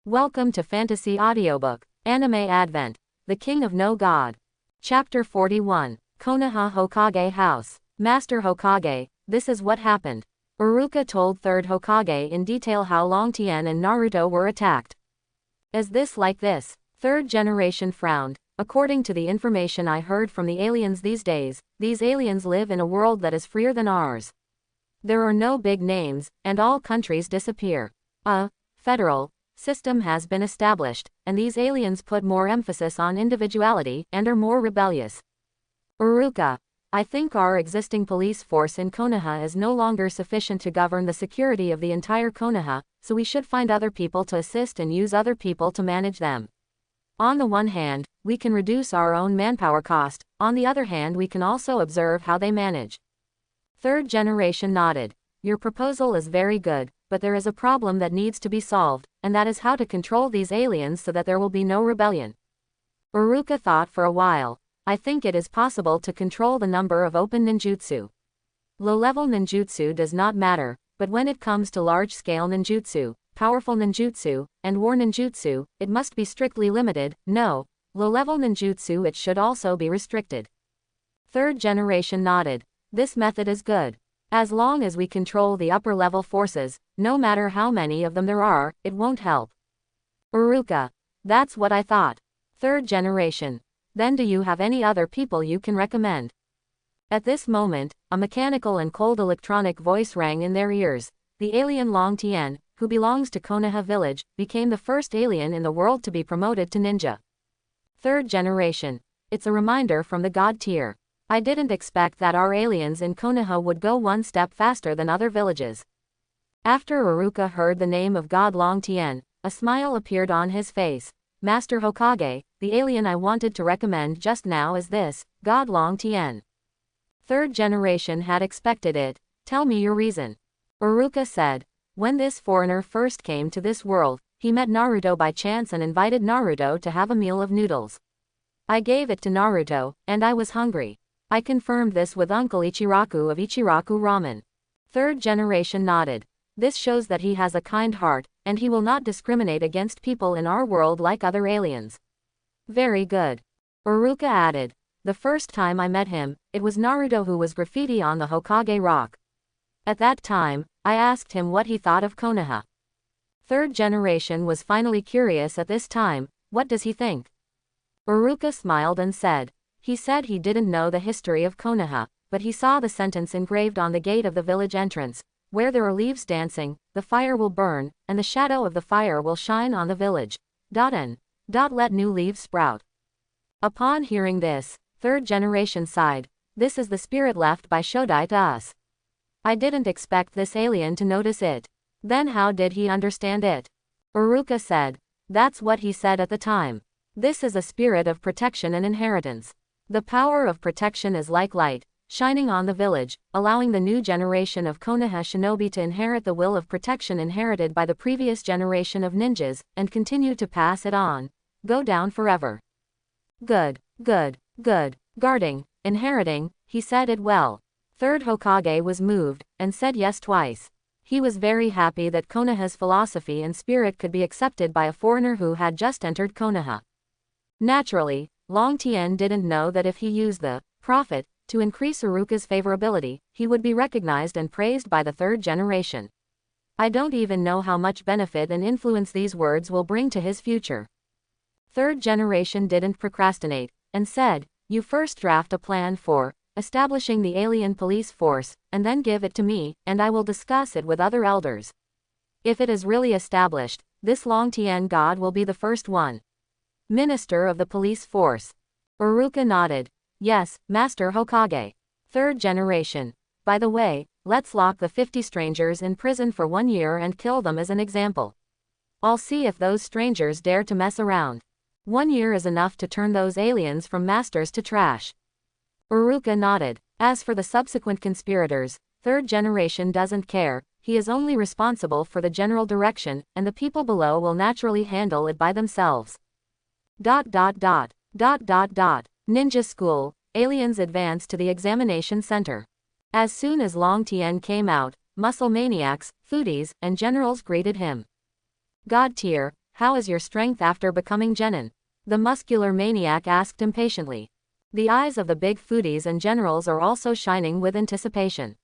Welcome to Fantasy Audiobook, Anime Advent, The King of No God. Chapter 41, Konoha Hokage House. Master Hokage, this is what happened. Iruka told 3rd Hokage in detail how Long Tien and Naruto were attacked. Is this like this? 3rd generation frowned. According to the information I heard from the aliens these days, these aliens live in a world that is freer than ours. There are no big names, and all countries disappear. A federal system has been established, and these aliens put more emphasis on individuality and are more rebellious. Iruka, I think our existing police force in Konoha is no longer sufficient to govern the security of the entire Konoha, so we should find other people to assist and use other people to manage them. On the one hand, we can reduce our own manpower cost, on the other hand we can also observe how they manage. 3rd generation nodded. Your proposal is very good, but there is a problem that needs to be solved, and that is how to control these aliens so that there will be no rebellion. Iruka thought for a while. I think it is possible to control the number of open ninjutsu. Low-level ninjutsu does not matter, but when it comes to large-scale ninjutsu, powerful ninjutsu, and war ninjutsu, it must be strictly limited. No, low-level ninjutsu it should also be restricted. 3rd generation nodded. This method is good. As long as we control the upper-level forces, no matter how many of them there are, it won't help. Iruka. That's what I thought. 3rd generation. Then do you have any other people you can recommend? At this moment, a mechanical and cold electronic voice rang in their ears. The alien Long Tien, who belongs to Konoha village, became the first alien in the world to be promoted to ninja. 3rd generation. It's a reminder from the god tier. I didn't expect that our aliens in Konoha would go one step faster than other villages. After Iruka heard the name of God Long Tien, a smile appeared on his face. Master Hokage, the alien I wanted to recommend just now is this, God Long Tien. 3rd generation had expected it. Tell me your reason. Iruka said. When this foreigner first came to this world, he met Naruto by chance and invited Naruto to have a meal of noodles. I gave it to Naruto, and I was hungry. I confirmed this with Uncle Ichiraku of Ichiraku Ramen. 3rd generation nodded. This shows that he has a kind heart, and he will not discriminate against people in our world like other aliens. Very good. Iruka added. The first time I met him, it was Naruto who was graffiti on the Hokage Rock. At that time, I asked him what he thought of Konoha. 3rd generation was finally curious at this time. What does he think? Iruka smiled and said. He said he didn't know the history of Konoha, but he saw the sentence engraved on the gate of the village entrance. Where there are leaves dancing, the fire will burn, and the shadow of the fire will shine on the village. Let new leaves sprout. Upon hearing this, 3rd generation sighed. This is the spirit left by Shodai to us. I didn't expect this alien to notice it. Then how did he understand it? Iruka said. That's what he said at the time. This is a spirit of protection and inheritance. The power of protection is like light, shining on the village, allowing the new generation of Konoha shinobi to inherit the will of protection inherited by the previous generation of ninjas, and continue to pass it on. Go down forever. Good. Guarding, inheriting, he said it well. 3rd Hokage was moved, and said yes twice. He was very happy that Konoha's philosophy and spirit could be accepted by a foreigner who had just entered Konoha. Naturally, Long Tien didn't know that if he used the prophet to increase Iruka's favorability, he would be recognized and praised by the 3rd generation. I don't even know how much benefit and influence these words will bring to his future. 3rd generation didn't procrastinate, and said, you first draft a plan for establishing the alien police force, and then give it to me, and I will discuss it with other elders. If it is really established, this Long Tien god will be the first one. Minister of the police force. Iruka nodded. Yes, Master Hokage. 3rd generation. By the way, let's lock the 50 strangers in prison for 1 year and kill them as an example. I'll see if those strangers dare to mess around. 1 year is enough to turn those aliens from masters to trash. Iruka nodded. As for the subsequent conspirators, 3rd generation doesn't care. He is only responsible for the general direction, and the people below will naturally handle it by themselves. Ninja school, aliens advance to the examination center. As soon as Long Tien came out, muscle maniacs, foodies, and generals greeted him. God tier, How is your strength after becoming genin? The muscular maniac asked impatiently. The eyes of the big foodies and generals are also shining with anticipation.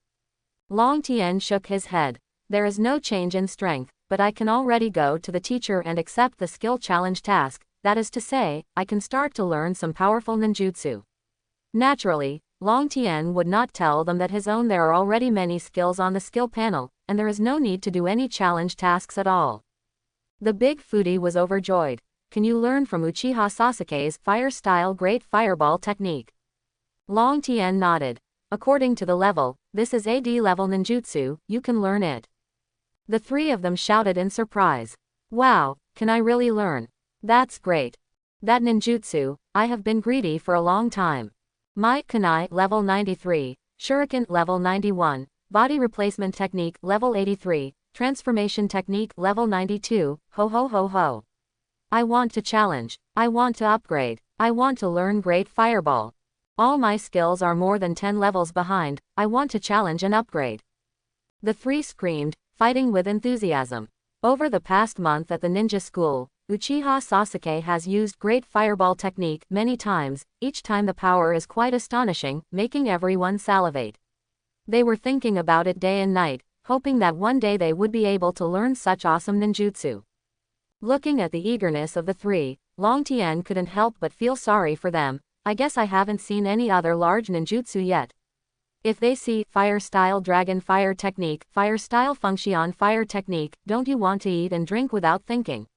Long Tien shook his head. There is no change in strength, but I can already go to the teacher and accept the skill challenge task, that is to say, I can start to learn some powerful ninjutsu. Naturally, Long Tien would not tell them that his own there are already many skills on the skill panel, and there is no need to do any challenge tasks at all. The big foodie was overjoyed. Can you learn from Uchiha Sasuke's fire-style Great Fireball technique? Long Tien nodded. According to the level, this is AD level ninjutsu, you can learn it. The three of them shouted in surprise. Wow, can I really learn? That's great. That ninjutsu, I have been greedy for a long time. My Kunai level 93, Shuriken level 91, Body Replacement Technique level 83, Transformation Technique level 92, ho ho ho ho. I want to challenge, I want to upgrade, I want to learn Great Fireball. All my skills are more than 10 levels behind, I want to challenge and upgrade. The three screamed, fighting with enthusiasm. Over the past month at the ninja school, Uchiha Sasuke has used Great Fireball technique many times, each time the power is quite astonishing, making everyone salivate. They were thinking about it day and night, hoping that one day they would be able to learn such awesome ninjutsu. Looking at the eagerness of the three, Long Tien couldn't help but feel sorry for them. I guess I haven't seen any other large ninjutsu yet. If they see fire-style dragon fire technique, fire-style function fire technique, don't you want to eat and drink without thinking?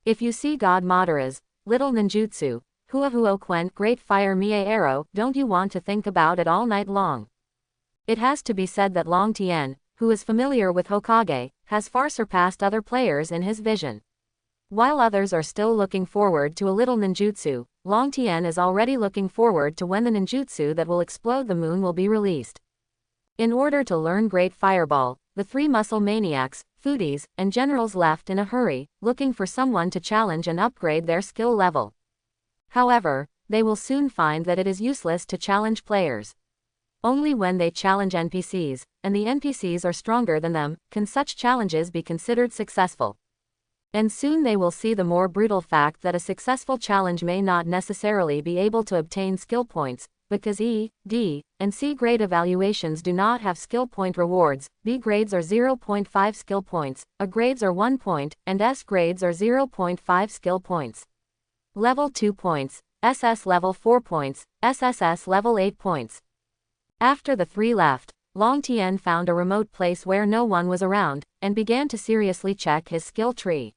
If you see God Madara's little ninjutsu, Hua Huo Quen Great Fire Mie Arrow, don't you want to think about it all night long? It has to be said that Long Tien, who is familiar with Hokage, has far surpassed other players in his vision. While others are still looking forward to a little ninjutsu, Long Tien is already looking forward to when the ninjutsu that will explode the moon will be released. In order to learn Great Fireball, the three muscle maniacs, foodies, and generals left in a hurry, looking for someone to challenge and upgrade their skill level. However, they will soon find that it is useless to challenge players. Only when they challenge NPCs, and the NPCs are stronger than them, can such challenges be considered successful. And soon they will see the more brutal fact that a successful challenge may not necessarily be able to obtain skill points, because E, D, and C grade evaluations do not have skill point rewards. B grades are 0.5 skill points, A grades are 1 point, and S grades are 0.5 skill points. Level 2 points, SS level 4 points, SSS level 8 points. After the three left, Long Tien found a remote place where no one was around, and began to seriously check his skill tree.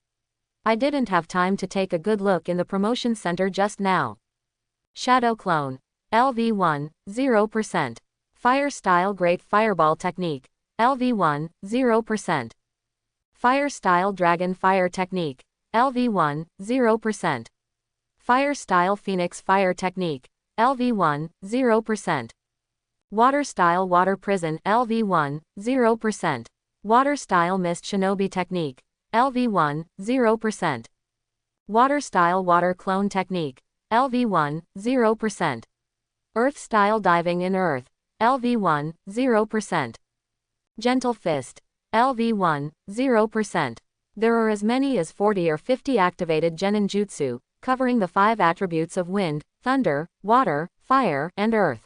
I didn't have time to take a good look in the promotion center just now. Shadow Clone. LV1, 0%. Fire Style Great Fireball Technique. LV1, 0%. Fire Style Dragon Fire Technique. LV1, 0%. Fire Style Phoenix Fire Technique. LV1, 0%. Water Style Water Prison. LV1, 0%. Water Style Mist Shinobi Technique. LV1, 0%. Water Style Water Clone Technique. LV1, 0%. Earth Style Diving in Earth. LV1, 0%. Gentle Fist. LV1, 0%. There are as many as 40 or 50 activated Genin Jutsu, covering the 5 attributes of wind, thunder, water, fire, and earth.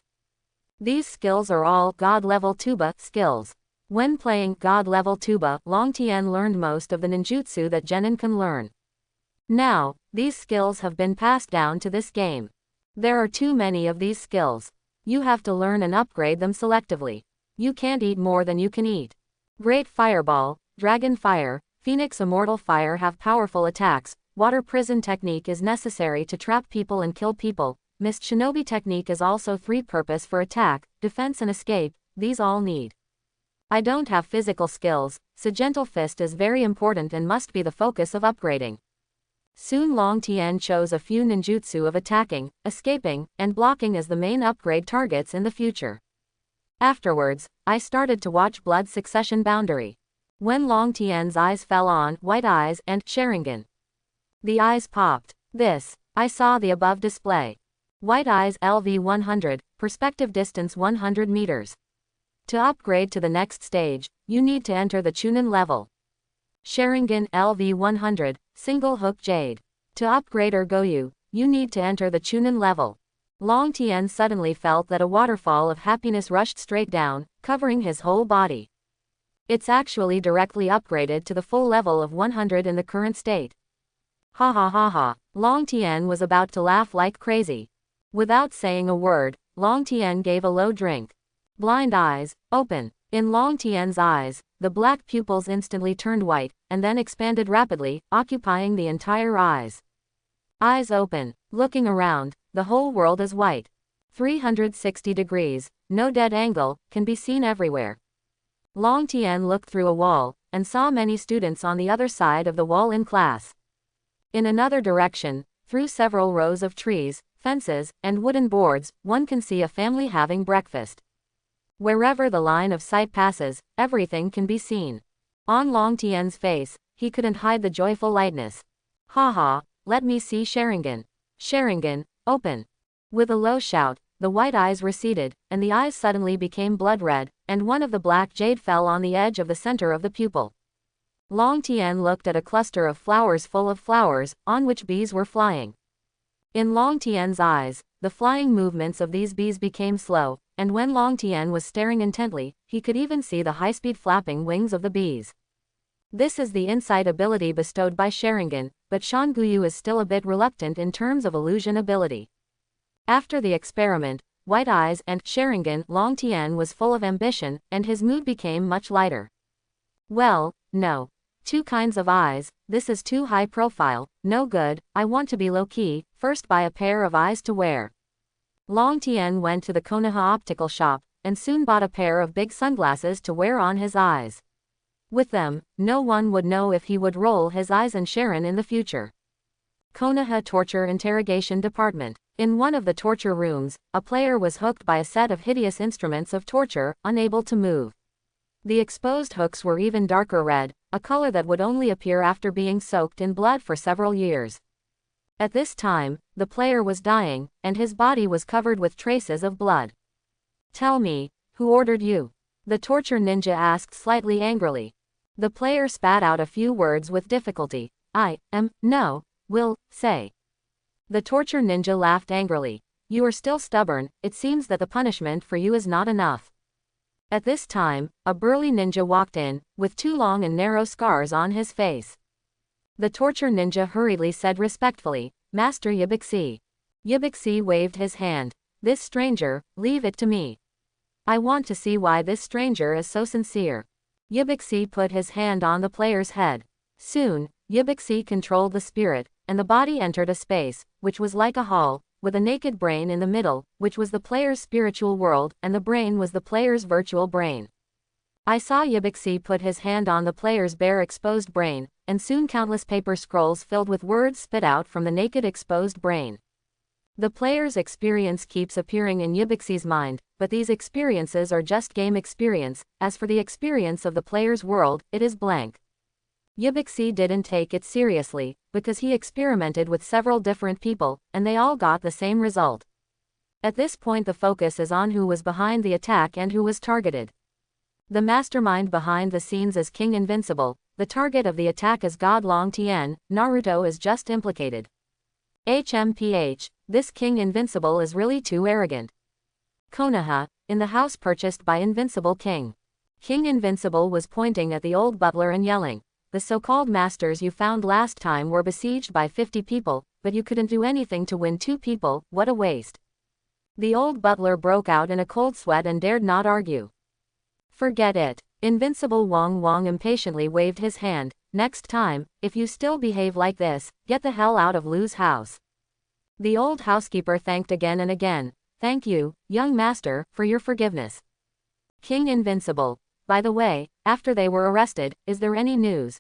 These skills are all God-level tuba skills. When playing God-level tuba, Long Tien learned most of the ninjutsu that Genin can learn. Now, these skills have been passed down to this game. There are too many of these skills. You have to learn and upgrade them selectively. You can't eat more than you can eat. Great Fireball, Dragon Fire, Phoenix Immortal Fire have powerful attacks. Water Prison Technique is necessary to trap people and kill people. Mist Shinobi Technique is also three-purpose for attack, defense and escape. These all need. I don't have physical skills, so Gentle Fist is very important and must be the focus of upgrading. Soon Long Tien chose a few ninjutsu of attacking, escaping, and blocking as the main upgrade targets in the future. Afterwards, I started to watch Blood Succession Boundary. When Long Tien's eyes fell on White Eyes and Sharingan. The eyes popped. I saw the above display. White Eyes LV 100, perspective distance 100 meters. To upgrade to the next stage, you need to enter the Chunin level. Sharingan LV100, Single Hook Jade. To upgrade Goyu, you need to enter the Chunin level. Long Tian suddenly felt that a waterfall of happiness rushed straight down, covering his whole body. It's actually directly upgraded to the full level of 100 in the current state. Ha ha ha ha. Long Tian was about to laugh like crazy. Without saying a word, Long Tian gave a low drink. Blind eyes, open. In Long Tian's eyes, the black pupils instantly turned white, and then expanded rapidly, occupying the entire eyes. Eyes open, looking around, the whole world is white. 360 degrees, no dead angle, can be seen everywhere. Long Tian looked through a wall, and saw many students on the other side of the wall in class. In another direction, through several rows of trees, fences, and wooden boards, one can see a family having breakfast. Wherever the line of sight passes, everything can be seen. On Long Tian's face, he couldn't hide the joyful lightness. Ha ha, let me see Sharingan. Sharingan, open. With a low shout, the white eyes receded, and the eyes suddenly became blood red, and one of the black jade fell on the edge of the center of the pupil. Long Tian looked at a cluster of flowers full of flowers, on which bees were flying. In Long Tian's eyes, the flying movements of these bees became slow, and when Long Tian was staring intently, he could even see the high-speed flapping wings of the bees. This is the insight ability bestowed by Sharingan, but Guyu is still a bit reluctant in terms of illusion ability. After the experiment, White Eyes and Sharingan, Long Tian was full of ambition, and his mood became much lighter. Well, no. Two kinds of eyes, this is too high profile, no good, I want to be low-key, first buy a pair of eyes to wear. Long Tian went to the Konoha optical shop, and soon bought a pair of big sunglasses to wear on his eyes. With them, no one would know if he would roll his eyes and Sharon in the future. Konoha Torture Interrogation Department. In one of the torture rooms, a player was hooked by a set of hideous instruments of torture, unable to move. The exposed hooks were even darker red, a color that would only appear after being soaked in blood for several years. At this time, the player was dying, and his body was covered with traces of blood. Tell me, who ordered you? The torture ninja asked slightly angrily. The player spat out a few words with difficulty. Will say. The torture ninja laughed angrily. You are still stubborn, it seems that the punishment for you is not enough. At this time, a burly ninja walked in, with two long and narrow scars on his face. The torture ninja hurriedly said respectfully, Master Yibixi. Yibixi waved his hand. This stranger, leave it to me. I want to see why this stranger is so sincere. Yibixi put his hand on the player's head. Soon, Yibixi controlled the spirit, and the body entered a space, which was like a hall, with a naked brain in the middle, which was the player's spiritual world, and the brain was the player's virtual brain. I saw Yibixi put his hand on the player's bare exposed brain, and soon countless paper scrolls filled with words spit out from the naked exposed brain. The player's experience keeps appearing in Yibixi's mind, but these experiences are just game experience, as for the experience of the player's world, it is blank. Yibixi didn't take it seriously, because he experimented with several different people, and they all got the same result. At this point the focus is on who was behind the attack and who was targeted. The mastermind behind the scenes is King Invincible, the target of the attack is God Long Tian, Naruto is just implicated. HMPH, this King Invincible is really too arrogant. Konoha, in the house purchased by Invincible King. King Invincible was pointing at the old butler and yelling. The so-called masters you found last time were besieged by 50 people, but you couldn't do anything to win 2 people, what a waste. The old butler broke out in a cold sweat and dared not argue. Forget it. Invincible Wong impatiently waved his hand. Next time, if you still behave like this, get the hell out of Lu's house. The old housekeeper thanked again and again. Thank you, young master, for your forgiveness. King Invincible. By the way, after they were arrested, is there any news?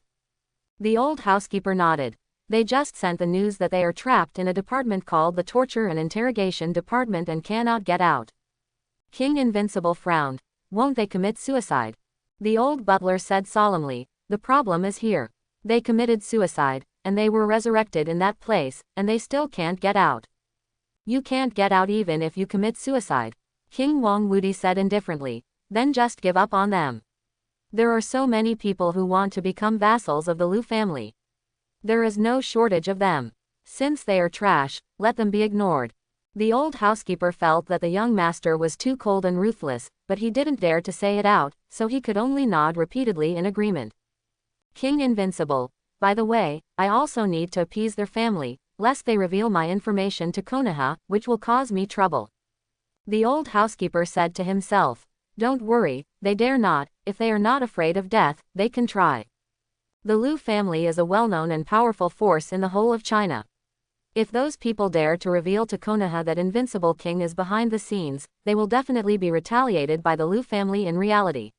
The old housekeeper nodded. They just sent the news that they are trapped in a department called the Torture and Interrogation Department and cannot get out. King Invincible frowned. Won't they commit suicide? The old butler said solemnly, the problem is here. They committed suicide, and they were resurrected in that place, and they still can't get out. You can't get out even if you commit suicide. King Wong Wudi said indifferently. Then just give up on them. There are so many people who want to become vassals of the Liu family. There is no shortage of them. Since they are trash, let them be ignored. The old housekeeper felt that the young master was too cold and ruthless, but he didn't dare to say it out, so he could only nod repeatedly in agreement. King Invincible. By the way, I also need to appease their family, lest they reveal my information to Konoha, which will cause me trouble. The old housekeeper said to himself. Don't worry, they dare not. If they are not afraid of death, they can try. The Liu family is a well-known and powerful force in the whole of China. If those people dare to reveal to Konoha that Invincible King is behind the scenes, they will definitely be retaliated by the Liu family in reality.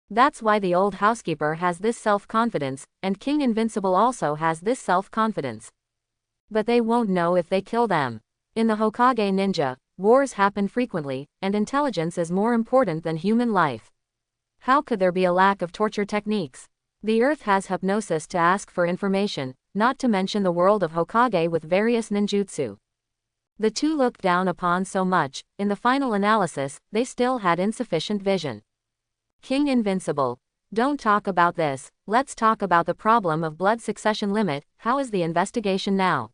That's why the old housekeeper has this self-confidence, and King Invincible also has this self-confidence. But they won't know if they kill them. In the Hokage ninja, wars happen frequently, and intelligence is more important than human life. How could there be a lack of torture techniques? The earth has hypnosis to ask for information, not to mention the world of Hokage with various ninjutsu. The two looked down upon so much, in the final analysis, they still had insufficient vision. King Invincible. Don't talk about this, let's talk about the problem of blood succession limit. How is the investigation now?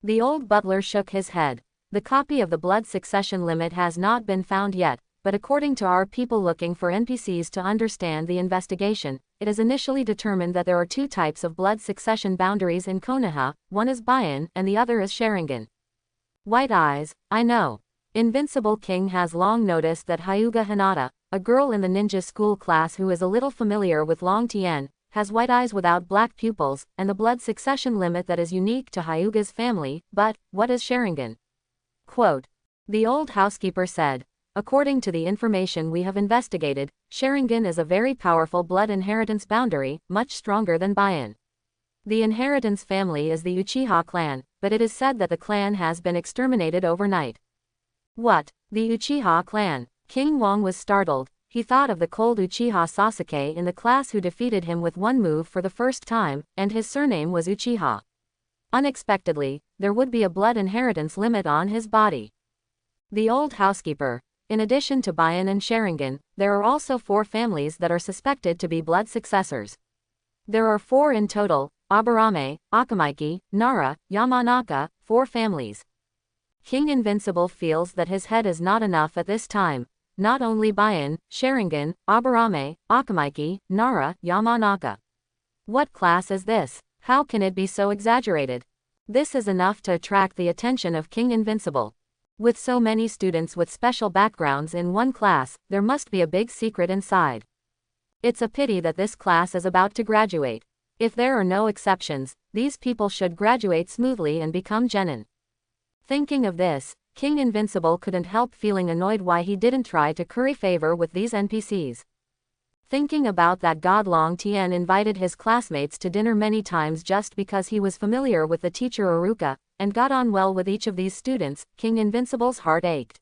The old butler shook his head. The copy of the blood succession limit has not been found yet, but according to our people looking for NPCs to understand the investigation, it is initially determined that there are two types of blood succession boundaries in Konoha, one is Bian and the other is Sharingan. White eyes, I know. Invincible King has long noticed that Hyuga Hinata, a girl in the ninja school class who is a little familiar with Long Tien, has white eyes without black pupils, and the blood succession limit that is unique to Hyuga's family. But what is Sharingan? Quote. The old housekeeper said. According to the information we have investigated, Sharingan is a very powerful blood inheritance boundary, much stronger than Bian. The inheritance family is the Uchiha clan, but it is said that the clan has been exterminated overnight. What? The Uchiha clan? King Wong was startled. He thought of the cold Uchiha Sasuke in the class who defeated him with one move for the first time, and his surname was Uchiha. Unexpectedly, there would be a blood inheritance limit on his body. The old housekeeper. In addition to Bian and Sharingan, there are also 4 families that are suspected to be blood successors. There are 4 in total: Aburame, Akamaiki, Nara, Yamanaka, 4 families. King Invincible feels that his head is not enough at this time. Not only Bian, Sharingan, Aburame, Akamaiki, Nara, Yamanaka. What class is this? How can it be so exaggerated? This is enough to attract the attention of King Invincible. With so many students with special backgrounds in one class, there must be a big secret inside. It's a pity that this class is about to graduate. If there are no exceptions, these people should graduate smoothly and become genin. Thinking of this, King Invincible couldn't help feeling annoyed why he didn't try to curry favor with these NPCs. Thinking about that, God Long Tien invited his classmates to dinner many times just because he was familiar with the teacher Iruka, and got on well with each of these students. King Invincible's heart ached.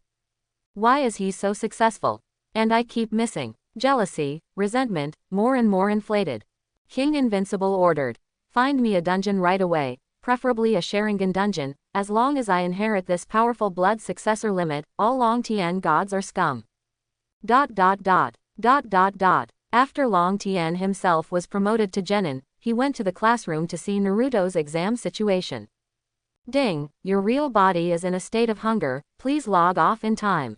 Why is he so successful? And I keep missing. Jealousy, resentment, more and more inflated. King Invincible ordered. Find me a dungeon right away, preferably a Sharingan dungeon. As long as I inherit this powerful blood successor limit, all Long Tien gods are scum. ... After Long Tien himself was promoted to genin, he went to the classroom to see Naruto's exam situation. Ding, your real body is in a state of hunger, please log off in time.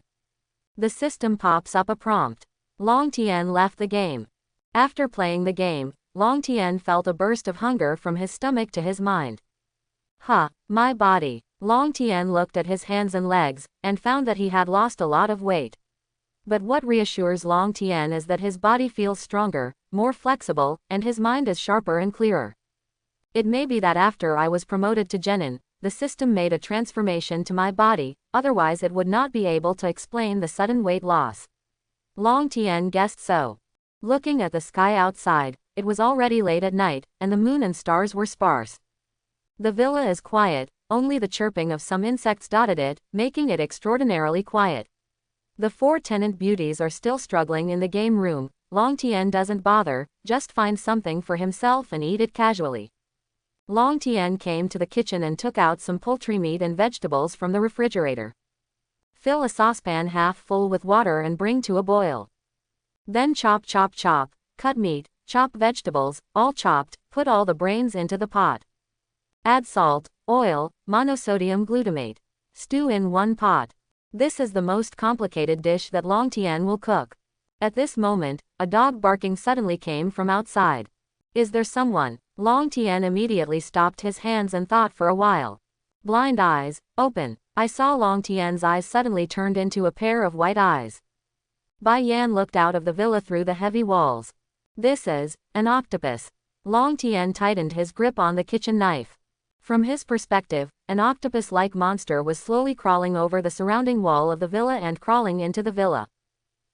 The system pops up a prompt. Long Tien left the game. After playing the game, Long Tien felt a burst of hunger from his stomach to his mind. My body. Long Tien looked at his hands and legs, and found that he had lost a lot of weight. But what reassures Long Tien is that his body feels stronger, more flexible, and his mind is sharper and clearer. It may be that after I was promoted to genin, the system made a transformation to my body, otherwise it would not be able to explain the sudden weight loss. Long Tien guessed so. Looking at the sky outside, it was already late at night, and the moon and stars were sparse. The villa is quiet, only the chirping of some insects dotted it, making it extraordinarily quiet. The 4 tenant beauties are still struggling in the game room. Long Tien doesn't bother, just finds something for himself and eat it casually. Long Tien came to the kitchen and took out some poultry meat and vegetables from the refrigerator. Fill a saucepan half full with water and bring to a boil. Then chop chop chop. cut meat, chop vegetables, all chopped, put all the brains into the pot. Add salt, oil, monosodium glutamate. Stew in one pot. This is the most complicated dish that Long Tien will cook. At this moment, a dog barking suddenly came from outside. Is there someone? Long Tien immediately stopped his hands and thought for a while. Blind eyes, open. I saw Long Tien's eyes suddenly turned into a pair of white eyes. Bai Yan looked out of the villa through the heavy walls. This is an octopus. Long Tien tightened his grip on the kitchen knife. From his perspective, an octopus-like monster was slowly crawling over the surrounding wall of the villa and crawling into the villa.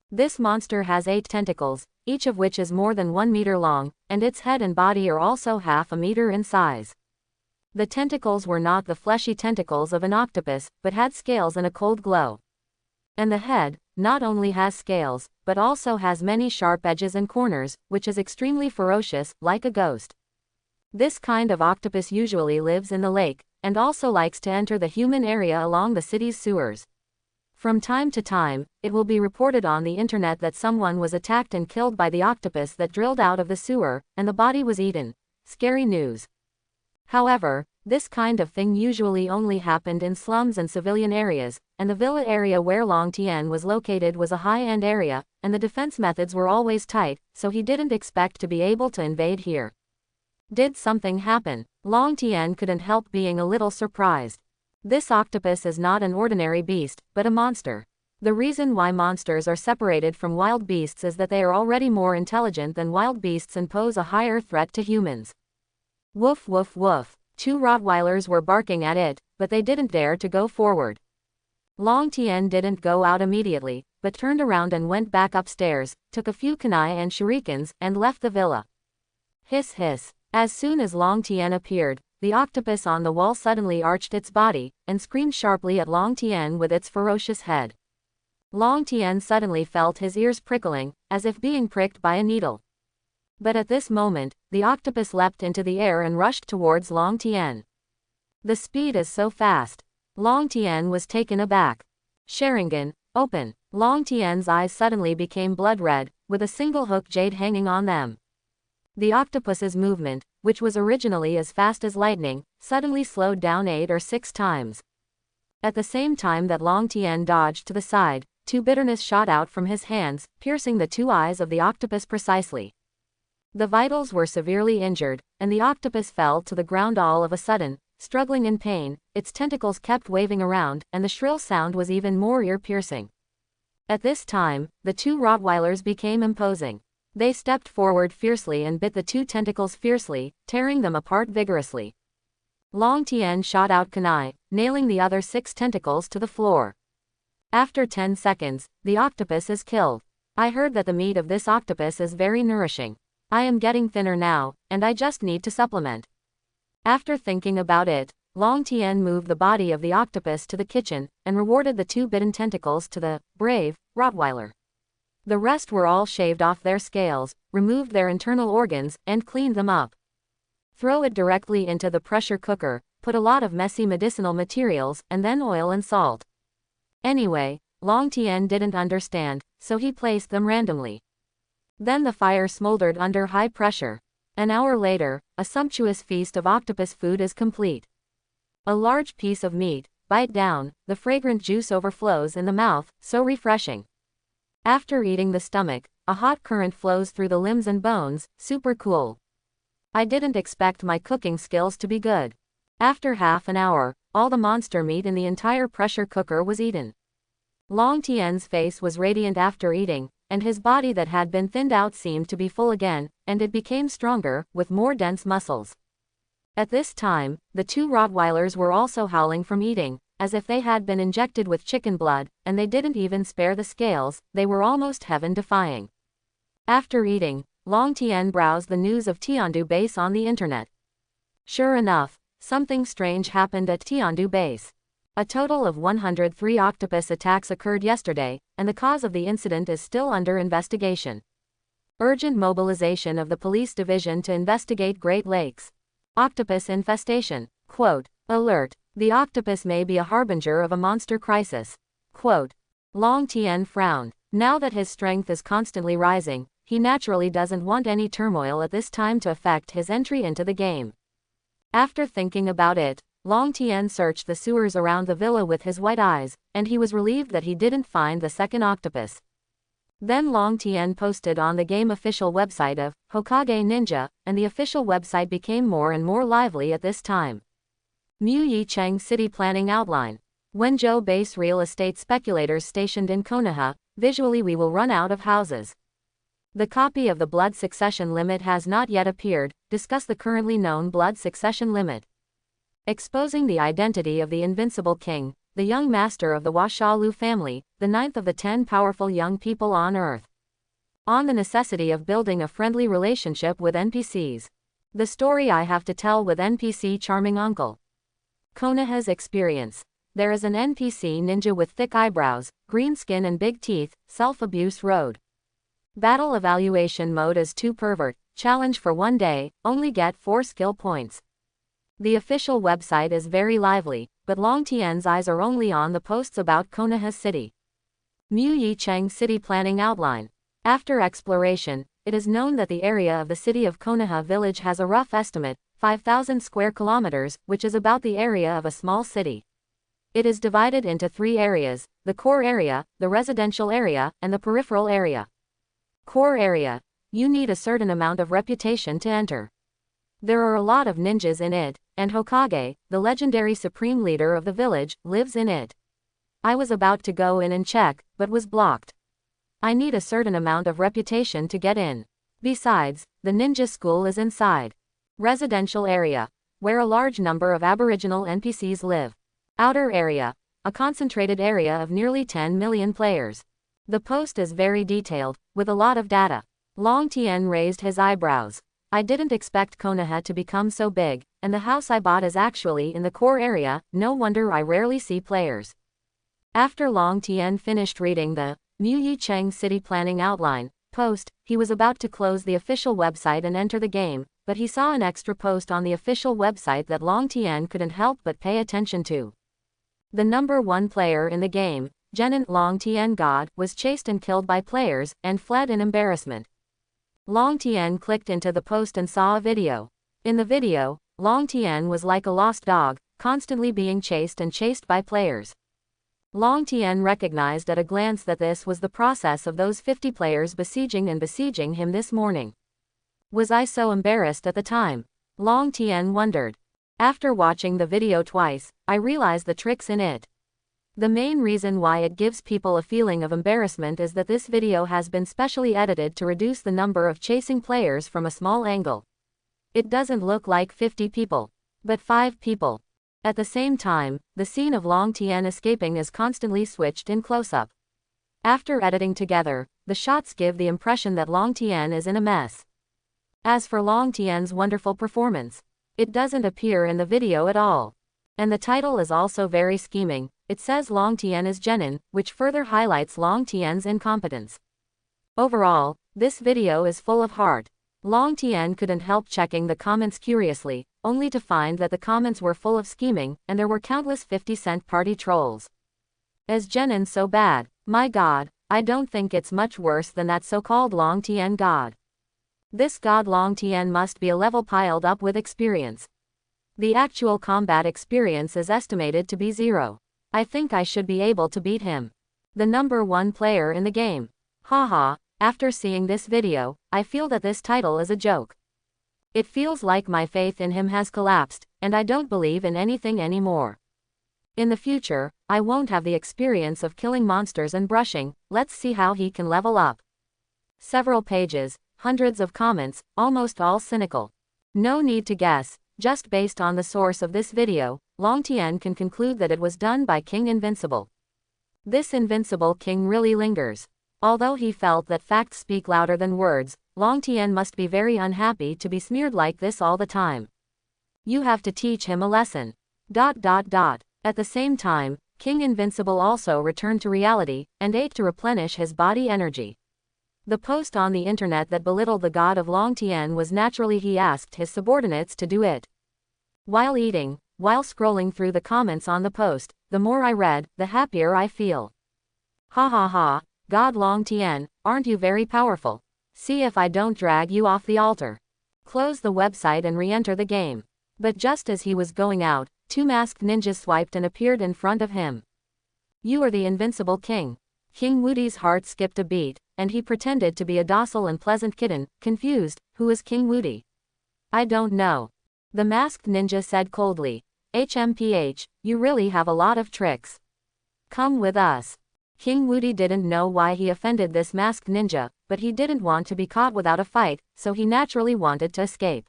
This monster has 8 tentacles, each of which is more than 1 meter long, and its head and body are also half a meter in size. The tentacles were not the fleshy tentacles of an octopus, but had scales and a cold glow. And the head, not only has scales, but also has many sharp edges and corners, which is extremely ferocious, like a ghost. This kind of octopus usually lives in the lake, and also likes to enter the human area along the city's sewers. From time to time, it will be reported on the internet that someone was attacked and killed by the octopus that drilled out of the sewer, and the body was eaten. Scary news. However, this kind of thing usually only happened in slums and civilian areas, and the villa area where Long Tien was located was a high-end area, and the defense methods were always tight, so he didn't expect to be able to invade here. Did something happen? Long Tien couldn't help being a little surprised. This octopus is not an ordinary beast, but a monster. The reason why monsters are separated from wild beasts is that they are already more intelligent than wild beasts and pose a higher threat to humans. Woof woof woof. 2 Rottweilers were barking at it, but they didn't dare to go forward. Long Tien didn't go out immediately, but turned around and went back upstairs, took a few kunai and shurikens, and left the villa. Hiss hiss. As soon as Long Tien appeared, the octopus on the wall suddenly arched its body, and screamed sharply at Long Tien with its ferocious head. Long Tien suddenly felt his ears prickling, as if being pricked by a needle. But at this moment, the octopus leapt into the air and rushed towards Long Tien. The speed is so fast. Long Tien was taken aback. Sharingan, open. Long Tien's eyes suddenly became blood red, with a single hook jade hanging on them. The octopus's movement, which was originally as fast as lightning, suddenly slowed down 8 or 6 times. At the same time that Long Tien dodged to the side, 2 bitterness shot out from his hands, piercing the 2 eyes of the octopus precisely. The vitals were severely injured, and the octopus fell to the ground all of a sudden, struggling in pain. Its tentacles kept waving around, and the shrill sound was even more ear-piercing. At this time, the 2 Rottweilers became imposing. They stepped forward fiercely and bit the 2 tentacles fiercely, tearing them apart vigorously. Long Tien shot out kunai, nailing the other 6 tentacles to the floor. After 10 seconds, the octopus is killed. I heard that the meat of this octopus is very nourishing. I am getting thinner now, and I just need to supplement. After thinking about it, Long Tien moved the body of the octopus to the kitchen, and rewarded the 2 bitten tentacles to the brave Rottweiler. The rest were all shaved off their scales, removed their internal organs, and cleaned them up. Throw it directly into the pressure cooker, put a lot of messy medicinal materials, and then oil and salt. Anyway, Long Tien didn't understand, so he placed them randomly. Then the fire smoldered under high pressure. An hour later, a sumptuous feast of octopus food is complete. A large piece of meat, bite down, the fragrant juice overflows in the mouth, so refreshing. After eating the stomach, a hot current flows through the limbs and bones, super cool. I didn't expect my cooking skills to be good. After half an hour, all the monster meat in the entire pressure cooker was eaten. Long Tien's face was radiant after eating, and his body that had been thinned out seemed to be full again, and it became stronger, with more dense muscles. At this time, the 2 Rottweilers were also howling from eating, as if they had been injected with chicken blood, and they didn't even spare the scales. They were almost heaven-defying. After eating, Long Tien browsed the news of Tiandu base on the internet. Sure enough, something strange happened at Tiandu base. A total of 103 octopus attacks occurred yesterday, and the cause of the incident is still under investigation. Urgent mobilization of the police division to investigate Great Lakes octopus infestation. Quote, alert. The octopus may be a harbinger of a monster crisis. Quote. Long Tien frowned. Now that his strength is constantly rising, he naturally doesn't want any turmoil at this time to affect his entry into the game. After thinking about it, Long Tien searched the sewers around the villa with his white eyes, and he was relieved that he didn't find the second octopus. Then Long Tien posted on the game official website of Hokage Ninja, and the official website became more and more lively at this time. Mu Yi Cheng City Planning Outline. Wenzhou base real estate speculators stationed in Konoha, visually we will run out of houses. The copy of the blood succession limit has not yet appeared, discuss the currently known blood succession limit. Exposing the identity of the invincible king, the young master of the Washalu family, the ninth of the 10 powerful young people on Earth. On the necessity of building a friendly relationship with NPCs. The story I have to tell with NPC charming uncle. Konoha's experience. There is an NPC ninja with thick eyebrows, green skin and big teeth, self-abuse road. Battle evaluation mode is 2 pervert, challenge for 1 day, only get 4 skill points. The official website is very lively, but Long Tien's eyes are only on the posts about Konoha City. Mu Yi Cheng City Planning Outline. After exploration, it is known that the area of the city of Konoha village has a rough estimate, 5,000 square kilometers, which is about the area of a small city. It is divided into 3 areas, the core area, the residential area, and the peripheral area. Core area. You need a certain amount of reputation to enter. There are a lot of ninjas in it, and Hokage, the legendary supreme leader of the village, lives in it. I was about to go in and check, but was blocked. I need a certain amount of reputation to get in. Besides, the ninja school is inside. Residential area, where a large number of aboriginal NPCs live. Outer area, a concentrated area of nearly 10 million players. The post is very detailed, with a lot of data. Long Tien raised his eyebrows. I didn't expect Konoha to become so big, and the house I bought is actually in the core area, no wonder I rarely see players. After Long Tien finished reading the Mu Yi Cheng City Planning Outline post, he was about to close the official website and enter the game, but he saw an extra post on the official website that Long Tien couldn't help but pay attention to. The number 1 player in the game, Genin Long Tien God, was chased and killed by players, and fled in embarrassment. Long Tien clicked into the post and saw a video. In the video, Long Tien was like a lost dog, constantly being chased and chased by players. Long Tien recognized at a glance that this was the process of those 50 players besieging him this morning. Was I so embarrassed at the time? Long Tien wondered. After watching the video twice, I realized the tricks in it. The main reason why it gives people a feeling of embarrassment is that this video has been specially edited to reduce the number of chasing players from a small angle. It doesn't look like 50 people, but 5 people. At the same time, the scene of Long Tien escaping is constantly switched in close-up. After editing together, the shots give the impression that Long Tien is in a mess. As for Long Tien's wonderful performance, it doesn't appear in the video at all. And the title is also very scheming. It says Long Tien is Genin, which further highlights Long Tien's incompetence. Overall, this video is full of heart. Long Tien couldn't help checking the comments curiously, only to find that the comments were full of scheming, and there were countless 50-cent party trolls. Is Genin so bad? My god, I don't think it's much worse than that so-called Long Tien god. This god Long Tien must be a level piled up with experience. The actual combat experience is estimated to be 0. I think I should be able to beat him. The number 1 player in the game. Haha, after seeing this video, I feel that this title is a joke. It feels like my faith in him has collapsed, and I don't believe in anything anymore. In the future, I won't have the experience of killing monsters and brushing. Let's see how he can level up. Several pages, hundreds of comments, almost all cynical. No need to guess. Just based on the source of this video, Long Tien can conclude that it was done by King Invincible. This invincible king really lingers. Although he felt that facts speak louder than words, Long Tien must be very unhappy to be smeared like this all the time. You have to teach him a lesson. ... At the same time, King Invincible also returned to reality, and ate to replenish his body energy. The post on the internet that belittled the god of Long Tien was naturally he asked his subordinates to do it. While eating, while scrolling through the comments on the post, the more I read, the happier I feel. Ha ha ha, God Long Tien, aren't you very powerful? See if I don't drag you off the altar. Close the website and re-enter the game. But just as he was going out, two masked ninjas swiped and appeared in front of him. You are the invincible king. King Woody's heart skipped a beat, and he pretended to be a docile and pleasant kitten, confused. Who is King Woody? I don't know. The masked ninja said coldly. HMPH, you really have a lot of tricks. Come with us. King Woody didn't know why he offended this masked ninja, but he didn't want to be caught without a fight, so he naturally wanted to escape.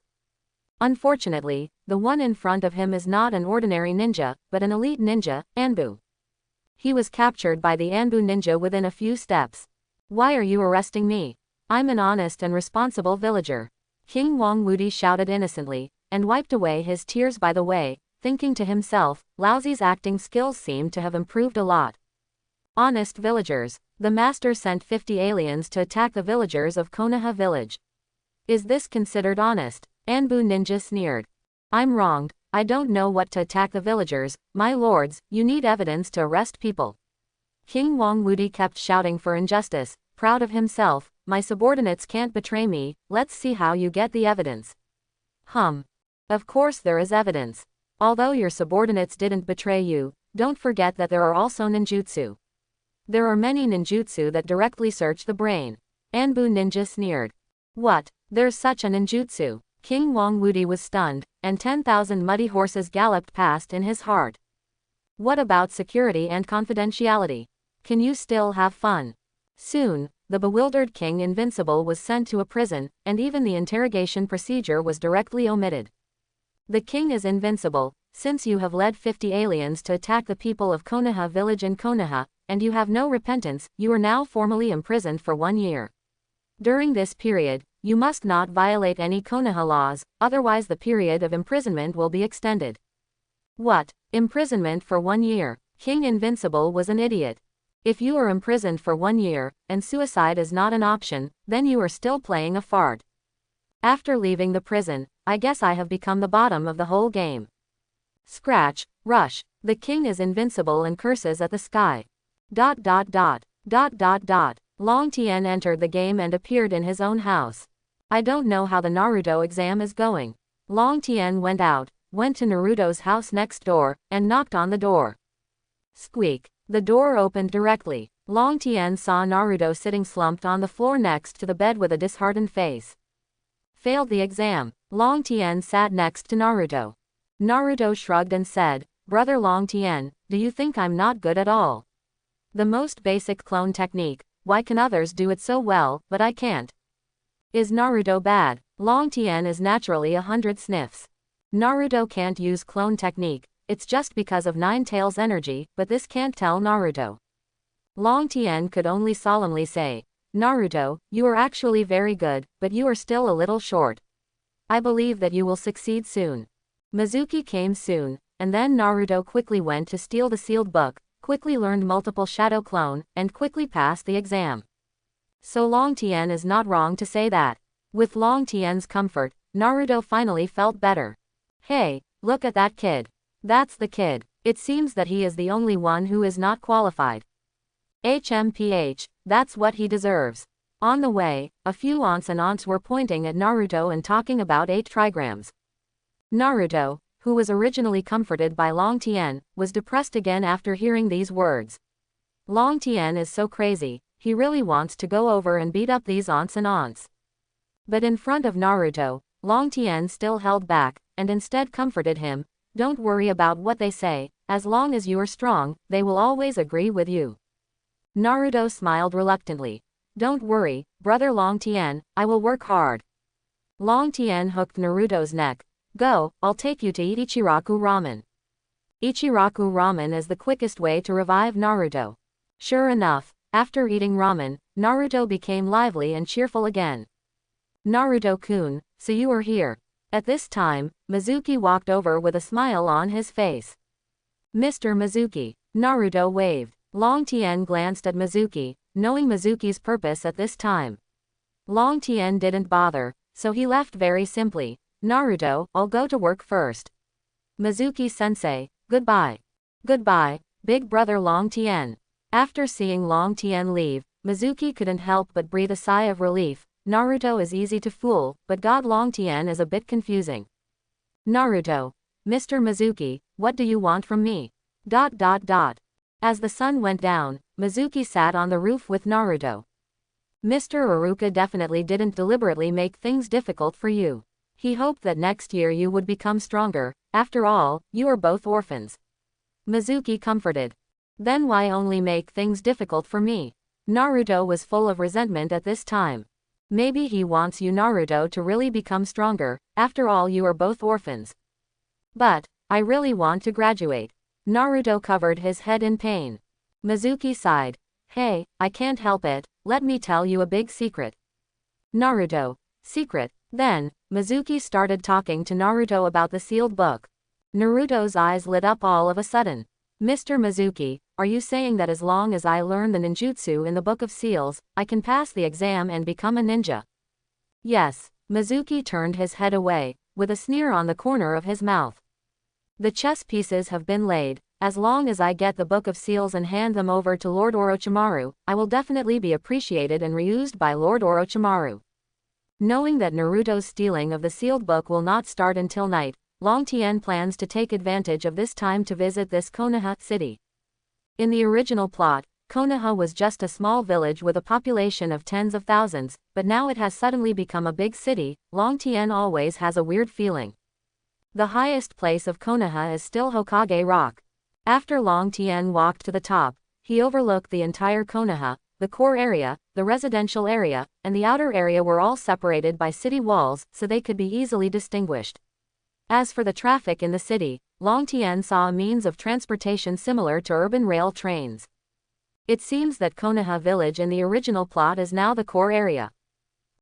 Unfortunately, the one in front of him is not an ordinary ninja, but an elite ninja, Anbu. He was captured by the Anbu ninja within a few steps. Why are you arresting me? I'm an honest and responsible villager. King Wong Woody shouted innocently, and wiped away his tears by the way, thinking to himself, Laozi's acting skills seem to have improved a lot. Honest villagers, the master sent 50 aliens to attack the villagers of Konoha village. Is this considered honest? Anbu ninja sneered. I'm wronged. I don't know what to attack the villagers, my lords, you need evidence to arrest people. King Wong Woody kept shouting for injustice, proud of himself, my subordinates can't betray me, let's see how you get the evidence. Of course there is evidence. Although your subordinates didn't betray you, don't forget that there are also ninjutsu. There are many ninjutsu that directly search the brain. Anbu ninja sneered. What? There's such a ninjutsu? King Wong Woody was stunned, and 10,000 muddy horses galloped past in his heart. What about security and confidentiality? Can you still have fun? Soon, the bewildered King Invincible was sent to a prison, and even the interrogation procedure was directly omitted. The king is invincible, since you have led 50 aliens to attack the people of Konoha village in Konoha, and you have no repentance, you are now formally imprisoned for 1 year. During this period, you must not violate any Konoha laws, otherwise the period of imprisonment will be extended. What? Imprisonment for 1 year? King Invincible was an idiot. If you are imprisoned for 1 year, and suicide is not an option, then you are still playing a fart. After leaving the prison, I guess I have become the bottom of the whole game. Scratch, rush, the king is invincible and curses at the sky. ... Long Tien entered the game and appeared in his own house. I don't know how the Naruto exam is going. Long Tien went out, went to Naruto's house next door, and knocked on the door. Squeak. The door opened directly. Long Tien saw Naruto sitting slumped on the floor next to the bed with a disheartened face. Failed the exam. Long Tien sat next to Naruto. Naruto shrugged and said, Brother Long Tien, do you think I'm not good at all? The most basic clone technique, why can others do it so well, but I can't? Is Naruto bad? Long Tien is naturally 100 sniffs. Naruto can't use clone technique, it's just because of Nine Tails energy, but this can't tell Naruto. Long Tien could only solemnly say, Naruto, you are actually very good, but you are still a little short. I believe that you will succeed soon. Mizuki came soon, and then Naruto quickly went to steal the sealed book, quickly learned multiple shadow clone, and quickly passed the exam. So Long Tien is not wrong to say that. With Long Tien's comfort, Naruto finally felt better. Hey, look at that kid. That's the kid. It seems that he is the only one who is not qualified. HMPH, that's what he deserves. On the way, a few aunts and aunts were pointing at Naruto and talking about 8 trigrams. Naruto, who was originally comforted by Long Tien, was depressed again after hearing these words. Long Tien is so crazy, he really wants to go over and beat up these aunts and aunts. But in front of Naruto, Long Tien still held back, and instead comforted him, don't worry about what they say, as long as you are strong, they will always agree with you. Naruto smiled reluctantly. Don't worry, brother Long Tien, I will work hard. Long Tien hooked Naruto's neck. Go, I'll take you to eat Ichiraku ramen. Ichiraku ramen is the quickest way to revive Naruto. Sure enough, after eating ramen, Naruto became lively and cheerful again. Naruto-kun, so you are here. At this time, Mizuki walked over with a smile on his face. Mr. Mizuki. Naruto waved. Long Tien glanced at Mizuki, knowing Mizuki's purpose at this time. Long Tien didn't bother, so he left very simply. Naruto, I'll go to work first. Mizuki-sensei, goodbye. Goodbye, big brother Long Tien. After seeing Long Tien leave, Mizuki couldn't help but breathe a sigh of relief, Naruto is easy to fool, but God Long Tien is a bit confusing. Naruto. Mr. Mizuki, what do you want from me? As the sun went down, Mizuki sat on the roof with Naruto. Mr. Iruka definitely didn't deliberately make things difficult for you. He hoped that next year you would become stronger, after all, you are both orphans. Mizuki comforted. Then why only make things difficult for me? Naruto was full of resentment at this time. Maybe he wants you Naruto to really become stronger, after all you are both orphans. But, I really want to graduate. Naruto covered his head in pain. Mizuki sighed. Hey, I can't help it, let me tell you a big secret. Naruto. Secret. Then, Mizuki started talking to Naruto about the sealed book. Naruto's eyes lit up all of a sudden. Mr. Mizuki, are you saying that as long as I learn the ninjutsu in the Book of Seals, I can pass the exam and become a ninja? Yes. Mizuki turned his head away, with a sneer on the corner of his mouth. The chess pieces have been laid. As long as I get the Book of Seals and hand them over to Lord Orochimaru, I will definitely be appreciated and reused by Lord Orochimaru. Knowing that Naruto's stealing of the sealed book will not start until night, Long Tien plans to take advantage of this time to visit this Konoha city. In the original plot, Konoha was just a small village with a population of tens of thousands, but now it has suddenly become a big city. Long Tien always has a weird feeling. The highest place of Konoha is still Hokage Rock. After Long Tien walked to the top, he overlooked the entire Konoha. The core area, the residential area, and the outer area were all separated by city walls, so they could be easily distinguished. As for the traffic in the city, Long Tien saw a means of transportation similar to urban rail trains. It seems that Konoha village in the original plot is now the core area.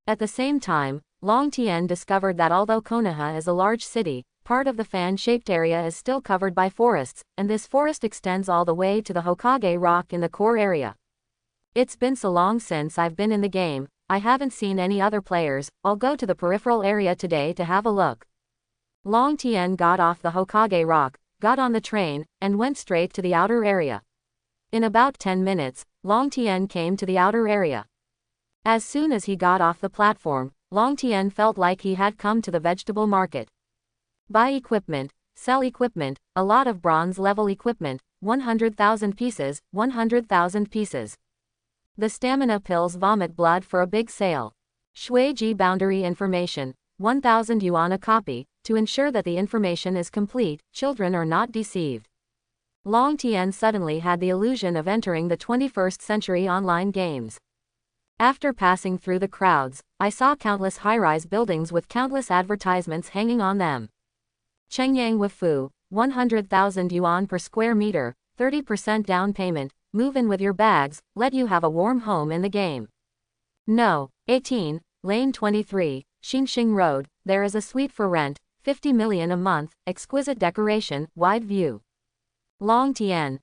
At the same time, Long Tien discovered that although Konoha is a large city, part of the fan-shaped area is still covered by forests, and this forest extends all the way to the Hokage Rock in the core area. It's been so long since I've been in the game, I haven't seen any other players. I'll go to the peripheral area today to have a look. Long Tien got off the Hokage Rock, got on the train, and went straight to the outer area. In about 10 minutes, Long Tien came to the outer area. As soon as he got off the platform, Long Tien felt like he had come to the vegetable market. Buy equipment, sell equipment, a lot of bronze-level equipment, 100,000 pieces, 100,000 pieces. The stamina pills vomit blood for a big sale. Shueiji boundary information, 1,000 yuan a copy, to ensure that the information is complete, children are not deceived. Long Tien suddenly had the illusion of entering the 21st century online games. After passing through the crowds, I saw countless high-rise buildings with countless advertisements hanging on them. Chengyang Wifu, 100,000 yuan per square meter, 30% down payment, move in with your bags, let you have a warm home in the game. No. 18, Lane 23, Xinxing Road, there is a suite for rent, 50 million a month, exquisite decoration, wide view. Long Tien.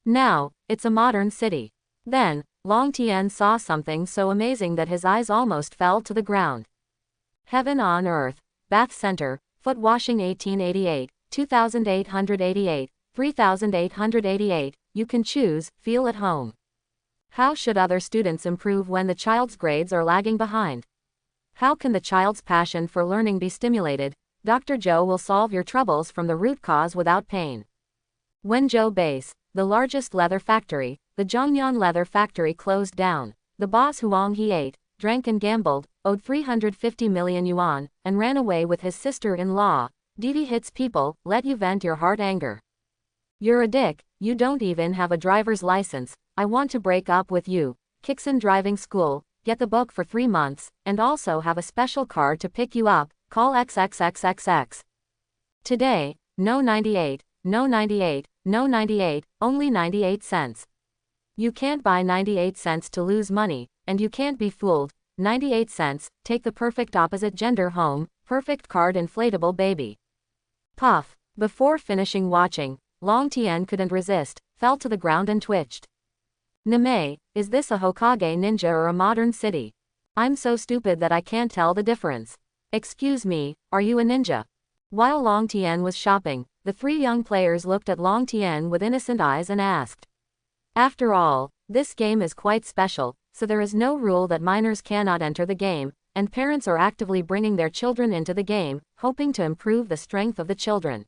Now, it's a modern city. Then, Long Tien saw something so amazing that his eyes almost fell to the ground. Heaven on Earth, Bath Center, Foot Washing 1888, 2888, 3888, you can choose, feel at home. How should other students improve when the child's grades are lagging behind? How can the child's passion for learning be stimulated? Dr. Joe will solve your troubles from the root cause without pain. Wenzhou Base, the largest leather factory, the Zhongyan leather factory closed down. The boss Huang he ate, drank and gambled, owed 350 million yuan, and ran away with his sister-in-law. Didi hits people, let you vent your heart anger. You're a dick, you don't even have a driver's license, I want to break up with you. Kixin driving school, get the book for 3 months, and also have a special car to pick you up, call XXXXX. Today, no 98, no 98, no 98, only 98 cents. You can't buy 98 cents to lose money, and you can't be fooled. 98 cents, take the perfect opposite gender home, perfect card inflatable baby. Puff. Before finishing watching, Long Tien couldn't resist, fell to the ground and twitched. Name, is this a Hokage ninja or a modern city? I'm so stupid that I can't tell the difference. Excuse me, are you a ninja? While Long Tien was shopping, the 3 young players looked at Long Tien with innocent eyes and asked. After all, this game is quite special, so there is no rule that minors cannot enter the game, and parents are actively bringing their children into the game, hoping to improve the strength of the children.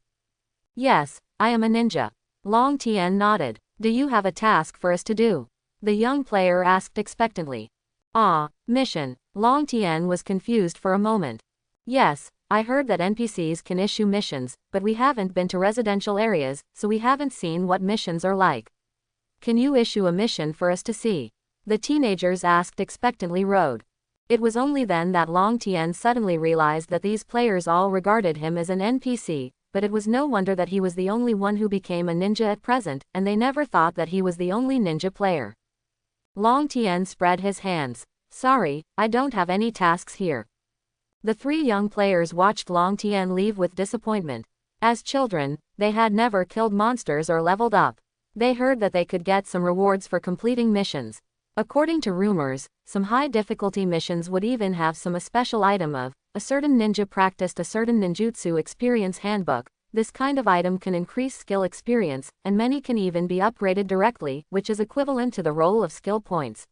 Yes, I am a ninja. Long Tien nodded. Do you have a task for us to do? The young player asked expectantly. Ah, mission. Long Tien was confused for a moment. Yes, I heard that NPCs can issue missions, but we haven't been to residential areas, so we haven't seen what missions are like. Can you issue a mission for us to see? The teenagers asked expectantly. Road. It was only then that Long Tien suddenly realized that these players all regarded him as an NPC, but it was no wonder that he was the only one who became a ninja at present, and they never thought that he was the only ninja player. Long Tien spread his hands. Sorry, I don't have any tasks here. The three young players watched Long Tien leave with disappointment. As children, they had never killed monsters or leveled up. They heard that they could get some rewards for completing missions. According to rumors, some high difficulty missions would even have a special item of, a certain ninja practiced a certain ninjutsu experience handbook. This kind of item can increase skill experience, and many can even be upgraded directly, which is equivalent to the roll of skill points.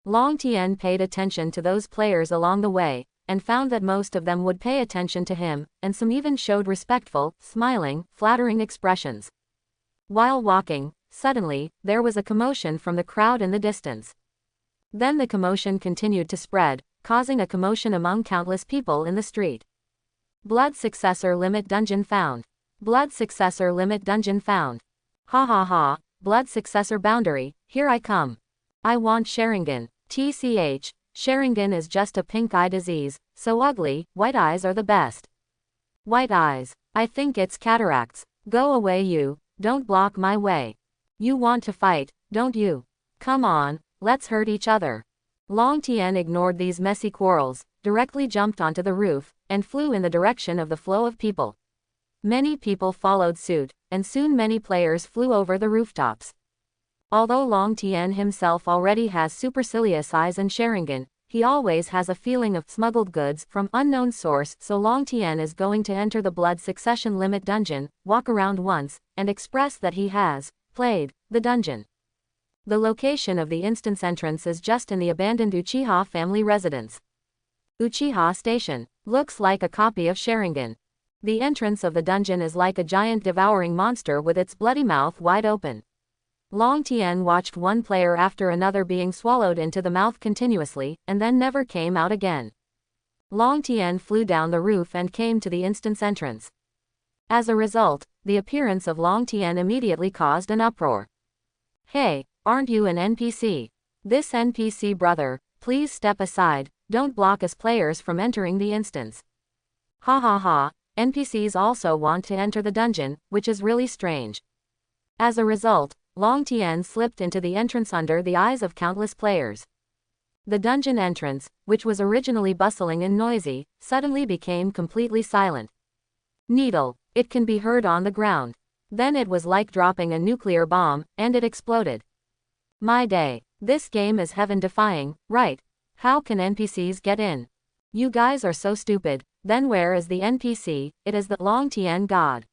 Long Tien paid attention to those players along the way, and found that most of them would pay attention to him, and some even showed respectful, smiling, flattering expressions. While walking, suddenly, there was a commotion from the crowd in the distance. Then the commotion continued to spread, causing a commotion among countless people in the street. Blood Successor Limit Dungeon found. Blood Successor Limit Dungeon found. Ha ha ha, Blood Successor Boundary, here I come. I want Sharingan. TCH, Sharingan is just a pink eye disease, so ugly, white eyes are the best. White eyes. I think it's cataracts. Go away you, don't block my way. You want to fight, don't you? Come on, let's hurt each other. Long Tien ignored these messy quarrels, directly jumped onto the roof, and flew in the direction of the flow of people. Many people followed suit, and soon many players flew over the rooftops. Although Long Tien himself already has supercilious eyes and Sharingan, he always has a feeling of smuggled goods from unknown source, so Long Tien is going to enter the Blood Succession Limit Dungeon, walk around once, and express that he has played the dungeon. The location of the instance entrance is just in the abandoned Uchiha family residence. Uchiha Station looks like a copy of Sharingan. The entrance of the dungeon is like a giant devouring monster with its bloody mouth wide open. Long Tien watched one player after another being swallowed into the mouth continuously, and then never came out again. Long Tien flew down the roof and came to the instance entrance. As a result, the appearance of Long Tien immediately caused an uproar. Hey, aren't you an NPC? This NPC brother, please step aside, don't block us players from entering the instance. Ha ha ha, NPCs also want to enter the dungeon, which is really strange. As a result, Long Tien slipped into the entrance under the eyes of countless players. The dungeon entrance, which was originally bustling and noisy, suddenly became completely silent. Needle, it can be heard on the ground. Then it was like dropping a nuclear bomb, and it exploded. My day, this game is heaven-defying, right? How can NPCs get in? You guys are so stupid. Then where is the NPC? It is the Long Tien god.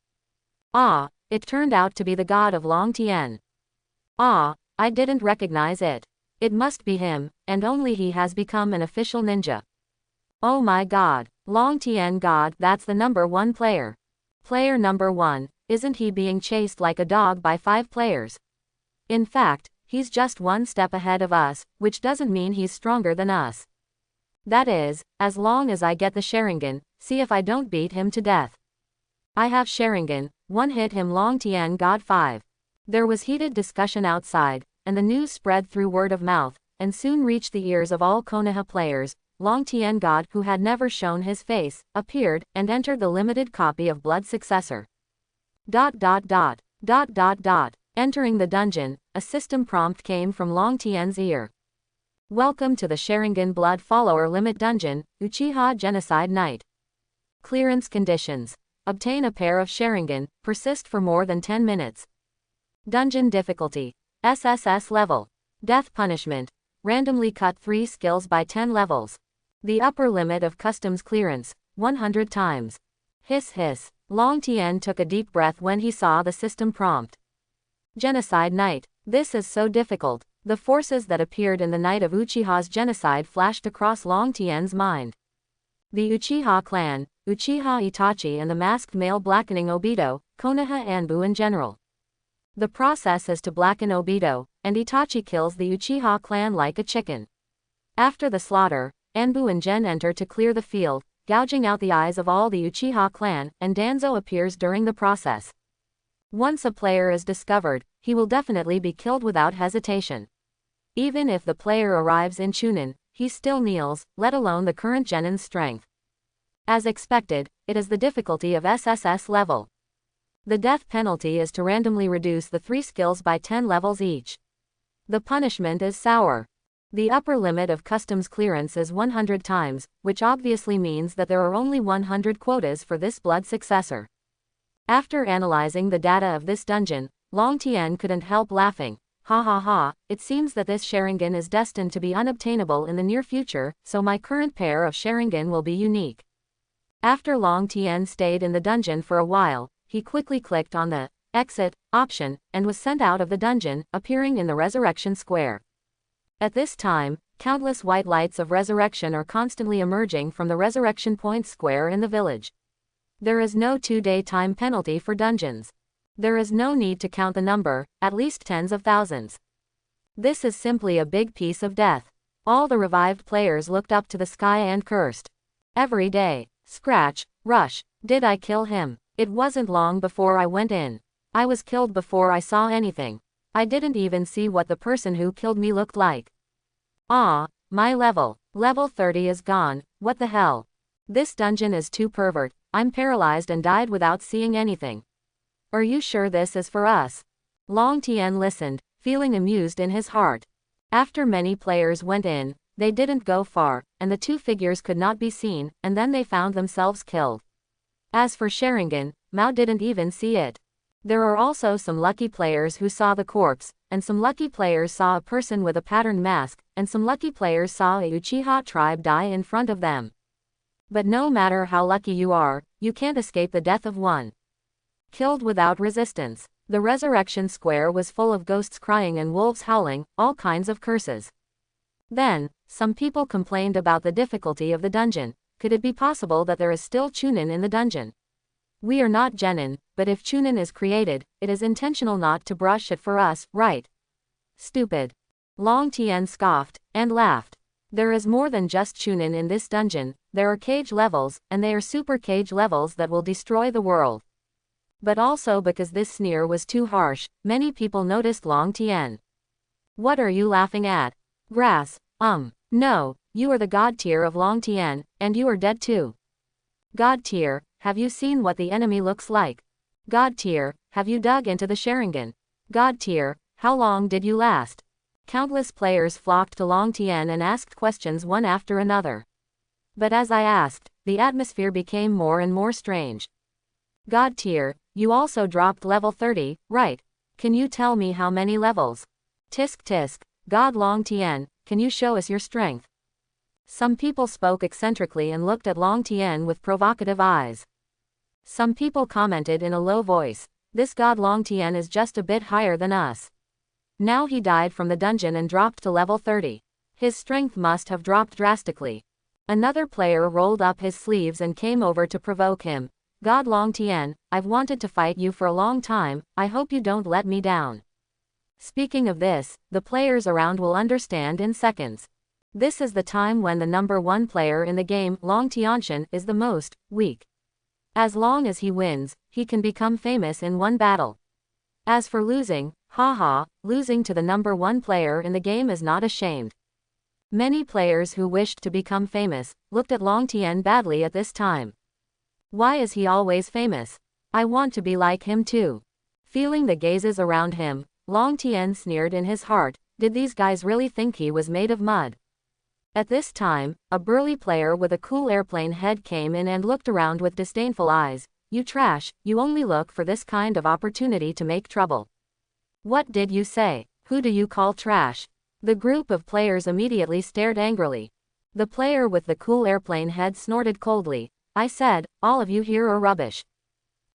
Ah, it turned out to be the god of Long Tien. Ah, I didn't recognize it. It must be him, and only he has become an official ninja. Oh my god, Long Tien god, that's the number one player. Player number one, isn't he being chased like a dog by 5 players? In fact, he's just one step ahead of us, which doesn't mean he's stronger than us. That is, as long as I get the Sharingan, see if I don't beat him to death. I have Sharingan, one hit him Long Tien god 5. There was heated discussion outside, and the news spread through word of mouth, and soon reached the ears of all Konoha players. Long Tien god, who had never shown his face, appeared, and entered the limited copy of Blood Successor. ... Entering the dungeon, a system prompt came from Long Tien's ear. Welcome to the Sharingan Blood Follower Limit Dungeon, Uchiha Genocide Night. Clearance conditions. Obtain a pair of Sharingan, persist for more than 10 minutes. Dungeon difficulty. SSS level. Death punishment. Randomly cut 3 skills by 10 levels. The upper limit of customs clearance, 100 times. Hiss hiss. Long Tien took a deep breath when he saw the system prompt. Genocide Night. This is so difficult. The forces that appeared in the night of Uchiha's genocide flashed across Long Tien's mind. The Uchiha clan, Uchiha Itachi and the masked male blackening Obito, Konoha Anbu in general. The process is to blacken Obito, and Itachi kills the Uchiha clan like a chicken. After the slaughter, Anbu and Gen enter to clear the field, gouging out the eyes of all the Uchiha clan, and Danzo appears during the process. Once a player is discovered, he will definitely be killed without hesitation. Even if the player arrives in Chunin, he still kneels, let alone the current Genin's strength. As expected, it is the difficulty of SSS level. The death penalty is to randomly reduce the 3 skills by 10 levels each. The punishment is sour. The upper limit of customs clearance is 100 times, which obviously means that there are only 100 quotas for this blood successor. After analyzing the data of this dungeon, Long Tien couldn't help laughing. Ha ha ha, it seems that this Sharingan is destined to be unobtainable in the near future, so my current pair of Sharingan will be unique. After Long Tien stayed in the dungeon for a while, he quickly clicked on the exit option, and was sent out of the dungeon, appearing in the Resurrection Square. At this time, countless white lights of resurrection are constantly emerging from the Resurrection Point Square in the village. There is no 2-day time penalty for dungeons. There is no need to count the number, at least tens of thousands. This is simply a big piece of death. All the revived players looked up to the sky and cursed. Every day. Scratch, rush, did I kill him? It wasn't long before I went in. I was killed before I saw anything. I didn't even see what the person who killed me looked like. Ah, my level. Level 30 is gone, what the hell? This dungeon is too pervert, I'm paralyzed and died without seeing anything. Are you sure this is for us? Long Tien listened, feeling amused in his heart. After many players went in, they didn't go far, and the 2 figures could not be seen, and then they found themselves killed. As for Sharingan, Mao didn't even see it. There are also some lucky players who saw the corpse, and some lucky players saw a person with a patterned mask, and some lucky players saw a Uchiha tribe die in front of them. But no matter how lucky you are, you can't escape the death of one. Killed without resistance. The Resurrection Square was full of ghosts crying and wolves howling, all kinds of curses. Then, some people complained about the difficulty of the dungeon. Could it be possible that there is still Chunin in the dungeon? We are not Genin, but if Chunin is created, it is intentional not to brush it for us, right? Stupid. Long Tien scoffed, and laughed. There is more than just Chunin in this dungeon, there are cage levels, and they are super cage levels that will destroy the world. But also because this sneer was too harsh, many people noticed Long Tien. What are you laughing at? Grass. No, you are the god tier of Long Tien, and you are dead too. God tier, have you seen what the enemy looks like? God tier, have you dug into the Sharingan? God tier, how long did you last? Countless players flocked to Long Tien and asked questions one after another. But as I asked, the atmosphere became more and more strange. God tier, you also dropped level 30, right? Can you tell me how many levels? Tisk tisk, God Long Tien, can you show us your strength? Some people spoke eccentrically and looked at Long Tien with provocative eyes. Some people commented in a low voice, this god Long Tien is just a bit higher than us. Now he died from the dungeon and dropped to level 30. His strength must have dropped drastically. Another player rolled up his sleeves and came over to provoke him. God Long Tien, I've wanted to fight you for a long time, I hope you don't let me down. Speaking of this, the players around will understand in seconds. This is the time when the number 1 player in the game, Long Tianxian, is the most weak. As long as he wins, he can become famous in one battle. As for losing, haha, losing to the number 1 player in the game is not ashamed. Many players who wished to become famous, looked at Long Tien badly at this time. Why is he always famous? I want to be like him too. Feeling the gazes around him, Long Tien sneered in his heart, did these guys really think he was made of mud? At this time, a burly player with a cool airplane head came in and looked around with disdainful eyes. You trash, you only look for this kind of opportunity to make trouble. What did you say? Who do you call trash? The group of players immediately stared angrily. The player with the cool airplane head snorted coldly. I said, all of you here are rubbish.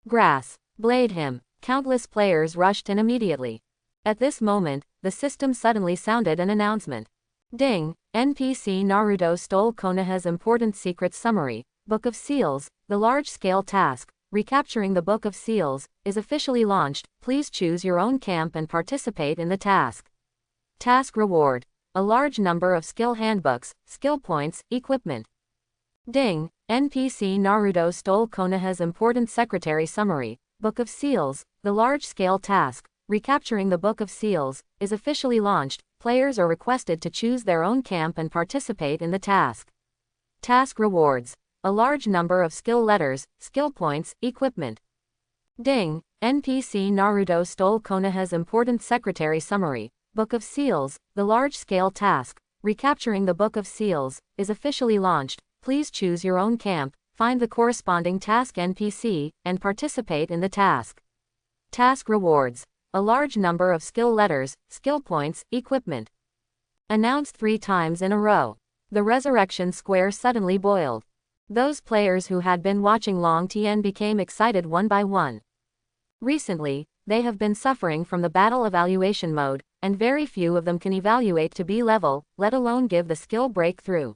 Grass. Blade him. Countless players rushed in immediately. At this moment, the system suddenly sounded an announcement. Ding! NPC Naruto stole Konoha's important secret summary, Book of Seals. The large-scale task, recapturing the Book of Seals, is officially launched. Please choose your own camp and participate in the task. Task reward. A large number of skill handbooks, skill points, equipment. Ding! NPC Naruto stole Konoha's important secretary summary, Book of Seals. The large-scale task, recapturing the Book of Seals, is officially launched. Players are requested to choose their own camp and participate in the task. Task rewards. A large number of skill letters, skill points, equipment. Ding! NPC Naruto stole Konoha's important secretary summary, Book of Seals. The large-scale task, recapturing the Book of Seals, is officially launched. Please choose your own camp, find the corresponding task NPC, and participate in the task. Task rewards. A large number of skill letters, skill points, equipment. Announced 3 times in a row. The Resurrection Square suddenly boiled. Those players who had been watching Long Tien became excited one by one. Recently, they have been suffering from the battle evaluation mode, and very few of them can evaluate to B level, let alone give the skill breakthrough.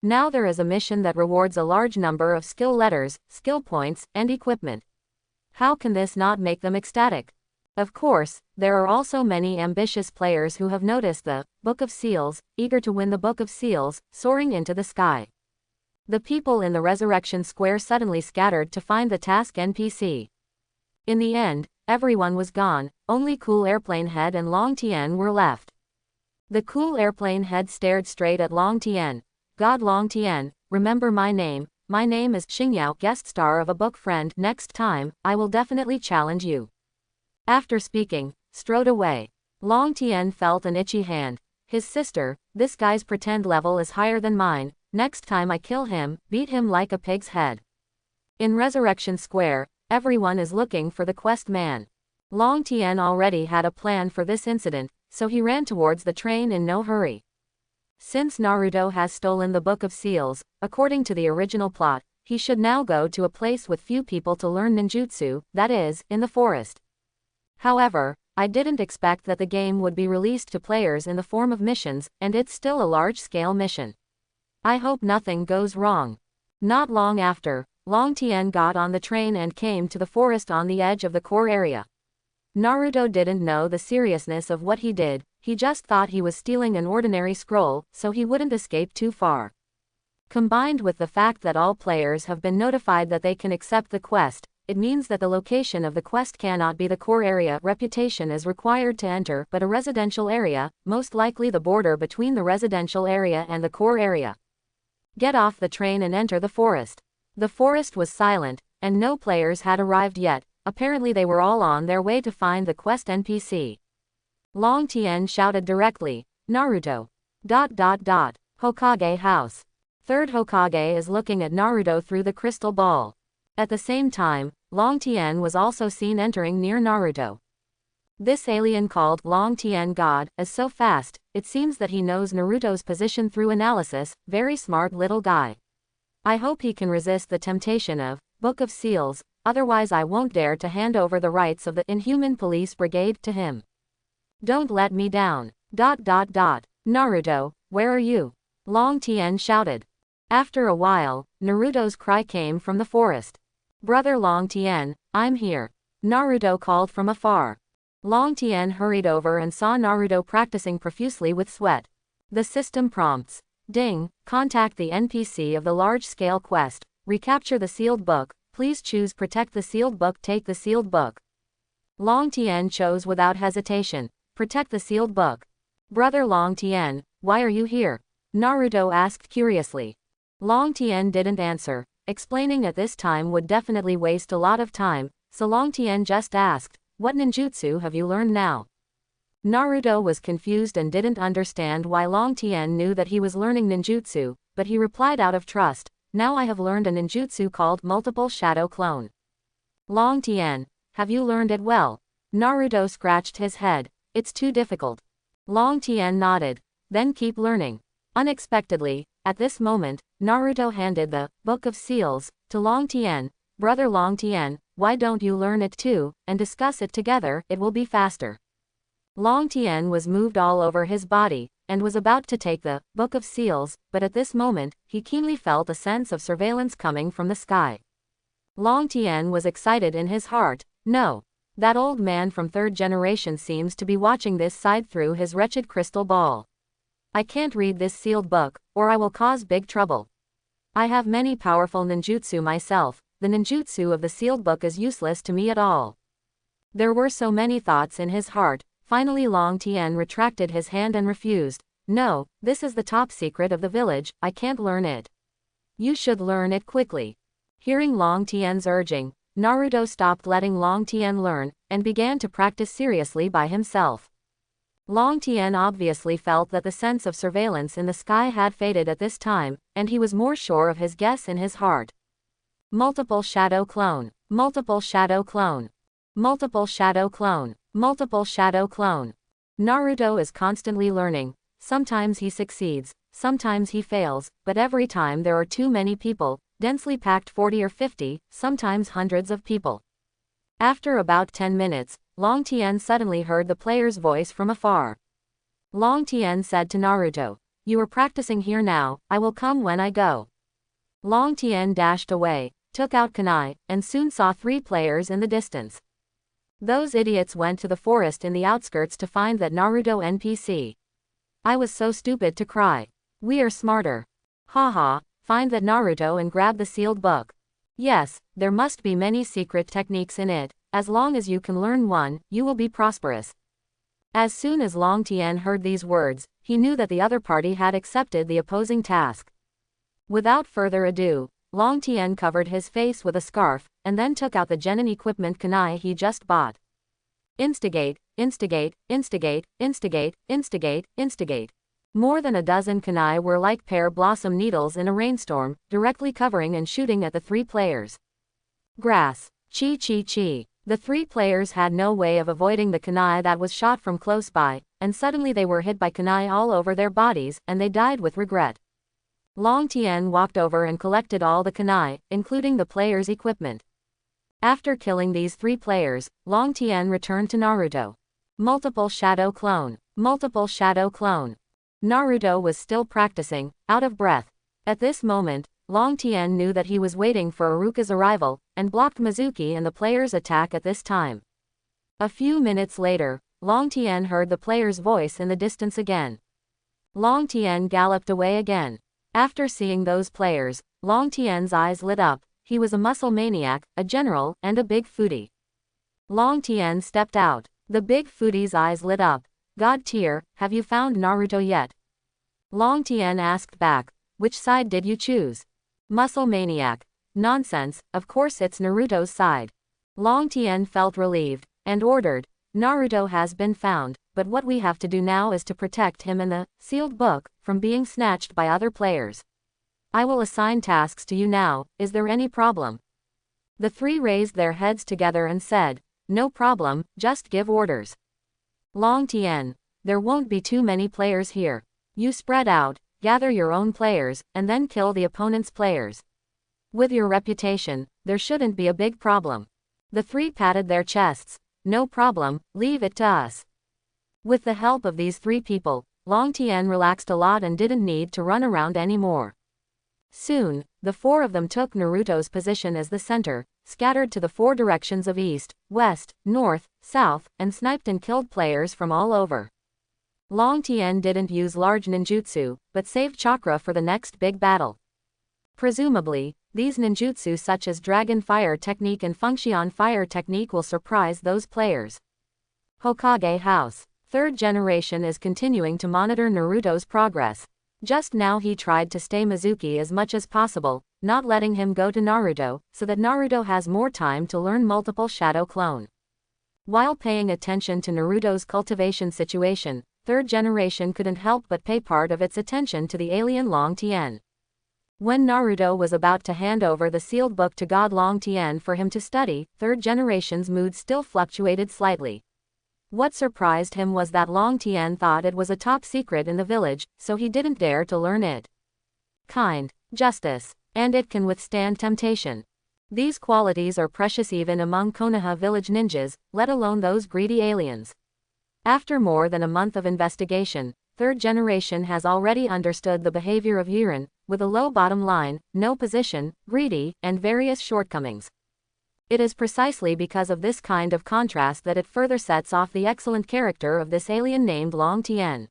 Now there is a mission that rewards a large number of skill letters, skill points, and equipment. How can this not make them ecstatic? Of course, there are also many ambitious players who have noticed the Book of Seals, eager to win the Book of Seals, soaring into the sky. The people in the Resurrection Square suddenly scattered to find the task NPC. In the end, everyone was gone, only Cool Airplane Head and Long Tien were left. The Cool Airplane Head stared straight at Long Tien. God Long Tien, remember my name is Xingyao, guest star of a book friend. Next time, I will definitely challenge you. After speaking, strode away. Long Tien felt an itchy hand. His sister, this guy's pretend level is higher than mine. Next time I kill him, beat him like a pig's head. In Resurrection Square, everyone is looking for the quest man. Long Tien already had a plan for this incident, so he ran towards the train in no hurry. Since Naruto has stolen the Book of Seals, according to the original plot, he should now go to a place with few people to learn ninjutsu, that is, in the forest. However, I didn't expect that the game would be released to players in the form of missions, and it's still a large-scale mission. I hope nothing goes wrong. Not long after, Long Tien got on the train and came to the forest on the edge of the core area. Naruto didn't know the seriousness of what he did, he just thought he was stealing an ordinary scroll, so he wouldn't escape too far. Combined with the fact that all players have been notified that they can accept the quest, it means that the location of the quest cannot be the core area. Reputation is required to enter, but a residential area, most likely the border between the residential area and the core area. Get off the train and enter the forest. The forest was silent, and no players had arrived yet. Apparently they were all on their way to find the quest NPC. Long Tien shouted directly, Naruto. Hokage house. Third Hokage is looking at Naruto through the crystal ball. At the same time, Long Tien was also seen entering near Naruto. This alien called Long Tien God is so fast, it seems that he knows Naruto's position through analysis. Very smart little guy. I hope he can resist the temptation of Book of Seals, otherwise I won't dare to hand over the rights of the Inhuman Police Brigade to him. Don't let me down. Naruto, where are you? Long Tien shouted. After a while, Naruto's cry came from the forest. Brother Long Tien, I'm here. Naruto called from afar. Long Tien hurried over and saw Naruto practicing profusely with sweat. The system prompts. Ding, contact the NPC of the large-scale quest, recapture the sealed book, please choose protect the sealed book, take the sealed book. Long Tien chose without hesitation, protect the sealed book. Brother Long Tien, why are you here? Naruto asked curiously. Long Tien didn't answer, explaining at this time would definitely waste a lot of time, so Long Tien just asked, what ninjutsu have you learned now? Naruto was confused and didn't understand why Long Tien knew that he was learning ninjutsu, but he replied out of trust, now I have learned a ninjutsu called Multiple Shadow Clone. Long Tien, have you learned it well? Naruto scratched his head, it's too difficult. Long Tien nodded, then keep learning. Unexpectedly, at this moment, Naruto handed the Book of Seals to Long Tien. Brother Long Tien, why don't you learn it too, and discuss it together, it will be faster. Long Tien was moved all over his body, and was about to take the Book of Seals, but at this moment, he keenly felt a sense of surveillance coming from the sky. Long Tien was excited in his heart. No. That old man from third generation seems to be watching this side through his wretched crystal ball. I can't read this sealed book, or I will cause big trouble. I have many powerful ninjutsu myself. The ninjutsu of the sealed book is useless to me at all. There were so many thoughts in his heart. Finally Long Tien retracted his hand and refused. No, this is the top secret of the village, I can't learn it. You should learn it quickly. Hearing Long Tien's urging, Naruto stopped letting Long Tien learn, and began to practice seriously by himself. Long Tien obviously felt that the sense of surveillance in the sky had faded at this time, and he was more sure of his guess in his heart. Multiple shadow clone. Multiple shadow clone. Multiple shadow clone. Multiple shadow clone. Naruto is constantly learning. Sometimes he succeeds, sometimes he fails, but every time there are too many people, densely packed 40 or 50, sometimes hundreds of people. After about 10 minutes, Long Tien suddenly heard the player's voice from afar. Long Tien said to Naruto, "You are practicing here now, I will come when I go." Long Tien dashed away, took out kunai, and soon saw 3 players in the distance. Those idiots went to the forest in the outskirts to find that Naruto NPC. I was so stupid to cry. We are smarter. Haha, find that Naruto and grab the sealed book. Yes, there must be many secret techniques in it. As long as you can learn one, you will be prosperous. As soon as Long Tien heard these words, he knew that the other party had accepted the opposing task. Without further ado, Long Tien covered his face with a scarf, and then took out the genin equipment kunai he just bought. Instigate, instigate, instigate, instigate, instigate, instigate. More than a dozen kunai were like pear blossom needles in a rainstorm, directly covering and shooting at the 3 players. Grass. Chi chi chi. The 3 players had no way of avoiding the kunai that was shot from close by, and suddenly they were hit by kunai all over their bodies, and they died with regret. Long Tien walked over and collected all the kunai, including the players' equipment. After killing these 3 players, Long Tien returned to Naruto. Multiple shadow clone. Multiple shadow clone. Naruto was still practicing, out of breath. At this moment, Long Tien knew that he was waiting for Iruka's arrival, and blocked Mizuki and the players' attack at this time. A few minutes later, Long Tien heard the player's voice in the distance again. Long Tien galloped away again. After seeing those players, Long Tien's eyes lit up. He was a muscle maniac, a general, and a big foodie. Long Tien stepped out. The big foodie's eyes lit up. God tier, have you found Naruto yet? Long Tien asked back, which side did you choose? Muscle maniac. Nonsense, of course it's Naruto's side. Long Tien felt relieved, and ordered, Naruto has been found, but what we have to do now is to protect him and the sealed book from being snatched by other players. I will assign tasks to you now, is there any problem? The 3 raised their heads together and said, no problem, just give orders. Long Tien, there won't be too many players here. You spread out, gather your own players, and then kill the opponent's players. With your reputation, there shouldn't be a big problem. The 3 patted their chests. No problem, leave it to us. With the help of these 3 people, Long Tien relaxed a lot and didn't need to run around anymore. Soon, the 4 of them took Naruto's position as the center, scattered to the 4 directions of east, west, north, south, and sniped and killed players from all over. Long Tien didn't use large ninjutsu, but saved chakra for the next big battle. Presumably, these ninjutsu such as Dragon Fire Technique and Function Fire Technique will surprise those players. Hokage House. 3rd generation is continuing to monitor Naruto's progress. Just now he tried to stay Mizuki as much as possible, not letting him go to Naruto, so that Naruto has more time to learn multiple shadow clone. While paying attention to Naruto's cultivation situation, 3rd generation couldn't help but pay part of its attention to the alien Long Tien. When Naruto was about to hand over the sealed book to God Long Tien for him to study, 3rd generation's mood still fluctuated slightly. What surprised him was that Long Tien thought it was a top secret in the village, so he didn't dare to learn it. Kind, justice, and it can withstand temptation. These qualities are precious even among Konoha village ninjas, let alone those greedy aliens. After more than a month of investigation, third generation has already understood the behavior of Yiren, with a low bottom line, no position, greedy, and various shortcomings. It is precisely because of this kind of contrast that it further sets off the excellent character of this alien named Long Tien.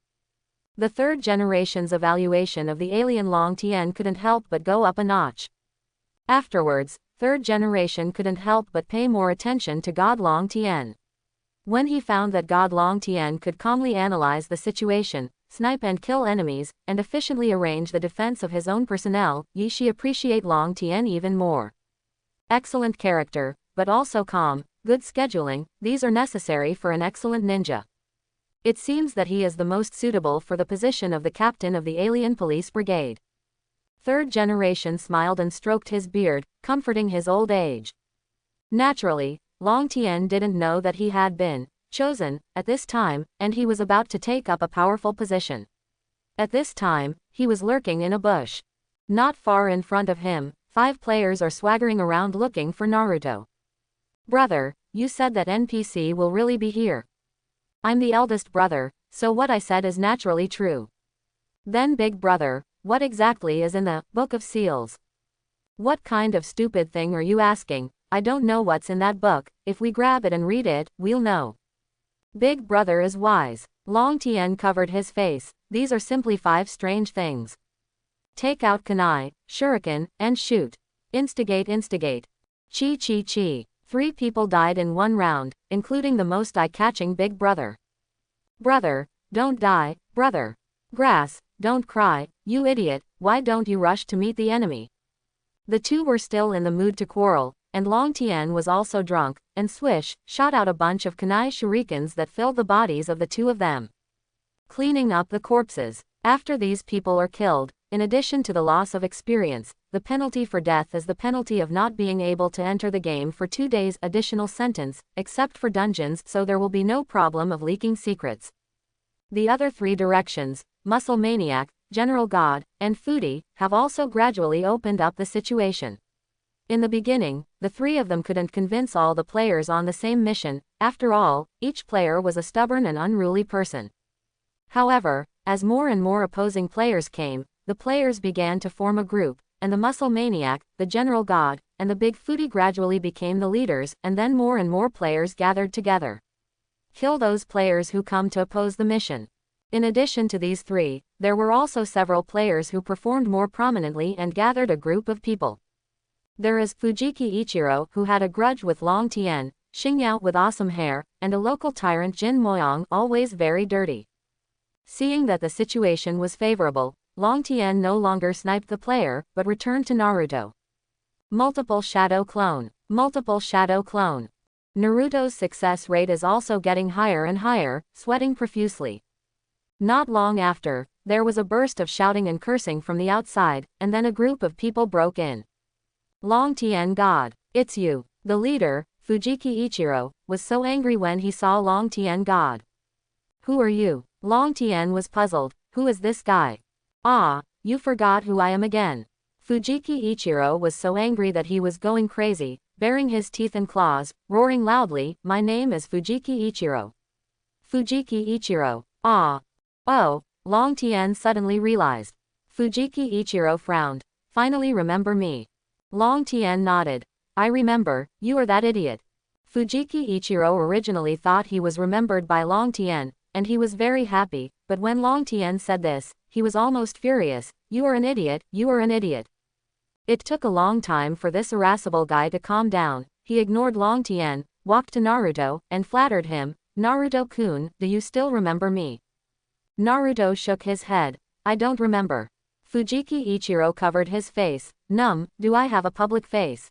The third generation's evaluation of the alien Long Tien couldn't help but go up a notch. Afterwards, third generation couldn't help but pay more attention to God Long Tien. When he found that God Long Tien could calmly analyze the situation, snipe and kill enemies, and efficiently arrange the defense of his own personnel, Yi Shi appreciate Long Tien even more. Excellent character, but also calm, good scheduling, these are necessary for an excellent ninja. It seems that he is the most suitable for the position of the captain of the alien police brigade. Third generation smiled and stroked his beard, comforting his old age. Naturally, Long Tien didn't know that he had been chosen at this time, and he was about to take up a powerful position. At this time, he was lurking in a bush. Not far in front of him, 5 players are swaggering around looking for Naruto. Brother, you said that NPC will really be here. I'm the eldest brother, so what I said is naturally true. Then big brother, what exactly is in the Book of Seals? What kind of stupid thing are you asking? I don't know what's in that book, if we grab it and read it, we'll know. Big brother is wise. Long Tien covered his face, these are simply 5 strange things. Take out kunai, shuriken, and shoot. Instigate. Chi. 3 people died in 1 round, including the most eye-catching big brother. Brother, don't die, brother. Grass, don't cry, you idiot, why don't you rush to meet the enemy? The 2 were still in the mood to quarrel, and Long Tien was also drunk, and swish, shot out a bunch of kunai shurikens that filled the bodies of the 2 of them. Cleaning up the corpses. After these people are killed, in addition to the loss of experience, the penalty for death is the penalty of not being able to enter the game for 2 days additional sentence, except for dungeons, so there will be no problem of leaking secrets. The other 3 directions, Muscle Maniac, General God, and Foodie, have also gradually opened up the situation. In the beginning, the 3 of them couldn't convince all the players on the same mission, after all, each player was a stubborn and unruly person. However, as more and more opposing players came, the players began to form a group, and the Muscle Maniac, the General God, and the Big Foodie gradually became the leaders, and then more and more players gathered together. Kill those players who come to oppose the mission. In addition to these 3, there were also several players who performed more prominently and gathered a group of people. There is Fujiki Ichiro, who had a grudge with Long Tien, Xingyao with awesome hair, and a local tyrant Jin Moyang, always very dirty. Seeing that the situation was favorable, Long Tien no longer sniped the player, but returned to Naruto. Multiple shadow clone. Naruto's success rate is also getting higher and higher, sweating profusely. Not long after, there was a burst of shouting and cursing from the outside, and then a group of people broke in. Long Tien God, it's you. The leader, Fujiki Ichiro, was so angry when he saw Long Tien God. Who are you? Long Tien was puzzled. Who is this guy? Ah, you forgot who I am again. Fujiki Ichiro was so angry that he was going crazy, baring his teeth and claws, roaring loudly, my name is Fujiki Ichiro. Fujiki Ichiro. Ah. Oh, Long Tien suddenly realized. Fujiki Ichiro frowned. Finally remember me. Long Tien nodded. I remember, you are that idiot. Fujiki Ichiro originally thought he was remembered by Long Tien, and he was very happy, but when Long Tien said this, he was almost furious. You are an idiot, you are an idiot. It took a long time for this irascible guy to calm down. He ignored Long Tien, walked to Naruto, and flattered him. Naruto-kun, do you still remember me? Naruto shook his head. I don't remember. Fujiki Ichiro covered his face. Do I have a public face?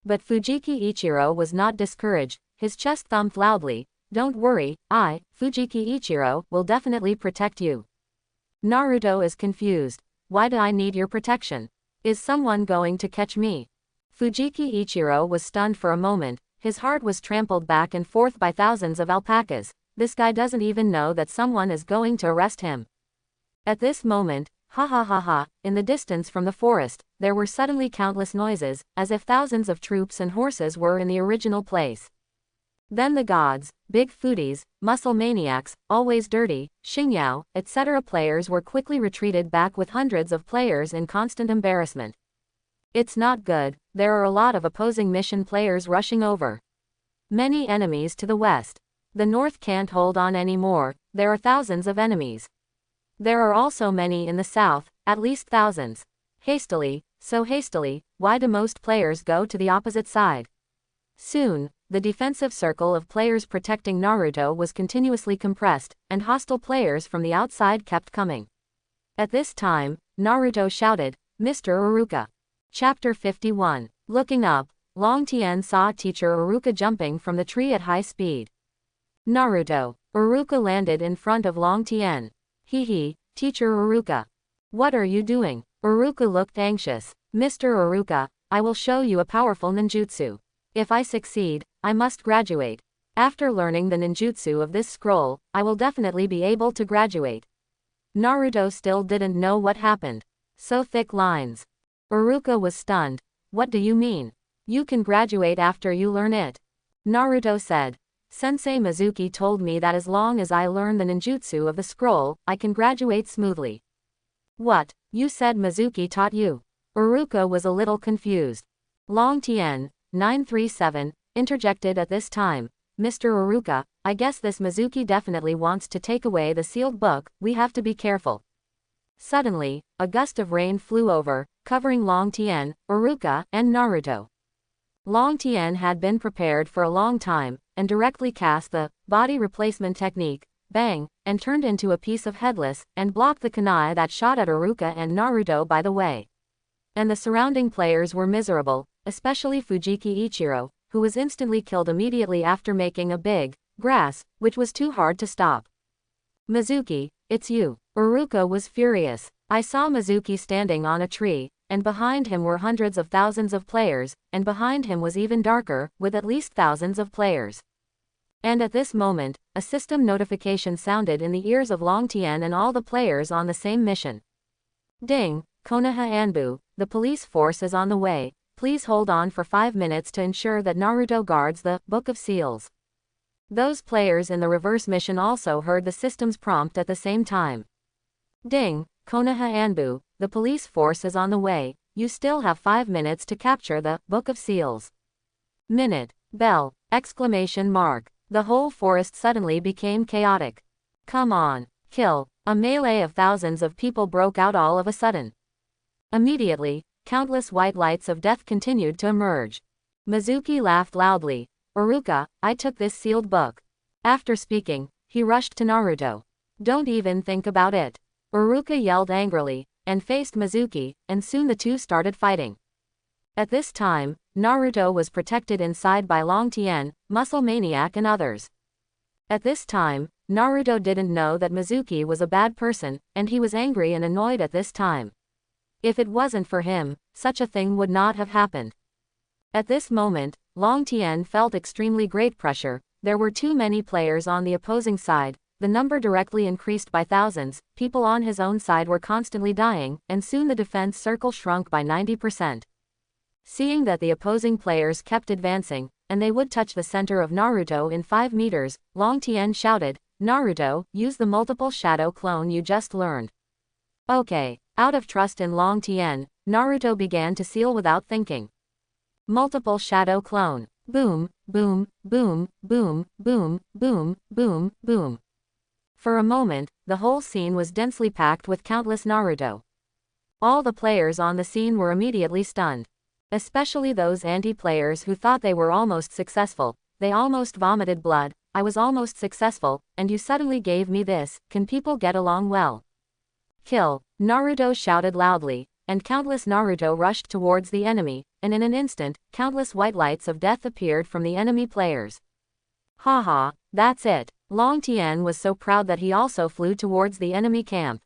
But Fujiki Ichiro was not discouraged. His chest thumped loudly. Don't worry, I, Fujiki Ichiro, will definitely protect you. Naruto is confused. Why do I need your protection? Is someone going to catch me? Fujiki Ichiro was stunned for a moment. His heart was trampled back and forth by thousands of alpacas. This guy doesn't even know that someone is going to arrest him. At this moment, in the distance from the forest, there were suddenly countless noises, as if thousands of troops and horses were in the original place. Then the gods, big foodies, muscle maniacs, always dirty, Xingyao, etc. players were quickly retreated back with hundreds of players in constant embarrassment. It's not good, there are a lot of opposing mission players rushing over. Many enemies to the west. The north can't hold on anymore, there are thousands of enemies. There are also many in the south, at least thousands. Hastily, so hastily, why do most players go to the opposite side? Soon, the defensive circle of players protecting Naruto was continuously compressed, and hostile players from the outside kept coming. At this time, Naruto shouted, "Mr. Uruka." Chapter 51. Looking up, Long Tien saw teacher Uruka jumping from the tree at high speed. Naruto. Uruka landed in front of Long Tien. Hee, teacher Uruka. What are you doing? Uruka looked anxious. Mr. Uruka, I will show you a powerful ninjutsu. If I succeed, I must graduate. After learning the ninjutsu of this scroll, I will definitely be able to graduate. Naruto still didn't know what happened. So thick lines. Uruka was stunned. What do you mean? You can graduate after you learn it. Naruto said. Sensei Mizuki told me that as long as I learn the ninjutsu of the scroll, I can graduate smoothly. What? You said Mizuki taught you? Uruka was a little confused. Long Tien, 937, interjected at this time. Mr. Uruka, I guess this Mizuki definitely wants to take away the sealed book, we have to be careful. Suddenly, a gust of rain flew over, covering Long Tien, Uruka, and Naruto. Long Tien had been prepared for a long time, and directly cast the body replacement technique, bang, and turned into a piece of headless, and blocked the kunai that shot at Uruka and Naruto by the way. And the surrounding players were miserable, especially Fujiki Ichiro, who was instantly killed immediately after making a big grass, which was too hard to stop. Mizuki, it's you. Uruka was furious. I saw Mizuki standing on a tree, and behind him were hundreds of thousands of players, and behind him was even darker, with at least thousands of players. And at this moment, a system notification sounded in the ears of Long Tien and all the players on the same mission. Ding, Konoha Anbu, the police force is on the way, please hold on for 5 minutes to ensure that Naruto guards the Book of Seals. Those players in the reverse mission also heard the system's prompt at the same time. Ding, Konoha Anbu, the police force is on the way, you still have 5 minutes to capture the Book of Seals. Minute, bell, exclamation mark. The whole forest suddenly became chaotic. Come on, kill. A melee of thousands of people broke out all of a sudden. Immediately, countless white lights of death continued to emerge. Mizuki laughed loudly. Uruka, I took this sealed book. After speaking, he rushed to Naruto. Don't even think about it. Uruka yelled angrily, and faced Mizuki, and soon the two started fighting. At this time, Naruto was protected inside by Long Tien, Muscle Maniac and others. At this time, Naruto didn't know that Mizuki was a bad person, and he was angry and annoyed at this time. If it wasn't for him, such a thing would not have happened. At this moment, Long Tien felt extremely great pressure. There were too many players on the opposing side, the number directly increased by thousands, people on his own side were constantly dying, and soon the defense circle shrunk by 90%. Seeing that the opposing players kept advancing, and they would touch the center of Naruto in 5 meters, Long Tien shouted, Naruto, use the multiple shadow clone you just learned. Okay. Out of trust in Long Tien, Naruto began to seal without thinking. Multiple shadow clone. Boom, boom, boom, boom, boom, boom, boom, boom. For a moment, the whole scene was densely packed with countless Naruto. All the players on the scene were immediately stunned. Especially those anti-players who thought they were almost successful. They almost vomited blood. I was almost successful, and you suddenly gave me this. Can people get along well? Kill. Naruto shouted loudly, and countless Naruto rushed towards the enemy, and in an instant, countless white lights of death appeared from the enemy players. Haha, that's it. Long Tien was so proud that he also flew towards the enemy camp.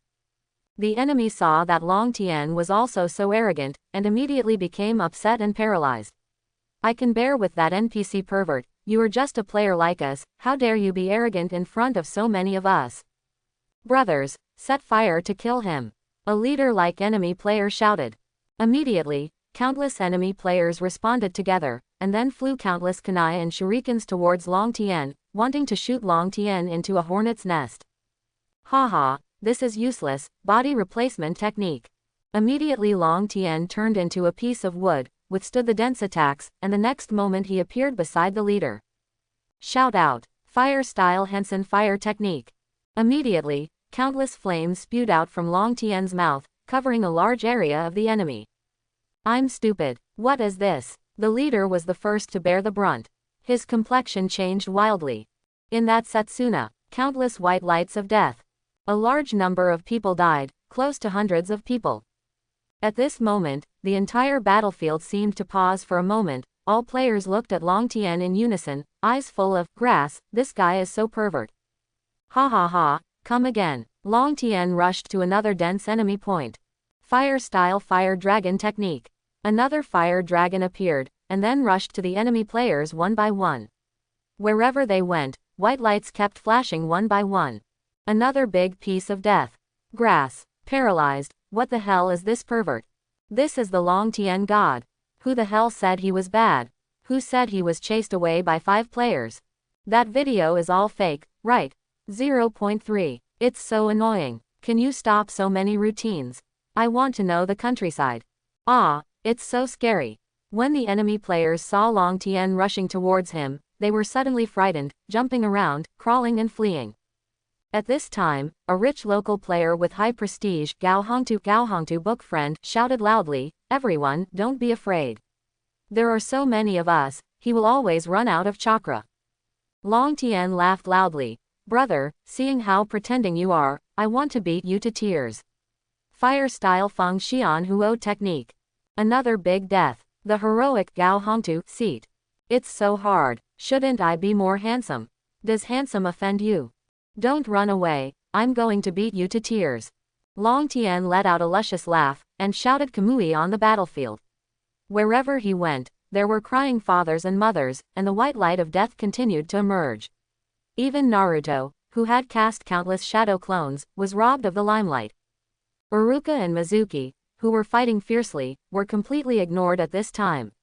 The enemy saw that Long Tien was also so arrogant, and immediately became upset and paralyzed. I can bear with that NPC pervert, you are just a player like us, how dare you be arrogant in front of so many of us? Brothers, set fire to kill him. A leader-like enemy player shouted. Immediately, countless enemy players responded together, and then flew countless kunai and shurikens towards Long Tien, wanting to shoot Long Tien into a hornet's nest. Haha, this is useless, body replacement technique. Immediately Long Tien turned into a piece of wood, withstood the dense attacks, and the next moment he appeared beside the leader. Shout out, fire style Henson fire technique. Immediately, countless flames spewed out from Long Tien's mouth, covering a large area of the enemy. I'm stupid. What is this? The leader was the first to bear the brunt. His complexion changed wildly. In that Setsuna, countless white lights of death. A large number of people died, close to hundreds of people. At this moment, the entire battlefield seemed to pause for a moment. All players looked at Long Tien in unison, eyes full of grass. This guy is so pervert. Ha ha ha, come again. Long Tien rushed to another dense enemy point. Fire style fire dragon technique. Another fire dragon appeared, and then rushed to the enemy players one by one. Wherever they went, white lights kept flashing one by one. Another big piece of death. Grass. Paralyzed. What the hell is this pervert? This is the Long Tien god. Who the hell said he was bad? Who said he was chased away by 5 players? That video is all fake, right? 0.3. It's so annoying. Can you stop so many routines? I want to know the countryside. Ah, it's so scary. When the enemy players saw Long Tien rushing towards him, they were suddenly frightened, jumping around, crawling and fleeing. At this time, a rich local player with high prestige, Gao Hongtu book friend, shouted loudly, "Everyone, don't be afraid. There are so many of us, he will always run out of chakra." Long Tien laughed loudly. "Brother, seeing how pretending you are, I want to beat you to tears." Fire style Feng Xian Huo technique. Another big death. The heroic Gao Hongtu seat. It's so hard. Shouldn't I be more handsome? Does handsome offend you? Don't run away, I'm going to beat you to tears. Long Tien let out a luscious laugh, and shouted Kamui on the battlefield. Wherever he went, there were crying fathers and mothers, and the white light of death continued to emerge. Even Naruto, who had cast countless shadow clones, was robbed of the limelight. Uruka and Mizuki, who were fighting fiercely, were completely ignored at this time.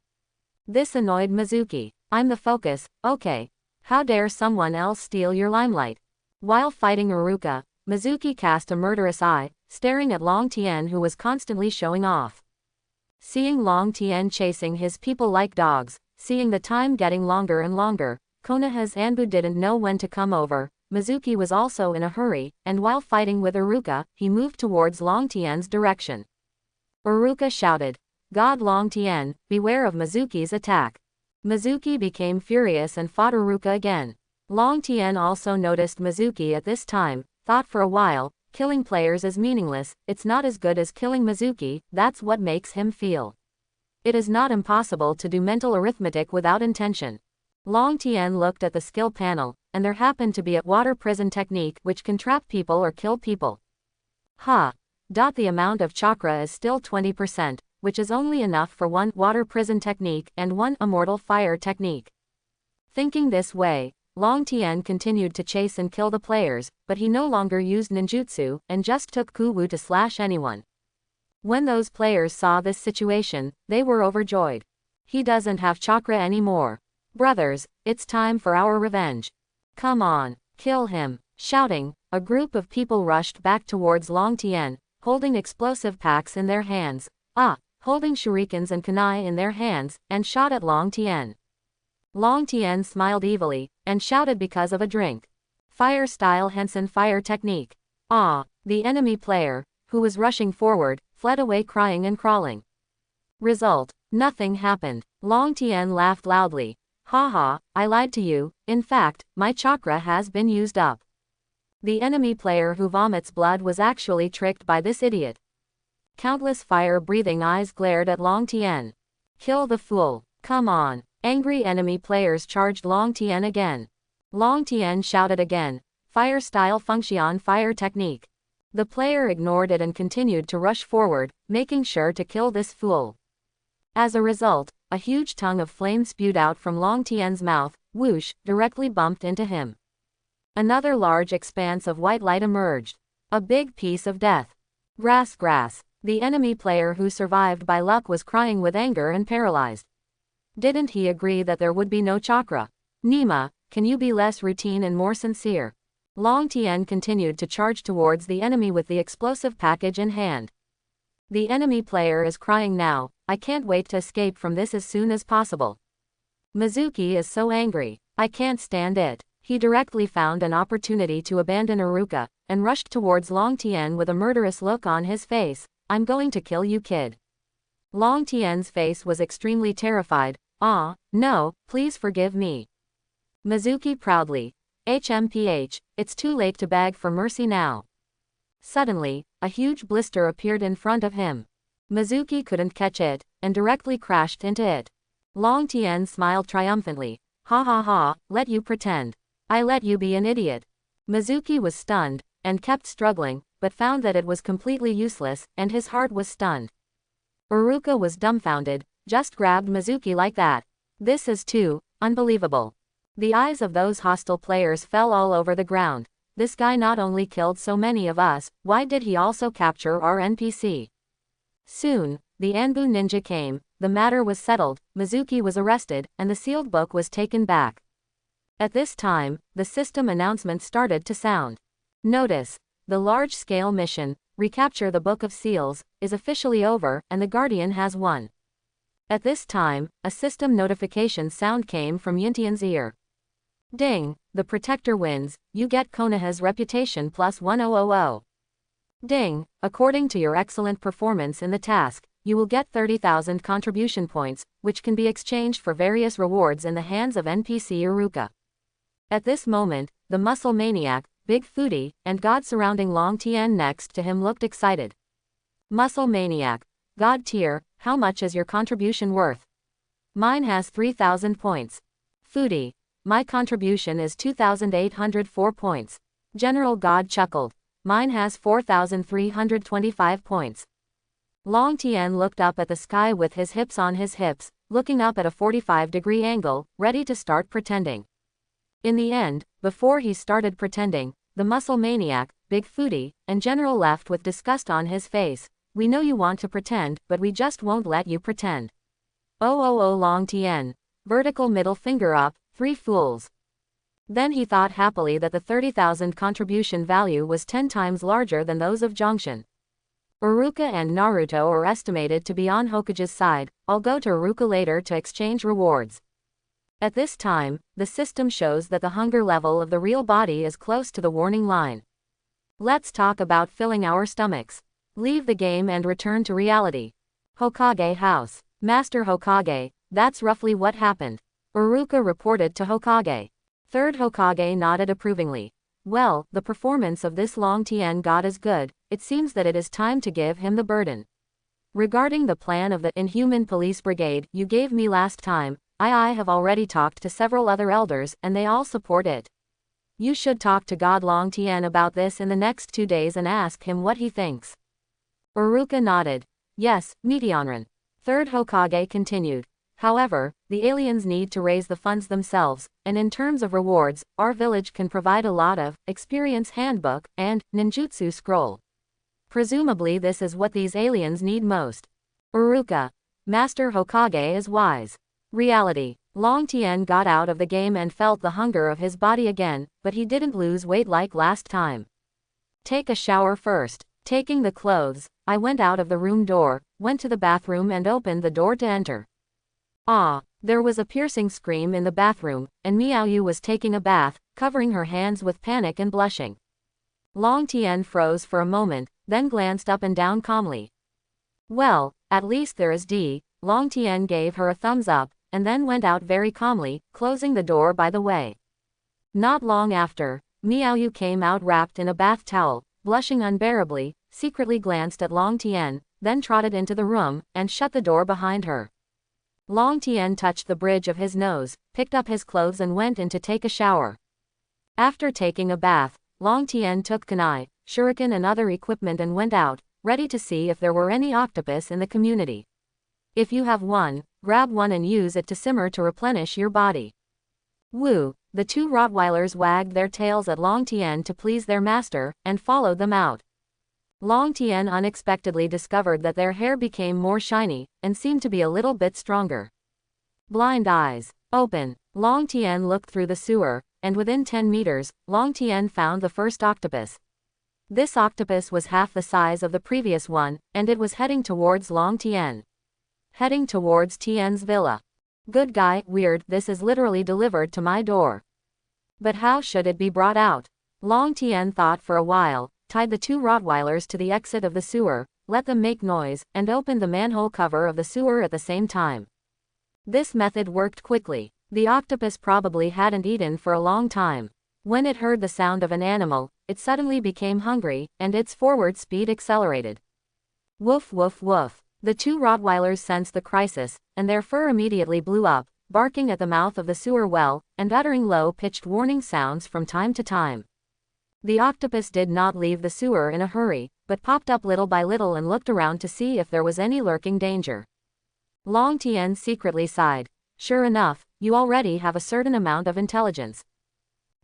This annoyed Mizuki. I'm the focus, okay. How dare someone else steal your limelight? While fighting Uruka, Mizuki cast a murderous eye, staring at Long Tien who was constantly showing off. Seeing Long Tien chasing his people like dogs, seeing the time getting longer and longer, Konoha's Anbu didn't know when to come over. Mizuki was also in a hurry, and while fighting with Uruka, he moved towards Long Tien's direction. Uruka shouted, "God Long Tien, beware of Mizuki's attack." Mizuki became furious and fought Uruka again. Long Tien also noticed Mizuki at this time, thought for a while, killing players is meaningless, it's not as good as killing Mizuki, that's what makes him feel. It is not impossible to do mental arithmetic without intention. Long Tien looked at the skill panel, and there happened to be a water prison technique which can trap people or kill people. The amount of chakra is still 20%, which is only enough for 1 water prison technique and 1 immortal fire technique. Thinking this way, Long Tien continued to chase and kill the players, but he no longer used ninjutsu, and just took Kuwu to slash anyone. When those players saw this situation, they were overjoyed. He doesn't have chakra anymore. Brothers, it's time for our revenge. Come on, kill him. Shouting, a group of people rushed back towards Long Tien, holding explosive packs in their hands, holding shurikens and kunai in their hands, and shot at Long Tien. Long Tien smiled evilly, and shouted because of a drink. Fire style Henson fire technique. The enemy player, who was rushing forward, fled away crying and crawling. Result, nothing happened. Long Tien laughed loudly. Haha, I lied to you, in fact, my chakra has been used up. The enemy player who vomits blood was actually tricked by this idiot. Countless fire-breathing eyes glared at Long Tien. Kill the fool, come on. Angry enemy players charged Long Tien again. Long Tien shouted again, fire style Fengxian fire technique. The player ignored it and continued to rush forward, making sure to kill this fool. As a result, a huge tongue of flame spewed out from Long Tien's mouth, whoosh, directly bumped into him. Another large expanse of white light emerged. A big piece of death. Grass. The enemy player who survived by luck was crying with anger and paralyzed. Didn't he agree that there would be no chakra? Nima, can you be less routine and more sincere? Long Tien continued to charge towards the enemy with the explosive package in hand. The enemy player is crying now, I can't wait to escape from this as soon as possible. Mizuki is so angry, I can't stand it. He directly found an opportunity to abandon Iruka, and rushed towards Long Tien with a murderous look on his face. I'm going to kill you, kid. Long Tien's face was extremely terrified. Ah, no, please forgive me. Mizuki proudly. HMPH, it's too late to beg for mercy now. Suddenly, a huge blister appeared in front of him. Mizuki couldn't catch it, and directly crashed into it. Long Tien smiled triumphantly. Ha ha ha, let you pretend. I let you be an idiot. Mizuki was stunned, and kept struggling, but found that it was completely useless, and his heart was stunned. Iruka was dumbfounded, just grabbed Mizuki like that. This is too unbelievable. The eyes of those hostile players fell all over the ground. This guy not only killed so many of us, why did he also capture our NPC? Soon, the Anbu ninja came, the matter was settled, Mizuki was arrested, and the sealed book was taken back. At this time, the system announcement started to sound. Notice, the large-scale mission, Recapture the Book of Seals, is officially over, and the Guardian has won. At this time, a system notification sound came from Yintian's ear. Ding, the Protector wins, you get Konoha's reputation plus 1000. Ding, according to your excellent performance in the task, you will get 30,000 contribution points, which can be exchanged for various rewards in the hands of NPC Iruka. At this moment, the muscle maniac, Big Foodie, and God surrounding Long Tien next to him looked excited. Muscle maniac, God tier, how much is your contribution worth? Mine has 3,000 points. Foodie, my contribution is 2,804 points. General God chuckled. Mine has 4,325 points. Long Tien looked up at the sky with his hips on his hips, looking up at a 45-degree angle, ready to start pretending. In the end, before he started pretending, the muscle maniac, Big Foodie, and General left with disgust on his face. We know you want to pretend, but we just won't let you pretend. Oh Long Tien. Vertical middle finger up, 3 fools. Then he thought happily that the 30,000 contribution value was 10 times larger than those of Jongshan. Iruka and Naruto are estimated to be on Hokage's side. I'll go to Iruka later to exchange rewards. At this time, the system shows that the hunger level of the real body is close to the warning line. Let's talk about filling our stomachs. Leave the game and return to reality. Hokage House. Master Hokage, that's roughly what happened. Iruka reported to Hokage. Third Hokage nodded approvingly. Well, the performance of this Long Tien god is good, it seems that it is time to give him the burden. Regarding the plan of the Inhuman Police Brigade you gave me last time, I have already talked to several other elders and they all support it. You should talk to God Long Tien about this in the next 2 days and ask him what he thinks. Iruka nodded. Yes, Meteonran. Third Hokage continued. However, the aliens need to raise the funds themselves, and in terms of rewards, our village can provide a lot of experience handbook and ninjutsu scroll. Presumably this is what these aliens need most. Iruka. Master Hokage is wise. Reality. Long Tien got out of the game and felt the hunger of his body again, but he didn't lose weight like last time. Take a shower first. Taking the clothes, I went out of the room door, went to the bathroom and opened the door to enter. Ah, there was a piercing scream in the bathroom, and Miaoyu was taking a bath, covering her hands with panic and blushing. Long Tien froze for a moment, then glanced up and down calmly. Well, at least there is D. Long Tien gave her a thumbs up, and then went out very calmly, closing the door by the way. Not long after, Miaoyu came out wrapped in a bath towel, blushing unbearably, secretly glanced at Long Tien, then trotted into the room, and shut the door behind her. Long Tien touched the bridge of his nose, picked up his clothes and went in to take a shower. After taking a bath, Long Tien took kunai, shuriken and other equipment and went out, ready to see if there were any octopus in the community. If you have one, grab one and use it to simmer to replenish your body. Woo! The 2 Rottweilers wagged their tails at Long Tien to please their master, and followed them out. Long Tien unexpectedly discovered that their hair became more shiny, and seemed to be a little bit stronger. Blind eyes. Open. Long Tien looked through the sewer, and within 10 meters, Long Tien found the first octopus. This octopus was half the size of the previous one, and it was heading towards Long Tien. Heading towards Tien's villa. Good guy, weird, this is literally delivered to my door. But how should it be brought out? Long Tien thought for a while, tied the 2 Rottweilers to the exit of the sewer, let them make noise, and opened the manhole cover of the sewer at the same time. This method worked quickly. The octopus probably hadn't eaten for a long time. When it heard the sound of an animal, it suddenly became hungry, and its forward speed accelerated. Woof woof woof. The 2 Rottweilers sensed the crisis, and their fur immediately blew up, barking at the mouth of the sewer well, and uttering low-pitched warning sounds from time to time. The octopus did not leave the sewer in a hurry, but popped up little by little and looked around to see if there was any lurking danger. Long Tien secretly sighed. Sure enough, you already have a certain amount of intelligence.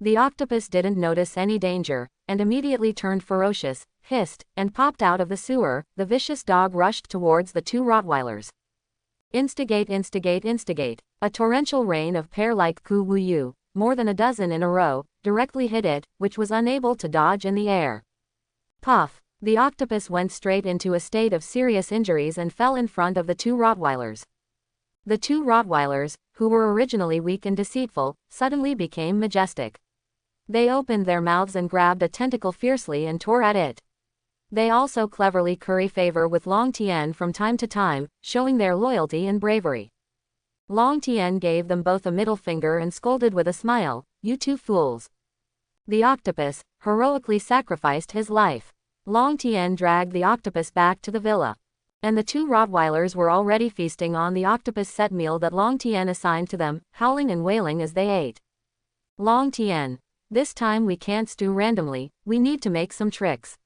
The octopus didn't notice any danger, and immediately turned ferocious, hissed, and popped out of the sewer. The vicious dog rushed towards the 2 Rottweilers. Instigate, instigate, instigate. A torrential rain of pear-like ku-wu-yu, more than a dozen in a row, directly hit it, which was unable to dodge in the air. Puff. The octopus went straight into a state of serious injuries and fell in front of the 2 Rottweilers. The 2 Rottweilers, who were originally weak and deceitful, suddenly became majestic. They opened their mouths and grabbed a tentacle fiercely and tore at it. They also cleverly curry favor with Long Tien from time to time, showing their loyalty and bravery. Long Tien gave them both a middle finger and scolded with a smile, "You 2 fools." The octopus heroically sacrificed his life. Long Tien dragged the octopus back to the villa. And the 2 Rottweilers were already feasting on the octopus set meal that Long Tien assigned to them, howling and wailing as they ate. Long Tien. This time we can't stew randomly, we need to make some tricks.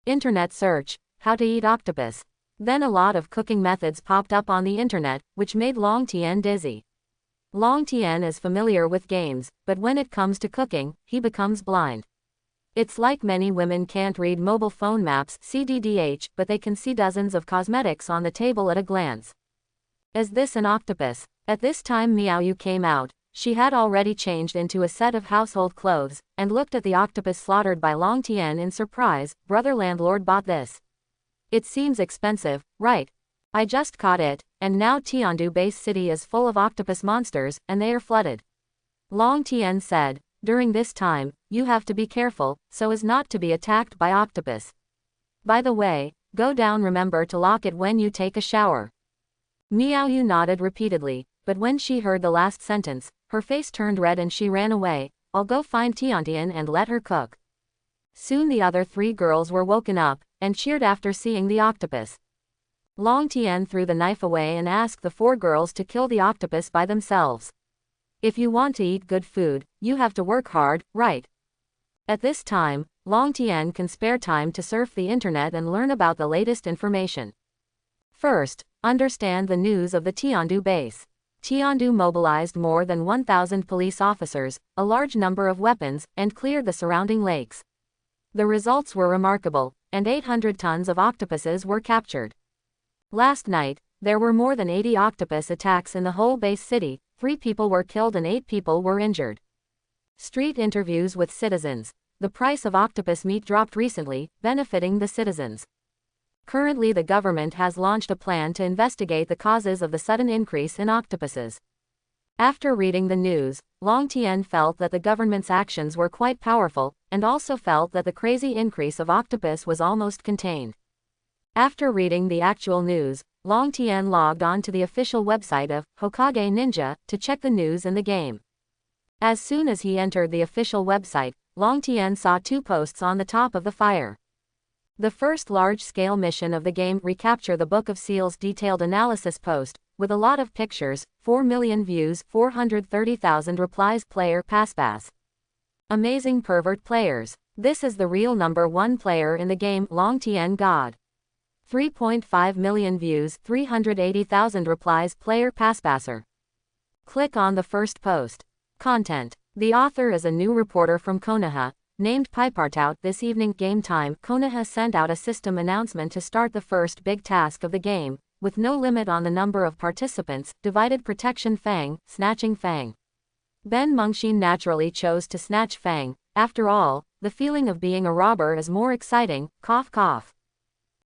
Internet search, how to eat octopus. Then a lot of cooking methods popped up on the internet, which made Long Tien dizzy. Long Tien is familiar with games, but when it comes to cooking, he becomes blind. It's like many women can't read mobile phone maps (CDDH), but they can see dozens of cosmetics on the table at a glance. Is this an octopus? At this time Miao Yu came out. She had already changed into a set of household clothes, and looked at the octopus slaughtered by Long Tien in surprise. Brother landlord bought this. It seems expensive, right? I just caught it, and now Tiandu base city is full of octopus monsters, and they are flooded. Long Tien said, during this time, you have to be careful, so as not to be attacked by octopus. By the way, go down, remember to lock it when you take a shower. Miao Yu nodded repeatedly, but when she heard the last sentence, her face turned red and she ran away. I'll go find Tiantian and let her cook. Soon the other 3 girls were woken up, and cheered after seeing the octopus. Long Tien threw the knife away and asked the 4 girls to kill the octopus by themselves. If you want to eat good food, you have to work hard, right? At this time, Long Tien can spare time to surf the internet and learn about the latest information. First, understand the news of the Tiandu base. Tiandu mobilized more than 1,000 police officers, a large number of weapons, and cleared the surrounding lakes. The results were remarkable, and 800 tons of octopuses were captured. Last night, there were more than 80 octopus attacks in the whole base city. 3 people were killed and 8 people were injured. Street interviews with citizens. The price of octopus meat dropped recently, benefiting the citizens. Currently the government has launched a plan to investigate the causes of the sudden increase in octopuses. After reading the news, Long Tien felt that the government's actions were quite powerful, and also felt that the crazy increase of octopus was almost contained. After reading the actual news, Long Tien logged on to the official website of Hokage Ninja to check the news in the game. As soon as he entered the official website, Long Tien saw 2 posts on the top of the fire. The first large-scale mission of the game, Recapture the Book of Seals detailed analysis post, with a lot of pictures, 4 million views, 430,000 replies, player pass. Amazing pervert players. This is the real #1 player in the game, Long Tien God. 3.5 million views, 380,000 replies, player passpasser. Click on the first post. Content. The author is a new reporter from Konoha, named Pipartout. This evening game time, Konoha sent out a system announcement to start the first big task of the game, with no limit on the number of participants, divided protection Fang, snatching Fang. Ben Mengxian naturally chose to snatch Fang. After all, the feeling of being a robber is more exciting, cough cough.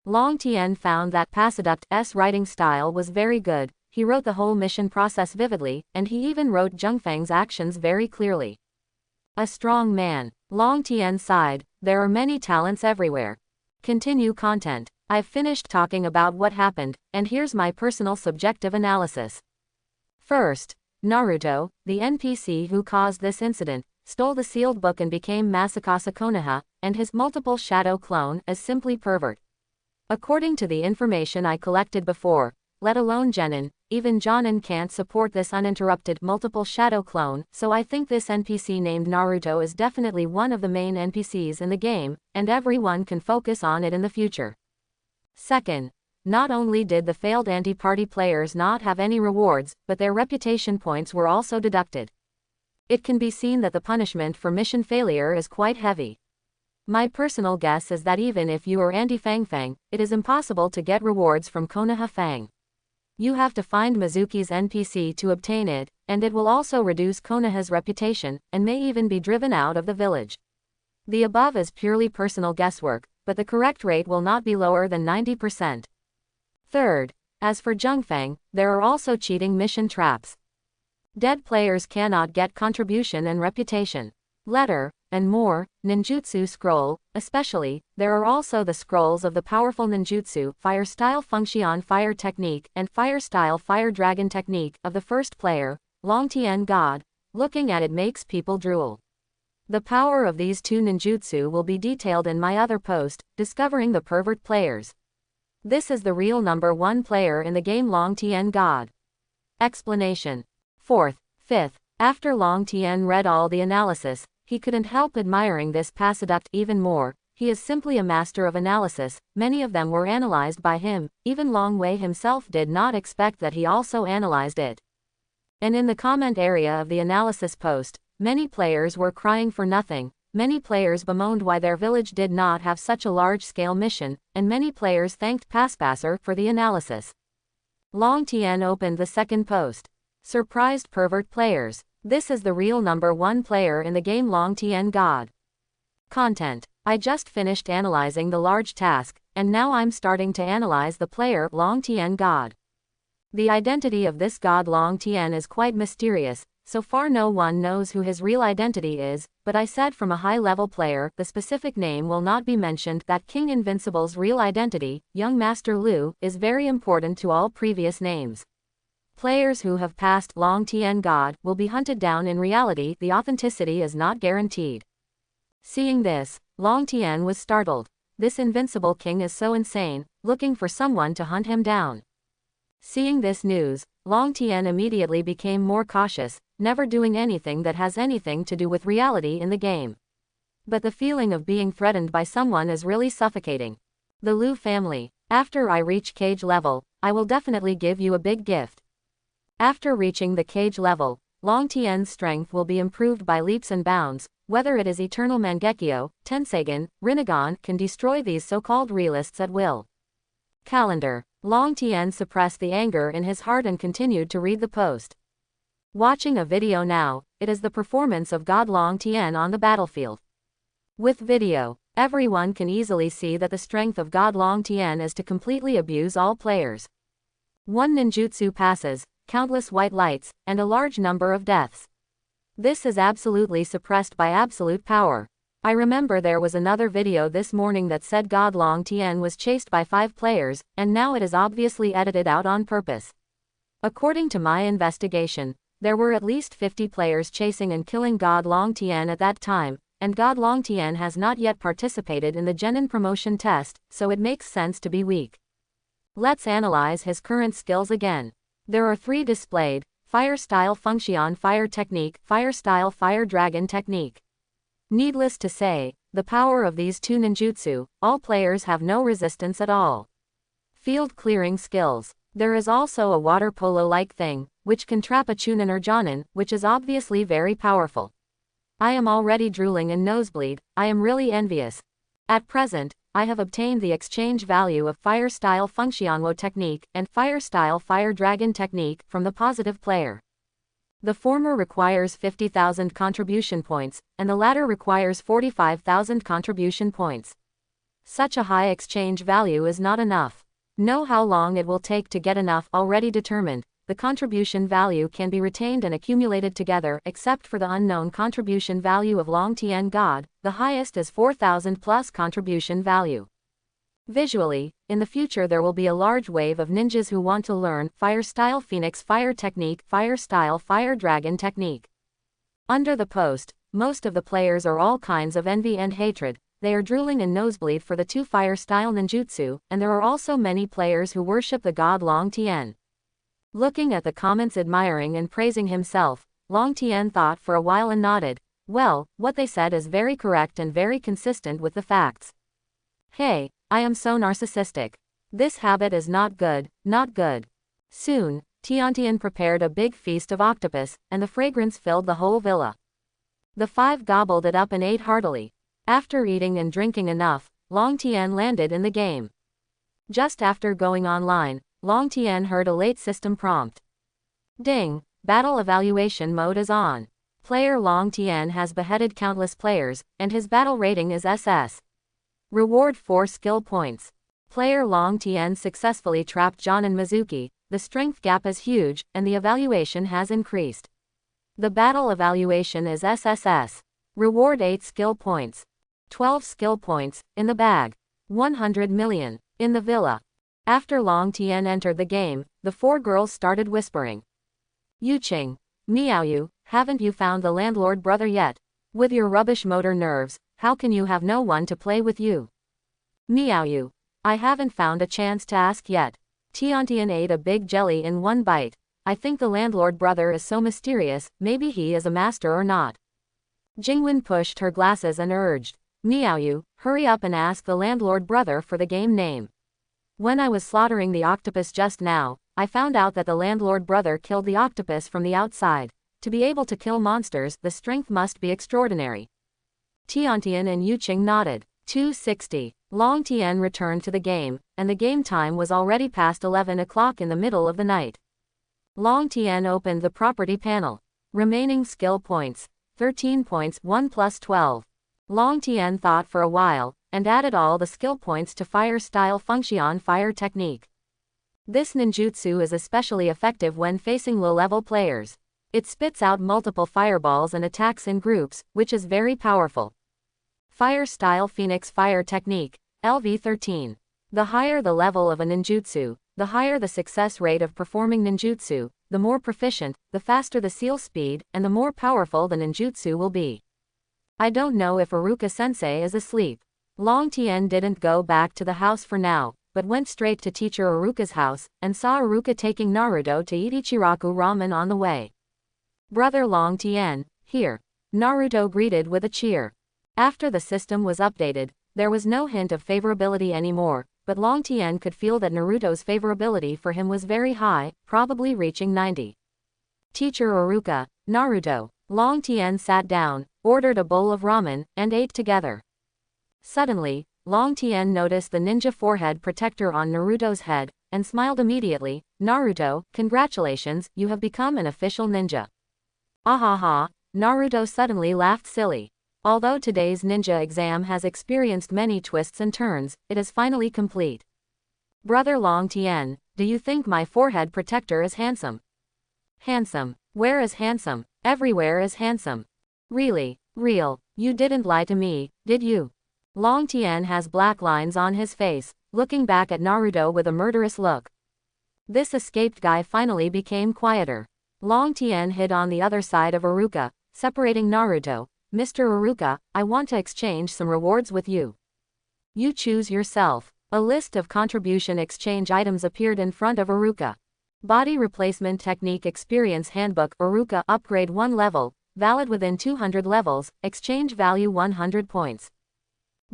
Long Tian found that Passeduct's writing style was very good. He wrote the whole mission process vividly, and he even wrote Zhengfeng's actions very clearly. A strong man. Long Tian sighed, there are many talents everywhere. Continue content. I've finished talking about what happened, and here's my personal subjective analysis. First, Naruto, the NPC who caused this incident, stole the sealed book and became Masakasa Konoha, and his multiple shadow clone is simply pervert. According to the information I collected before, let alone Genin, even Jonin can't support this uninterrupted multiple shadow clone, so I think this NPC named Naruto is definitely one of the main NPCs in the game, and everyone can focus on it in the future. Second, not only did the failed anti-party players not have any rewards, but their reputation points were also deducted. It can be seen that the punishment for mission failure is quite heavy. My personal guess is that even if you are anti-Fang, it is impossible to get rewards from Konoha Fang. You have to find Mizuki's NPC to obtain it, and it will also reduce Konoha's reputation, and may even be driven out of the village. The above is purely personal guesswork, but the correct rate will not be lower than 90%. Third, as for Zhengfeng, there are also cheating mission traps. Dead players cannot get contribution and reputation, letter, and more, ninjutsu scroll, especially, there are also the scrolls of the powerful ninjutsu, fire style Fengxian fire technique, and fire style fire dragon technique, of the first player, Long Tian God. Looking at it makes people drool. The power of these two ninjutsu will be detailed in my other post, Discovering the Pervert Players. This is the real number 1 player in the game Long Tian God. Explanation. Fourth, fifth, after Long Tian read all the analysis, he couldn't help admiring this Passeduct even more. He is simply a master of analysis, many of them were analyzed by him, even Long Wei himself did not expect that he also analyzed it. And in the comment area of the analysis post, many players were crying for nothing, many players bemoaned why their village did not have such a large-scale mission, and many players thanked Passpasser for the analysis. Long Tian opened the second post. Surprised pervert players. This is the real number 1 player in the game Long Tian God. Content. I just finished analyzing the large task, and now I'm starting to analyze the player Long Tian God. The identity of this god Long Tian is quite mysterious. So far no one knows who his real identity is, but I said from a high-level player, the specific name will not be mentioned, that King Invincible's real identity, Young Master Lu, is very important to all previous names. Players who have passed Long Tian God will be hunted down. In reality, the authenticity is not guaranteed. Seeing this, Long Tian was startled. This invincible king is so insane, looking for someone to hunt him down. Seeing this news, Long Tian immediately became more cautious, never doing anything that has anything to do with reality in the game. But the feeling of being threatened by someone is really suffocating. The Lu family. After I reach cage level, I will definitely give you a big gift. After reaching the cage level, Long Tian's strength will be improved by leaps and bounds. Whether it is Eternal Mangekyo, Tensagen, Rinnegan can destroy these so-called realists at will. Calendar. Long Tian suppressed the anger in his heart and continued to read the post. Watching a video now, it is the performance of God Long Tian on the battlefield. With video, everyone can easily see that the strength of God Long Tian is to completely abuse all players. One ninjutsu passes, countless white lights, and a large number of deaths. This is absolutely suppressed by absolute power. I remember there was another video this morning that said God Long Tian was chased by 5 players, and now it is obviously edited out on purpose. According to my investigation, there were at least 50 players chasing and killing God Long Tian at that time, and God Long Tian has not yet participated in the Genin promotion test, so it makes sense to be weak. Let's analyze his current skills again. There are 3 displayed: Fire Style Fengxian Fire Technique, Fire Style Fire Dragon Technique. Needless to say, the power of these 2 ninjutsu, all players have no resistance at all. Field Clearing Skills. There is also a water polo-like thing, which can trap a Chunin or Jonin, which is obviously very powerful. I am already drooling and nosebleed, I am really envious. At present, I have obtained the exchange value of Fire Style Functionwo technique and Fire Style Fire Dragon technique from the positive player. The former requires 50,000 contribution points, and the latter requires 45,000 contribution points. Such a high exchange value is not enough. Know how long it will take to get enough already determined. The contribution value can be retained and accumulated together except for the unknown contribution value of Long Tien God, the highest is 4,000 plus contribution value. Visually, in the future there will be a large wave of ninjas who want to learn Fire Style Phoenix Fire Technique, Fire Style Fire Dragon Technique. Under the post, most of the players are all kinds of envy and hatred. They are drooling and nosebleed for the two Fire Style ninjutsu, and there are also many players who worship the god Long Tien. Looking at the comments admiring and praising himself, Long Tien thought for a while and nodded. Well, what they said is very correct and very consistent with the facts. Hey, I am so narcissistic. This habit is not good, not good. Soon, Tiantian prepared a big feast of octopus, and the fragrance filled the whole villa. The five gobbled it up and ate heartily. After eating and drinking enough, Long Tien landed in the game. Just after going online, Long Tien heard a late system prompt. Ding, battle evaluation mode is on. Player Long Tien has beheaded countless players, and his battle rating is SS. Reward 4 skill points. Player Long Tien successfully trapped John and Mizuki, the strength gap is huge, and the evaluation has increased. The battle evaluation is SSS. Reward 8 skill points. 12 skill points, in the bag. 100 million, in the villa. After Long Tien entered the game, the four girls started whispering. Yuqing, Miaoyu, haven't you found the landlord brother yet? With your rubbish motor nerves, how can you have no one to play with you? Miaoyu, I haven't found a chance to ask yet. Tiantian ate a big jelly in one bite. I think the landlord brother is so mysterious, maybe he is a master or not. Jingwen pushed her glasses and urged. Miaoyu, hurry up and ask the landlord brother for the game name. When I was slaughtering the octopus just now, I found out that the landlord brother killed the octopus from the outside. To be able to kill monsters, the strength must be extraordinary. Tiantian and Yuqing nodded. 260. Long Tien returned to the game, and the game time was already past 11 o'clock in the middle of the night. Long Tien opened the property panel. Remaining skill points. 13 points, 1 plus 12. Long Tien thought for a while, and added all the skill points to Fire Style Function Fire Technique. This ninjutsu is especially effective when facing low-level players. It spits out multiple fireballs and attacks in groups, which is very powerful. Fire Style Phoenix Fire Technique, LV13. The higher the level of a ninjutsu, the higher the success rate of performing ninjutsu, the more proficient, the faster the seal speed, and the more powerful the ninjutsu will be. I don't know if Iruka-sensei is asleep. Long Tien didn't go back to the house for now, but went straight to teacher Iruka's house, and saw Iruka taking Naruto to eat Ichiraku ramen on the way. Brother Long Tien, here. Naruto greeted with a cheer. After the system was updated, there was no hint of favorability anymore, but Long Tien could feel that Naruto's favorability for him was very high, probably reaching 90. Teacher Iruka, Naruto. Long Tien sat down, ordered a bowl of ramen, and ate together. Suddenly, Long Tien noticed the ninja forehead protector on Naruto's head, and smiled immediately. Naruto, congratulations, you have become an official ninja. Ahaha, Naruto suddenly laughed silly. Although today's ninja exam has experienced many twists and turns, it is finally complete. Brother Long Tien, do you think my forehead protector is handsome? Handsome. Where is handsome? Everywhere is handsome. Really, real, you didn't lie to me, did you? Long Tien has black lines on his face, looking back at Naruto with a murderous look. This escaped guy finally became quieter. Long Tien hid on the other side of Iruka, separating Naruto. Mr. Iruka, I want to exchange some rewards with you. You choose yourself. A list of contribution exchange items appeared in front of Iruka. Body Replacement Technique Experience Handbook Iruka Upgrade 1 level, valid within 200 levels, exchange value 100 points.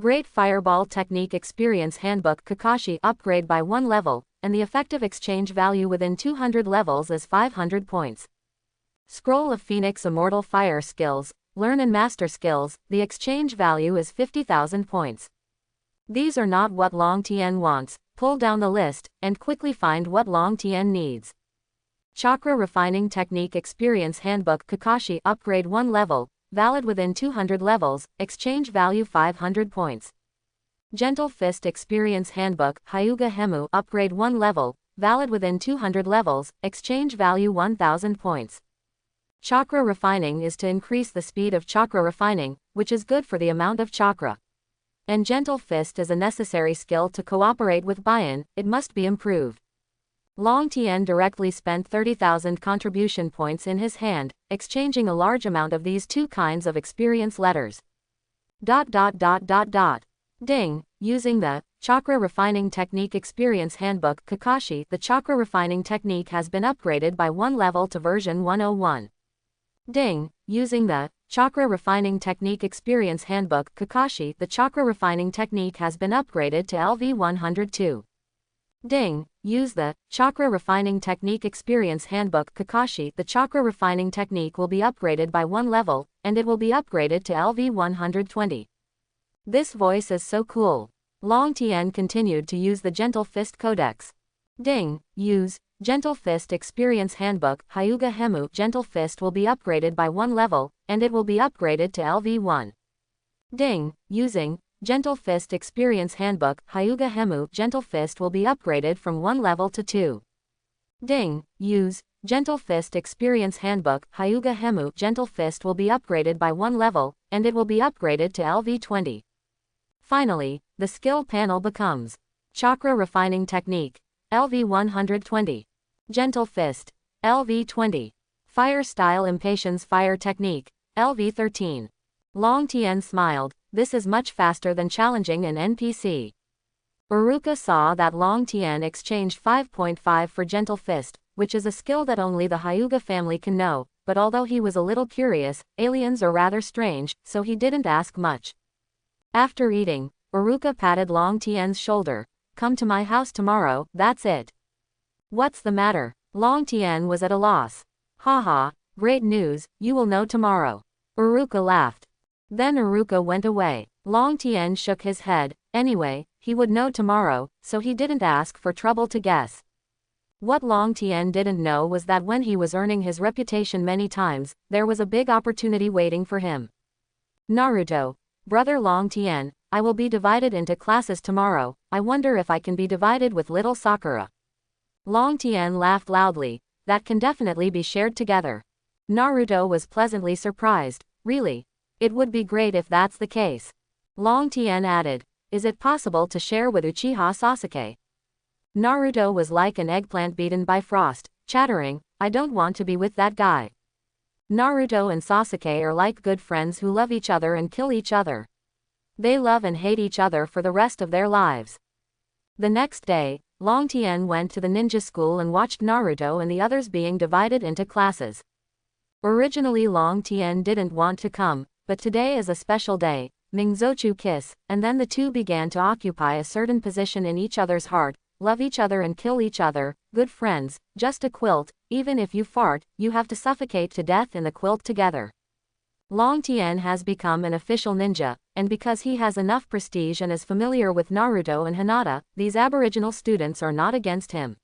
Great Fireball Technique Experience Handbook Kakashi upgrade by 1 level, and the effective exchange value within 200 levels is 500 points. Scroll of Phoenix Immortal Fire Skills, Learn and Master Skills, the exchange value is 50,000 points. These are not what Long Tien wants. Pull down the list, and quickly find what Long Tien needs. Chakra Refining Technique Experience Handbook Kakashi Upgrade 1 level, valid within 200 levels, exchange value 500 points. Gentle Fist Experience Handbook Hyuga Hemu Upgrade 1 level, valid within 200 levels, exchange value 1000 points. Chakra Refining is to increase the speed of chakra refining, which is good for the amount of chakra. And Gentle Fist is a necessary skill to cooperate with Bian, it must be improved. Long Tien directly spent 30,000 contribution points in his hand, exchanging a large amount of these two kinds of experience letters. Ding, using the Chakra Refining Technique Experience Handbook Kakashi, the Chakra Refining Technique has been upgraded by 1 level to version 101. Ding, using the Chakra Refining Technique Experience Handbook Kakashi, the Chakra Refining Technique has been upgraded to LV 102. Ding, use the Chakra Refining Technique Experience Handbook Kakashi, the Chakra Refining Technique will be upgraded by 1 level, and it will be upgraded to LV 120. This voice is so cool. Long Tien continued to use the Gentle Fist Codex. Ding, use Gentle Fist Experience Handbook Hyuga Hemu. Gentle Fist will be upgraded by 1 level, and it will be upgraded to LV 1. Ding, using Gentle Fist Experience Handbook Hyuga Hemu. Gentle Fist will be upgraded from 1 level to 2. Ding, use Gentle Fist Experience Handbook Hyuga Hemu. Gentle Fist will be upgraded by 1 level, and it will be upgraded to LV 20. Finally, the skill panel becomes Chakra Refining Technique, LV 120. Gentle Fist, LV 20. Fire Style Impatience Fire Technique, LV 13. Long Tien smiled, this is much faster than challenging an NPC. Uruka saw that Long Tien exchanged 5.5 for Gentle Fist, which is a skill that only the Hyuga family can know, but although he was a little curious, aliens are rather strange, so he didn't ask much. After eating, Uruka patted Long Tien's shoulder. Come to my house tomorrow, that's it. What's the matter? Long Tien was at a loss. Haha, great news, you will know tomorrow. Uruka laughed. Then Uruka went away. Long Tien shook his head. Anyway, he would know tomorrow, so he didn't ask for trouble to guess. What Long Tien didn't know was that when he was earning his reputation many times, there was a big opportunity waiting for him. Naruto, brother Long Tien, I will be divided into classes tomorrow. I wonder if I can be divided with little Sakura. Long Tien laughed loudly. That can definitely be shared together. Naruto was pleasantly surprised. Really? It would be great if that's the case. Long Tien added, is it possible to share with Uchiha Sasuke? Naruto was like an eggplant beaten by frost, chattering, I don't want to be with that guy. Naruto and Sasuke are like good friends who love each other and kill each other. They love and hate each other for the rest of their lives. The next day, Long Tien went to the ninja school and watched Naruto and the others being divided into classes. Originally Long Tien didn't want to come, but today is a special day, Mingzochu kiss, and then the two began to occupy a certain position in each other's heart, love each other and kill each other, good friends, just a quilt, even if you fart, you have to suffocate to death in the quilt together. Long Tien has become an official ninja, and because he has enough prestige and is familiar with Naruto and Hinata, these aboriginal students are not against him.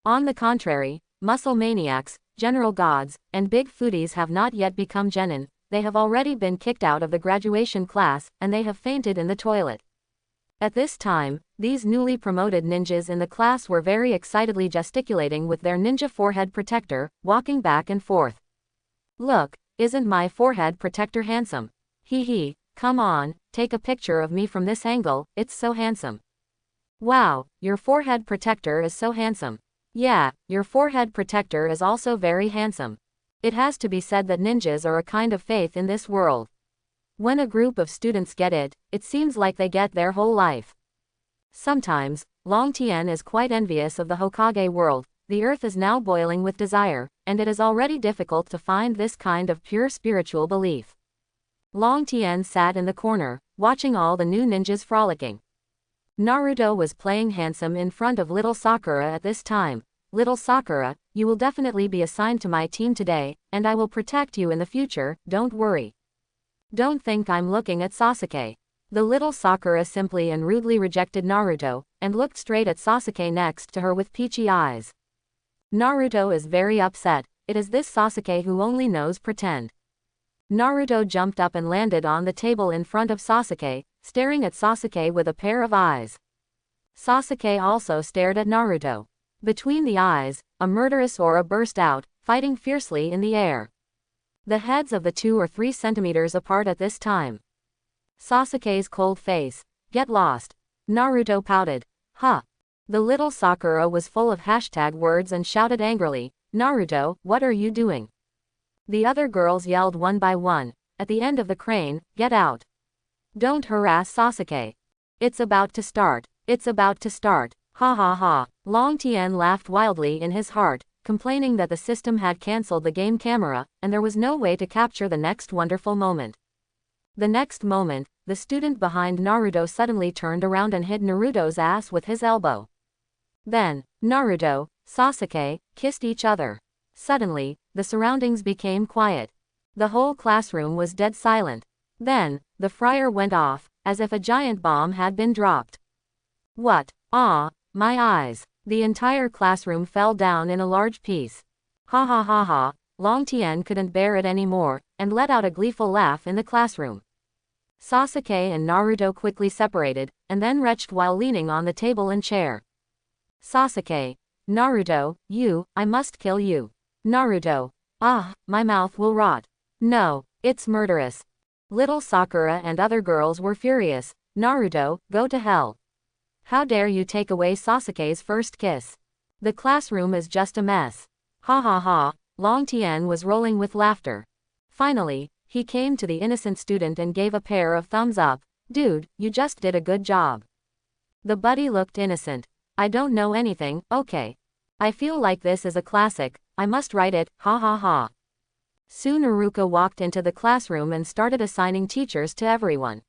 On the contrary, muscle maniacs, general gods, and big foodies have not yet become genin, they have already been kicked out of the graduation class, and they have fainted in the toilet. At this time, these newly promoted ninjas in the class were very excitedly gesticulating with their ninja forehead protector, walking back and forth. Look, isn't my forehead protector handsome? Hee hee, come on, take a picture of me from this angle, it's so handsome. Wow, your forehead protector is so handsome. Yeah, your forehead protector is also very handsome. It has to be said that ninjas are a kind of faith in this world. When a group of students get it, it seems like they get their whole life. Sometimes, Long Tien is quite envious of the Hokage world. The earth is now boiling with desire, and it is already difficult to find this kind of pure spiritual belief. Long Tien sat in the corner, watching all the new ninjas frolicking. Naruto was playing handsome in front of little Sakura at this time. Little Sakura, you will definitely be assigned to my team today, and I will protect you in the future, don't worry. Don't think I'm looking at Sasuke. The little Sakura simply and rudely rejected Naruto, and looked straight at Sasuke next to her with peachy eyes. Naruto is very upset. It is this Sasuke who only knows pretend. Naruto jumped up and landed on the table in front of Sasuke, staring at Sasuke with a pair of eyes. Sasuke also stared at Naruto. Between the eyes, a murderous aura burst out, fighting fiercely in the air. The heads of the 2 or 3 centimeters apart at this time. Sasuke's cold face. Get lost. Naruto pouted. Huh. The little Sakura was full of hashtag words and shouted angrily, Naruto, what are you doing? The other girls yelled one by one. At the end of the crane, get out. Don't harass Sasuke. It's about to start. It's about to start. Ha ha ha. Long Tien laughed wildly in his heart, complaining that the system had cancelled the game camera, and there was no way to capture the next wonderful moment. The next moment, the student behind Naruto suddenly turned around and hit Naruto's ass with his elbow. Then, Naruto, Sasuke, kissed each other. Suddenly, the surroundings became quiet. The whole classroom was dead silent. Then, the fryer went off, as if a giant bomb had been dropped. What? Ah, my eyes. The entire classroom fell down in a large piece. Ha ha ha ha. Long Tien couldn't bear it anymore, and let out a gleeful laugh in the classroom. Sasuke and Naruto quickly separated, and then retched while leaning on the table and chair. Sasuke. Naruto, I must kill you. Naruto. Ah, my mouth will rot. No, it's murderous. Little Sakura and other girls were furious. Naruto, go to hell. How dare you take away Sasuke's first kiss? The classroom is just a mess. Ha ha ha. Long Tien was rolling with laughter. Finally, he came to the innocent student and gave a pair of thumbs up. Dude, you just did a good job. The buddy looked innocent. I don't know anything, okay. I feel like this is a classic, I must write it, ha ha ha. Soon Iruka walked into the classroom and started assigning teachers to everyone.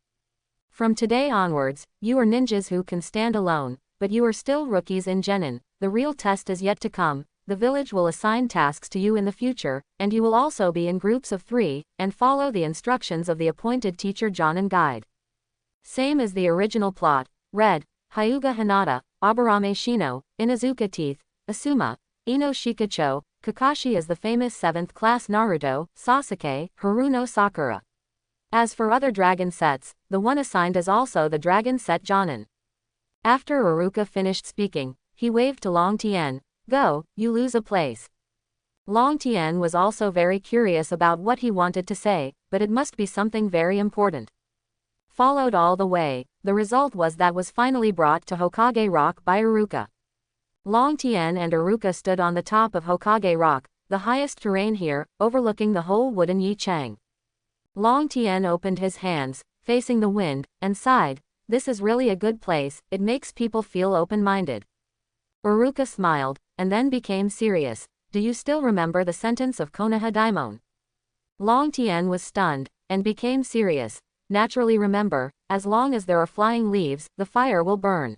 From today onwards, you are ninjas who can stand alone, but you are still rookies in Genin. The real test is yet to come. The village will assign tasks to you in the future, and you will also be in groups of 3, and follow the instructions of the appointed teacher Jonin guide. Same as the original plot. Red, Hyuga Hinata, Aburame Shino, Inazuka Teeth, Asuma, Ino Shikacho, Kakashi is the famous 7th class Naruto, Sasuke, Haruno Sakura. As for other dragon sets, the one assigned is also the dragon set Jonin. After Iruka finished speaking, he waved to Long Tien. Go, you lose a place. Long Tien was also very curious about what he wanted to say, but it must be something very important. Followed all the way, the result was finally brought to Hokage Rock by Iruka. Long Tien and Iruka stood on the top of Hokage Rock, the highest terrain here, overlooking the whole wooden Yichang. Long Tien opened his hands, facing the wind, and sighed. This is really a good place, it makes people feel open-minded. Iruka smiled, and then became serious. Do you still remember the sentence of Konoha Daimon? Long Tien was stunned, and became serious. Naturally remember, as long as there are flying leaves, the fire will burn.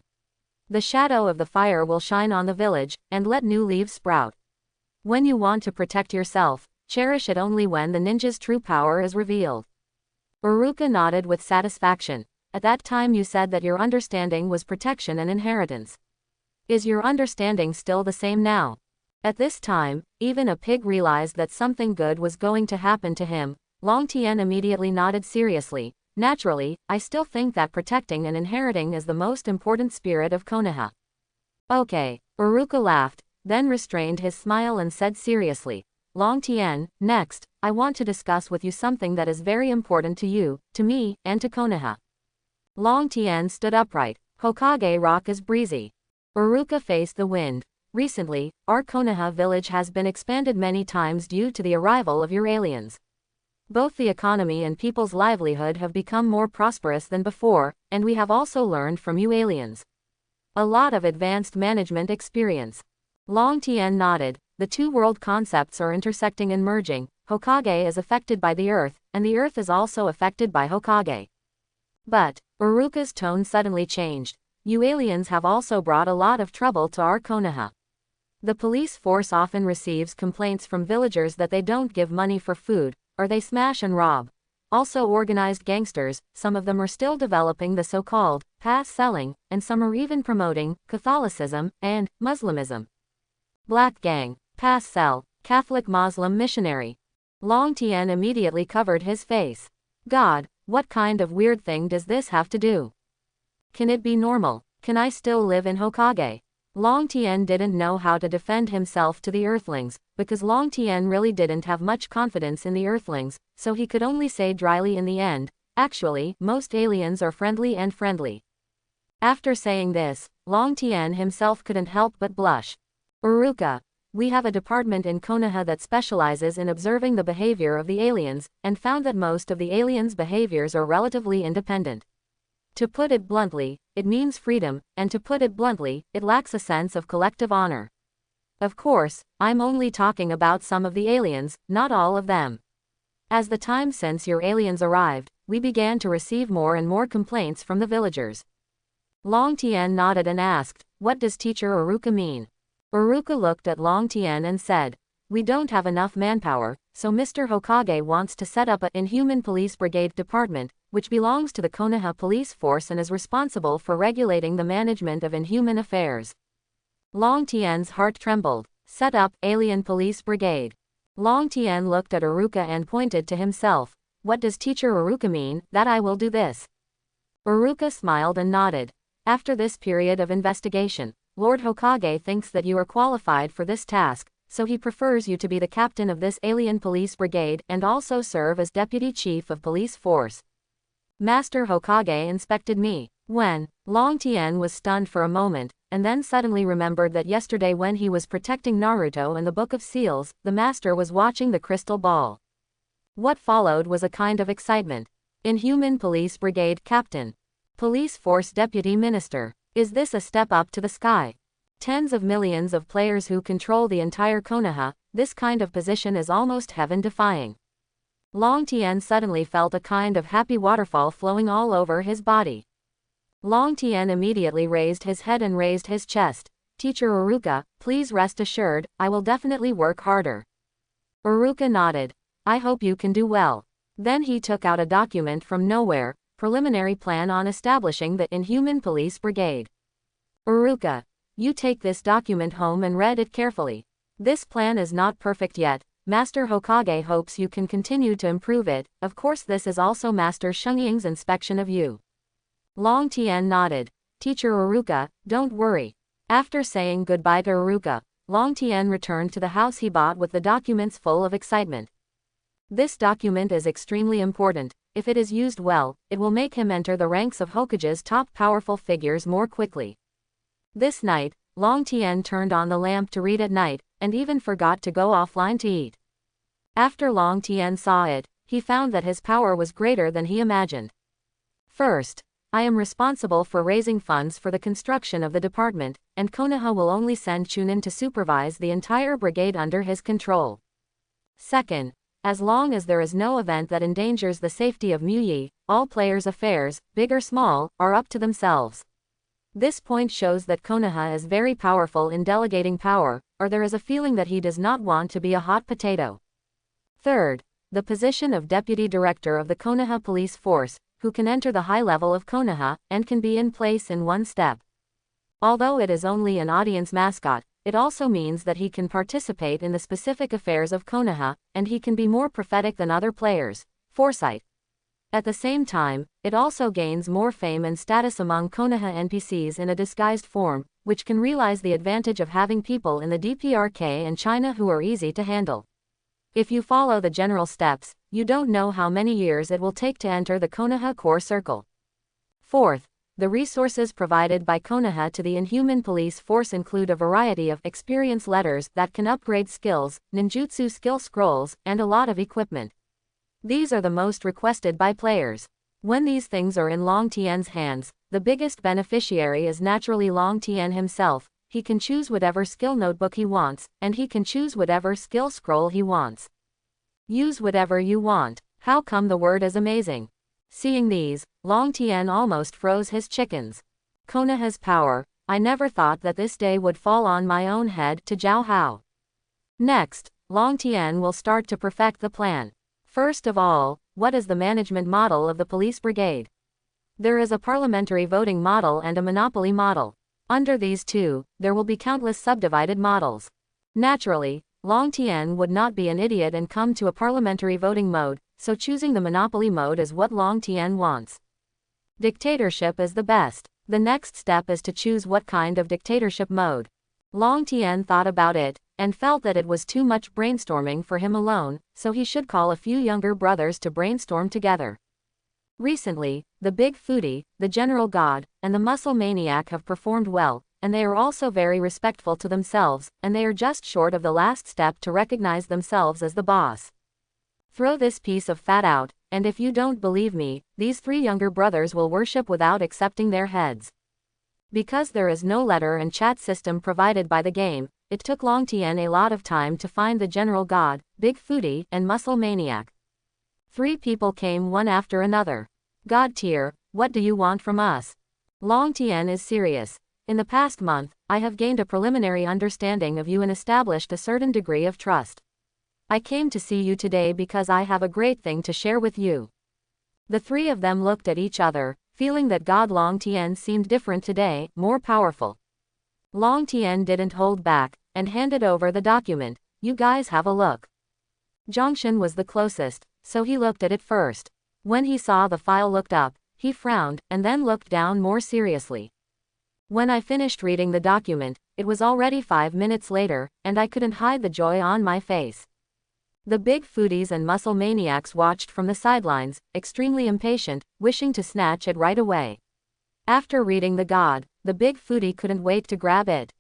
The shadow of the fire will shine on the village, and let new leaves sprout. When you want to protect yourself, cherish it only when the ninja's true power is revealed. Iruka nodded with satisfaction. At that time you said that your understanding was protection and inheritance. Is your understanding still the same now? At this time, even a pig realized that something good was going to happen to him. Long Tien immediately nodded seriously. Naturally, I still think that protecting and inheriting is the most important spirit of Konoha. Okay. Iruka laughed, then restrained his smile and said seriously. Long Tien, next, I want to discuss with you something that is very important to you, to me, and to Konoha. Long Tien stood upright. Hokage Rock is breezy. Iruka faced the wind. Recently, our Konoha village has been expanded many times due to the arrival of your aliens. Both the economy and people's livelihood have become more prosperous than before, and we have also learned from you aliens a lot of advanced management experience. Long Tien nodded. The two world concepts are intersecting and merging. Hokage is affected by the earth, and the earth is also affected by Hokage. But, Iruka's tone suddenly changed. You aliens have also brought a lot of trouble to our Konoha. The police force often receives complaints from villagers that they don't give money for food, or they smash and rob. also organized gangsters, some of them are still developing the so-called pass selling, and some are even promoting Catholicism and Muslimism. Black gang, pass sell, Catholic Muslim missionary. Long Tien immediately covered his face. God, what kind of weird thing does this have to do? Can it be normal? Can I still live in Hokage? Long Tien didn't know how to defend himself to the Earthlings, because Long Tien really didn't have much confidence in the Earthlings, so he could only say dryly in the end, actually, most aliens are friendly and friendly. After saying this, Long Tien himself couldn't help but blush. Uruka, we have a department in Konoha that specializes in observing the behavior of the aliens, and found that most of the aliens' behaviors are relatively independent. To put it bluntly, it means freedom, and to put it bluntly, it lacks a sense of collective honor. Of course, I'm only talking about some of the aliens, not all of them. As the time since your aliens arrived, we began to receive more and more complaints from the villagers. Long Tien nodded and asked, what does Teacher Uruka mean? Uruka looked at Long Tien and said, we don't have enough manpower, so Mr. Hokage wants to set up an Inhuman Police Brigade department, which belongs to the Konoha Police Force and is responsible for regulating the management of inhuman affairs. Long Tien's heart trembled. Set up Alien Police Brigade. Long Tien looked at Uruka and pointed to himself. What does Teacher Uruka mean? That I will do this. Uruka smiled and nodded. After this period of investigation, Lord Hokage thinks that you are qualified for this task, so he prefers you to be the captain of this Alien Police Brigade and also serve as Deputy Chief of Police Force. Master Hokage inspected me. When Long Tien was stunned for a moment, and then suddenly remembered that yesterday when he was protecting Naruto in the Book of Seals, the master was watching the crystal ball. What followed was a kind of excitement. Inhuman Police Brigade Captain. Police Force Deputy Minister. Is this a step up to the sky? Tens of millions of players who control the entire Konoha, this kind of position is almost heaven-defying. Long Tien suddenly felt a kind of happy waterfall flowing all over his body. Long Tien immediately raised his head and raised his chest. Teacher Uruka, please rest assured, I will definitely work harder. Uruka nodded. I hope you can do well. Then he took out a document from nowhere, preliminary plan on establishing the Inhuman Police Brigade. Uruka, you take this document home and read it carefully. This plan is not perfect yet. Master Hokage hopes you can continue to improve it. Of course, this is also Master Shungying's inspection of you. Long Tien nodded. Teacher Uruka, don't worry. After saying goodbye to Uruka, Long Tien returned to the house he bought with the documents full of excitement. This document is extremely important. If it is used well, it will make him enter the ranks of Hokage's top powerful figures more quickly. This night, Long Tien turned on the lamp to read at night, and even forgot to go offline to eat. After Long Tien saw it, he found that his power was greater than he imagined. First, I am responsible for raising funds for the construction of the department, and Konoha will only send Chunin to supervise the entire brigade under his control. Second, as long as there is no event that endangers the safety of Muyi, all players' affairs, big or small, are up to themselves. This point shows that Konoha is very powerful in delegating power, or there is a feeling that he does not want to be a hot potato. Third, the position of Deputy Director of the Konoha Police Force, who can enter the high level of Konoha, and can be in place in one step. Although it is only an audience mascot, it also means that he can participate in the specific affairs of Konoha, and he can be more prophetic than other players. Foresight. At the same time, it also gains more fame and status among Konoha NPCs in a disguised form, which can realize the advantage of having people in the DPRK and China who are easy to handle. If you follow the general steps, you don't know how many years it will take to enter the Konoha core circle. Fourth, the resources provided by Konoha to the Inhuman Police Force include a variety of experience letters that can upgrade skills, ninjutsu skill scrolls, and a lot of equipment. These are the most requested by players. When these things are in Long Tien's hands, the biggest beneficiary is naturally Long Tien himself. He can choose whatever skill notebook he wants, and he can choose whatever skill scroll he wants. Use whatever you want. How come the word is amazing? Seeing these, Long Tien almost froze his chickens. Konoha's power, I never thought that this day would fall on my own head to Zhao Hao. Next, Long Tien will start to perfect the plan. First of all, what is the management model of the police brigade? There is a parliamentary voting model and a monopoly model. Under these two, there will be countless subdivided models. Naturally, Long Tien would not be an idiot and come to a parliamentary voting mode, so choosing the monopoly mode is what Long Tien wants. Dictatorship is the best. The next step is to choose what kind of dictatorship mode. Long Tien thought about it, and felt that it was too much brainstorming for him alone, so he should call a few younger brothers to brainstorm together. Recently, the Big Foodie, the General God, and the Muscle Maniac have performed well, and they are also very respectful to themselves, and they are just short of the last step to recognize themselves as the boss. Throw this piece of fat out, and if you don't believe me, these three younger brothers will worship without accepting their heads. Because there is no letter and chat system provided by the game, it took Long Tien a lot of time to find the General God, Big Foodie, and Muscle Maniac. 3 people came one after another. God tier, what do you want from us? Long Tien is serious. In the past month, I have gained a preliminary understanding of you and established a certain degree of trust. I came to see you today because I have a great thing to share with you. The 3 of them looked at each other, feeling that God Long Tien seemed different today, more powerful. Long Tien didn't hold back, and handed over the document. You guys have a look. Zhongshan was the closest, so he looked at it first. When he saw the file looked up, he frowned, and then looked down more seriously. When I finished reading the document, it was already 5 minutes later, and I couldn't hide the joy on my face. The Big Foodies and Muscle Maniacs watched from the sidelines, extremely impatient, wishing to snatch it right away. After reading the God, the Big Foodie couldn't wait to grab it.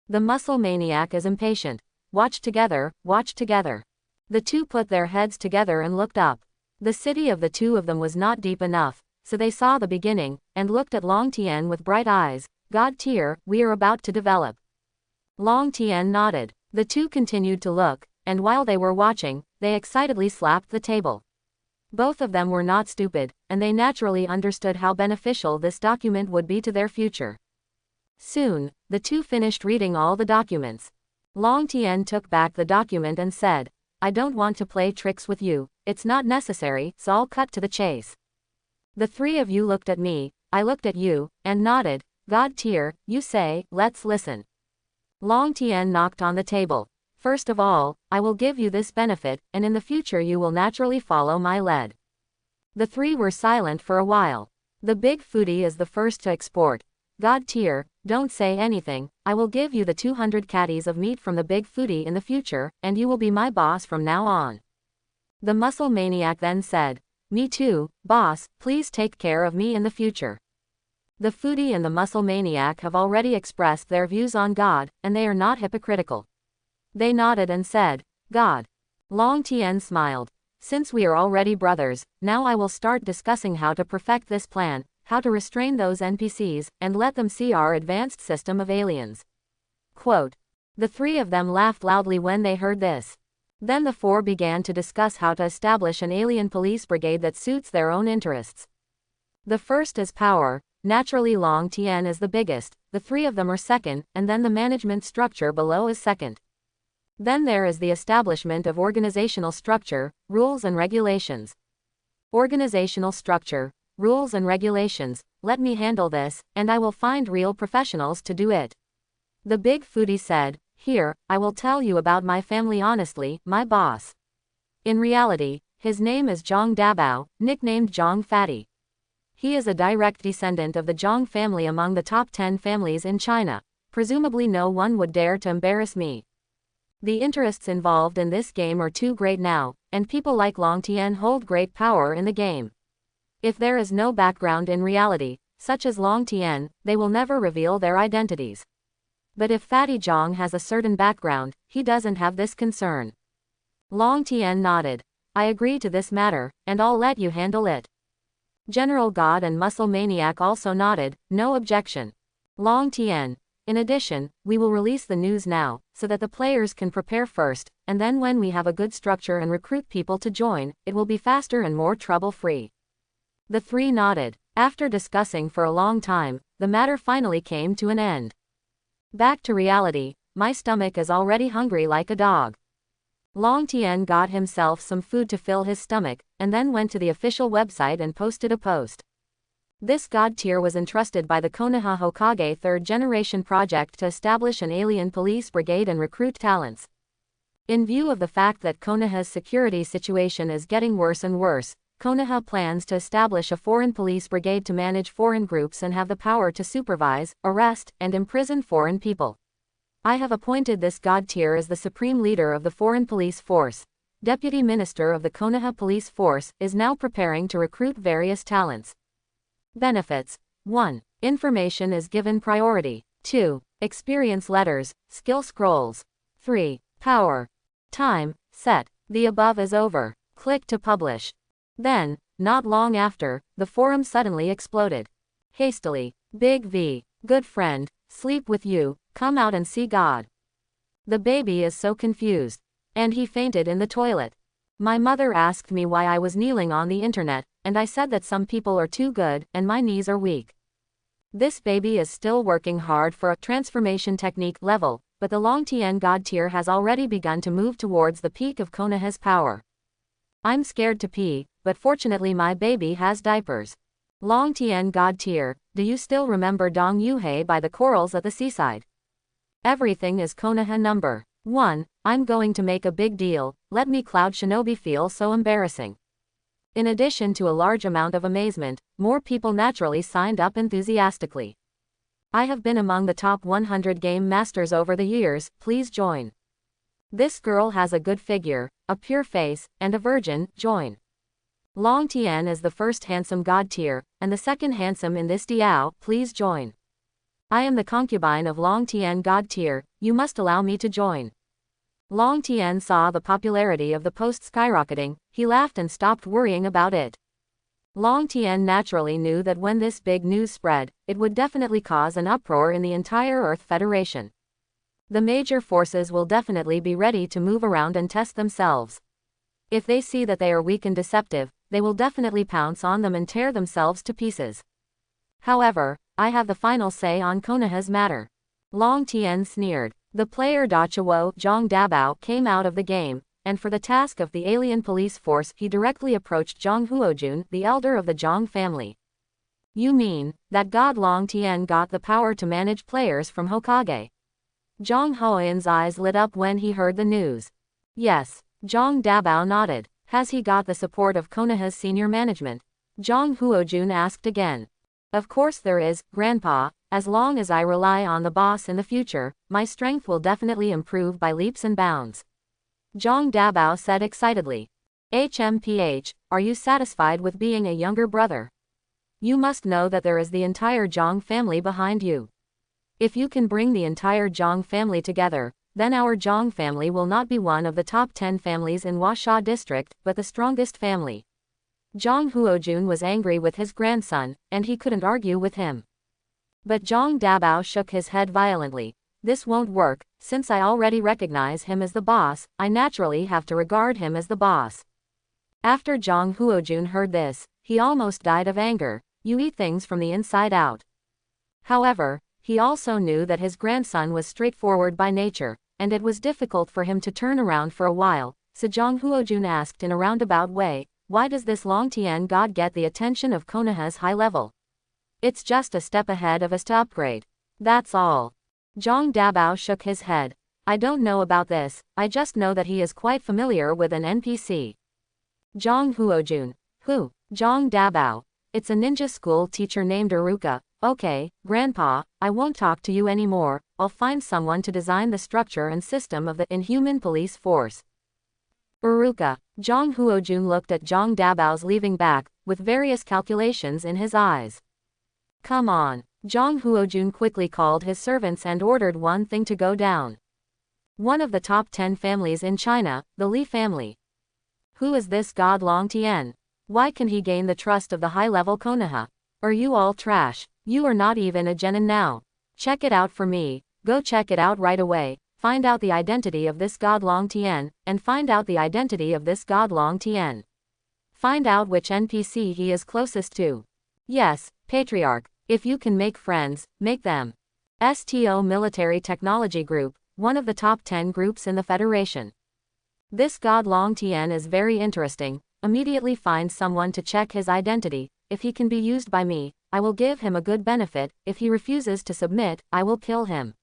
The Muscle Maniac is impatient. Watch together, watch together. The 2 put their heads together and looked up. The city of the 2 of them was not deep enough, so they saw the beginning, and looked at Long Tien with bright eyes. God tier, we are about to develop. Long Tien nodded. The 2 continued to look, and while they were watching, they excitedly slapped the table. Both of them were not stupid, and they naturally understood how beneficial this document would be to their future. Soon, the 2 finished reading all the documents. Long Tien took back the document and said, I don't want to play tricks with you, it's not necessary, so I'll cut to the chase. The 3 of you looked at me, I looked at you, and nodded. God tier, you say, let's listen. Long Tien knocked on the table. First of all, I will give you this benefit, and in the future you will naturally follow my lead. The 3 were silent for a while. The Big Foodie is the first to export. God tier, don't say anything, I will give you the 200 caddies of meat from the Big Foodie in the future, and you will be my boss from now on. The Muscle Maniac then said, me too, boss, please take care of me in the future. The Foodie and the Muscle Maniac have already expressed their views on God, and they are not hypocritical. They nodded and said, God. Long Tien smiled. Since we are already brothers, now I will start discussing how to perfect this plan, how to restrain those NPCs, and let them see our advanced system of aliens. Quote. The 3 of them laughed loudly when they heard this. Then the 4 began to discuss how to establish an alien police brigade that suits their own interests. The first is power. Naturally Long Tien is the biggest, the 3 of them are second, and then the management structure below is second. Then there is the establishment of organizational structure, rules and regulations. Organizational structure, rules and regulations, let me handle this, and I will find real professionals to do it. The Big Foodie said, here, I will tell you about my family honestly, my boss. In reality, his name is Zhang Dabao, nicknamed Zhang Fatty. He is a direct descendant of the Zhang family among the top 10 families in China. Presumably no one would dare to embarrass me. The interests involved in this game are too great now, and people like Long Tien hold great power in the game. If there is no background in reality, such as Long Tien, they will never reveal their identities. But if Fatty Zhang has a certain background, he doesn't have this concern. Long Tien nodded. I agree to this matter, and I'll let you handle it. General God and Muscle Maniac also nodded, no objection. Long Tien. In addition, we will release the news now, so that the players can prepare first, and then when we have a good structure and recruit people to join, it will be faster and more trouble-free. The 3 nodded. After discussing for a long time, the matter finally came to an end. Back to reality, my stomach is already hungry like a dog. Long Tian got himself some food to fill his stomach, and then went to the official website and posted a post. This god tier was entrusted by the Konoha Hokage 3rd Generation project to establish an alien police brigade and recruit talents. In view of the fact that Konoha's security situation is getting worse and worse, Konoha plans to establish a foreign police brigade to manage foreign groups and have the power to supervise, arrest, and imprison foreign people. I have appointed this god tier as the supreme leader of the foreign police force. Deputy Minister of the Konoha Police Force is now preparing to recruit various talents. Benefits. 1. Information is given priority. 2. Experience letters, skill scrolls. 3. Power. Time, set. The above is over. Click to publish. Then, not long after, the forum suddenly exploded. Hastily. Big V. Good friend, sleep with you, come out and see God. The baby is so confused. And he fainted in the toilet. My mother asked me why I was kneeling on the internet, and I said that some people are too good, and my knees are weak. This baby is still working hard for a transformation technique level, but the Long Tian god tier has already begun to move towards the peak of Konoha's power. I'm scared to pee, but fortunately my baby has diapers. Long Tian god tier, do you still remember Dong Yuhei by the corals at the seaside? Everything is Konoha number 1, I'm going to make a big deal, let me Cloud Shinobi feel so embarrassing. In addition to a large amount of amazement, more people naturally signed up enthusiastically. I have been among the top 100 game masters over the years, please join. This girl has a good figure, a pure face, and a virgin, join. Long Tian is the first handsome god tier, and the second handsome in this Diao, please join. I am the concubine of Long Tian god tier, you must allow me to join. Long Tian saw the popularity of the post skyrocketing, he laughed and stopped worrying about it. Long Tian naturally knew that when this big news spread, it would definitely cause an uproar in the entire Earth Federation. The major forces will definitely be ready to move around and test themselves. If they see that they are weak and deceptive, they will definitely pounce on them and tear themselves to pieces. However, I have the final say on Konoha's matter. Long Tian sneered. The player Dachuo Zhang Dabao came out of the game, and for the task of the alien police force he directly approached Zhang Huojun, the elder of the Zhang family. You mean, that god Long Tian got the power to manage players from Hokage? Zhang Huoyun's eyes lit up when he heard the news. Yes, Zhang Dabao nodded. Has he got the support of Konoha's senior management? Zhang Huojun asked again. Of course there is, Grandpa, as long as I rely on the boss in the future, my strength will definitely improve by leaps and bounds. Zhang Dabao said excitedly. HMPH, are you satisfied with being a younger brother? You must know that there is the entire Zhang family behind you. If you can bring the entire Zhang family together, then our Zhang family will not be one of the top 10 families in Huasha district, but the strongest family. Zhang Huojun was angry with his grandson, and he couldn't argue with him. But Zhang Dabao shook his head violently. This won't work, since I already recognize him as the boss, I naturally have to regard him as the boss. After Zhang Huojun heard this, he almost died of anger. You eat things from the inside out. However, he also knew that his grandson was straightforward by nature, and it was difficult for him to turn around for a while, so Zhang Huojun asked in a roundabout way, why does this Long Tian god get the attention of Konoha's high level? It's just a step ahead of us to upgrade. That's all. Zhang Dabao shook his head. I don't know about this, I just know that he is quite familiar with an NPC. Zhang Huojun. Who? Zhang Dabao. It's a ninja school teacher named Iruka. Okay, Grandpa, I won't talk to you anymore, I'll find someone to design the structure and system of the Inhuman Police Force. Iruka. Zhang Huojun looked at Zhang Dabao's leaving back, with various calculations in his eyes. Come on. Zhang Huojun quickly called his servants and ordered one thing to go down. One of the top 10 families in China, the Li family. Who is this god Long Tian? Why can he gain the trust of the high-level Konoha? Are you all trash? You are not even a genin now. Check it out for me, go check it out right away. Find out the identity of this god Long Tian, and find out the identity of this god Long Tian. Find out which NPC he is closest to. Yes, Patriarch, if you can make friends, make them. STO Military Technology Group, one of the top 10 groups in the Federation. This god Long Tian is very interesting. Immediately find someone to check his identity. If he can be used by me, I will give him a good benefit. If he refuses to submit, I will kill him.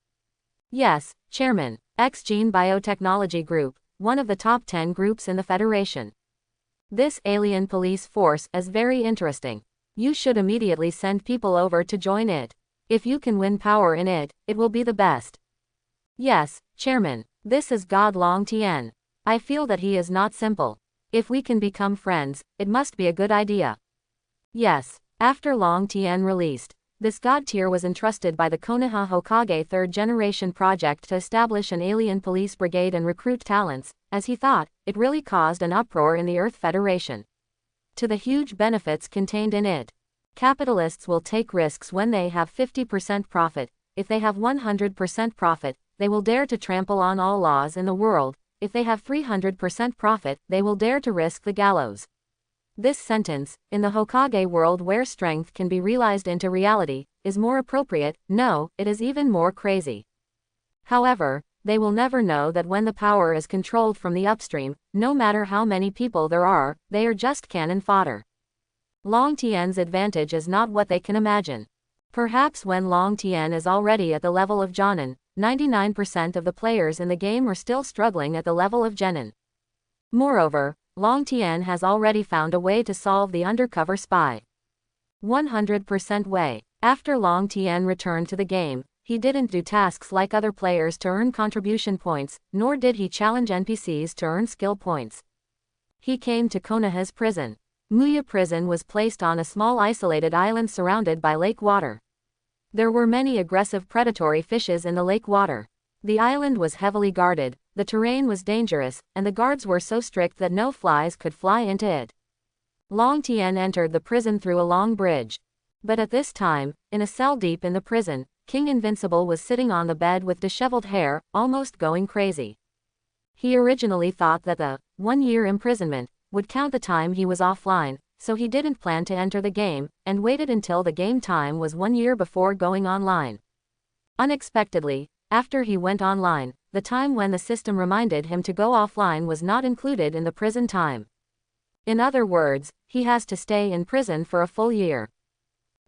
Yes, Chairman. X-Gene Biotechnology Group, one of the top 10 groups in the Federation. This alien police force is very interesting. You should immediately send people over to join it. If you can win power in it, it will be the best. Yes, Chairman. This is God Long Tian. I feel that he is not simple. If we can become friends, it must be a good idea. Yes. After Long Tian released, this god tier was entrusted by the Konoha Hokage 3rd Generation project to establish an alien police brigade and recruit talents. As he thought, it really caused an uproar in the Earth Federation. To the huge benefits contained in it. Capitalists will take risks when they have 50% profit. If they have 100% profit, they will dare to trample on all laws in the world. If they have 300% profit, they will dare to risk the gallows. This sentence, in the Hokage world where strength can be realized into reality, is more appropriate. No, it is even more crazy. However, they will never know that when the power is controlled from the upstream, no matter how many people there are, they are just cannon fodder. Long Tian's advantage is not what they can imagine. Perhaps when Long Tian is already at the level of Jonin, 99% of the players in the game are still struggling at the level of Genin. Moreover, Long Tian has already found a way to solve the undercover spy. 100% way. After Long Tian returned to the game, he didn't do tasks like other players to earn contribution points, nor did he challenge NPCs to earn skill points. He came to Konoha's prison. Muya prison was placed on a small isolated island surrounded by lake water. There were many aggressive predatory fishes in the lake water. The island was heavily guarded, the terrain was dangerous, and the guards were so strict that no flies could fly into it. Long Tian entered the prison through a long bridge. But at this time, in a cell deep in the prison, King Invincible was sitting on the bed with disheveled hair, almost going crazy. He originally thought that the 1-year imprisonment would count the time he was offline, so he didn't plan to enter the game, and waited until the game time was 1 year before going online. Unexpectedly, after he went online, the time when the system reminded him to go offline was not included in the prison time. In other words, he has to stay in prison for a full year.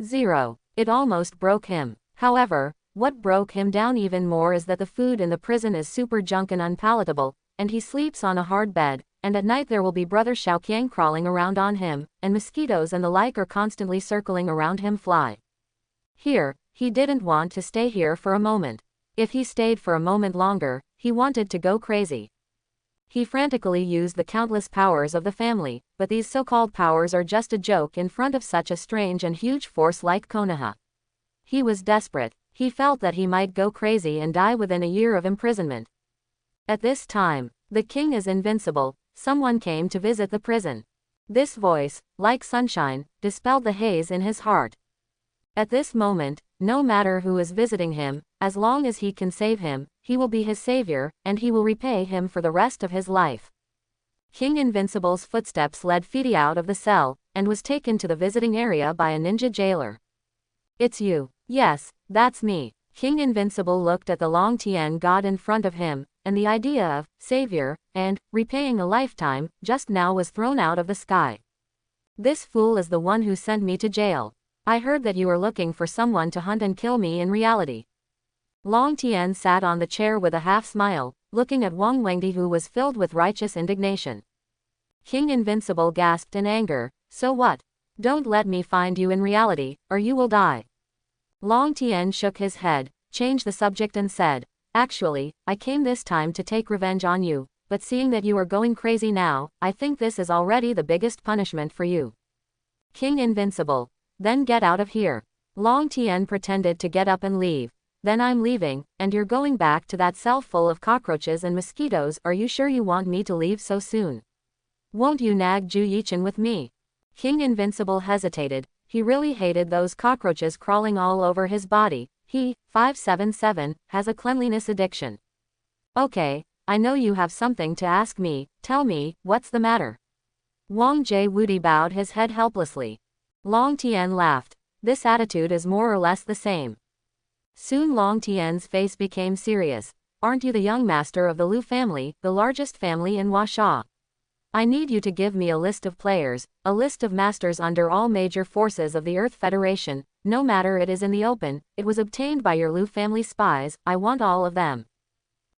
0. It almost broke him. However, what broke him down even more is that the food in the prison is super junk and unpalatable, and he sleeps on a hard bed, and at night there will be Brother Xiaoqiang crawling around on him, and mosquitoes and the like are constantly circling around him fly. Here, he didn't want to stay here for a moment. If he stayed for a moment longer, he wanted to go crazy. He frantically used the countless powers of the family, but these so-called powers are just a joke in front of such a strange and huge force like Konoha. He was desperate. He felt that he might go crazy and die within a year of imprisonment. At this time, the king is invincible. Someone came to visit the prison. This voice, like sunshine, dispelled the haze in his heart. At this moment, no matter who is visiting him, as long as he can save him, he will be his savior, and he will repay him for the rest of his life. King Invincible's footsteps led Fidi out of the cell, and was taken to the visiting area by a ninja jailer. It's you. Yes, that's me. King Invincible looked at the Long Tian god in front of him, and the idea of savior and repaying a lifetime just now was thrown out of the sky. This fool is the one who sent me to jail. I heard that you are looking for someone to hunt and kill me in reality. Long Tian sat on the chair with a half smile, looking at Wang Wengdi, who was filled with righteous indignation. King Invincible gasped in anger, so what? Don't let me find you in reality, or you will die. Long Tian shook his head, changed the subject and said, actually, I came this time to take revenge on you, but seeing that you are going crazy now, I think this is already the biggest punishment for you. King Invincible, then get out of here. Long Tian pretended to get up and leave. Then I'm leaving, and you're going back to that cell full of cockroaches and mosquitoes. Are you sure you want me to leave so soon? Won't you nag Ju Yichin with me? King Invincible hesitated. He really hated those cockroaches crawling all over his body. He, 577, has a cleanliness addiction. Okay, I know you have something to ask me. Tell me, what's the matter? Wang Jie bowed his head helplessly. Long Tian laughed. This attitude is more or less the same. Soon Long Tian's face became serious. aren't you the young master of the Lu family, the largest family in Huasha? I need you to give me a list of players, a list of masters under all major forces of the Earth Federation, no matter it is in the open, it was obtained by your Lu family spies, I want all of them.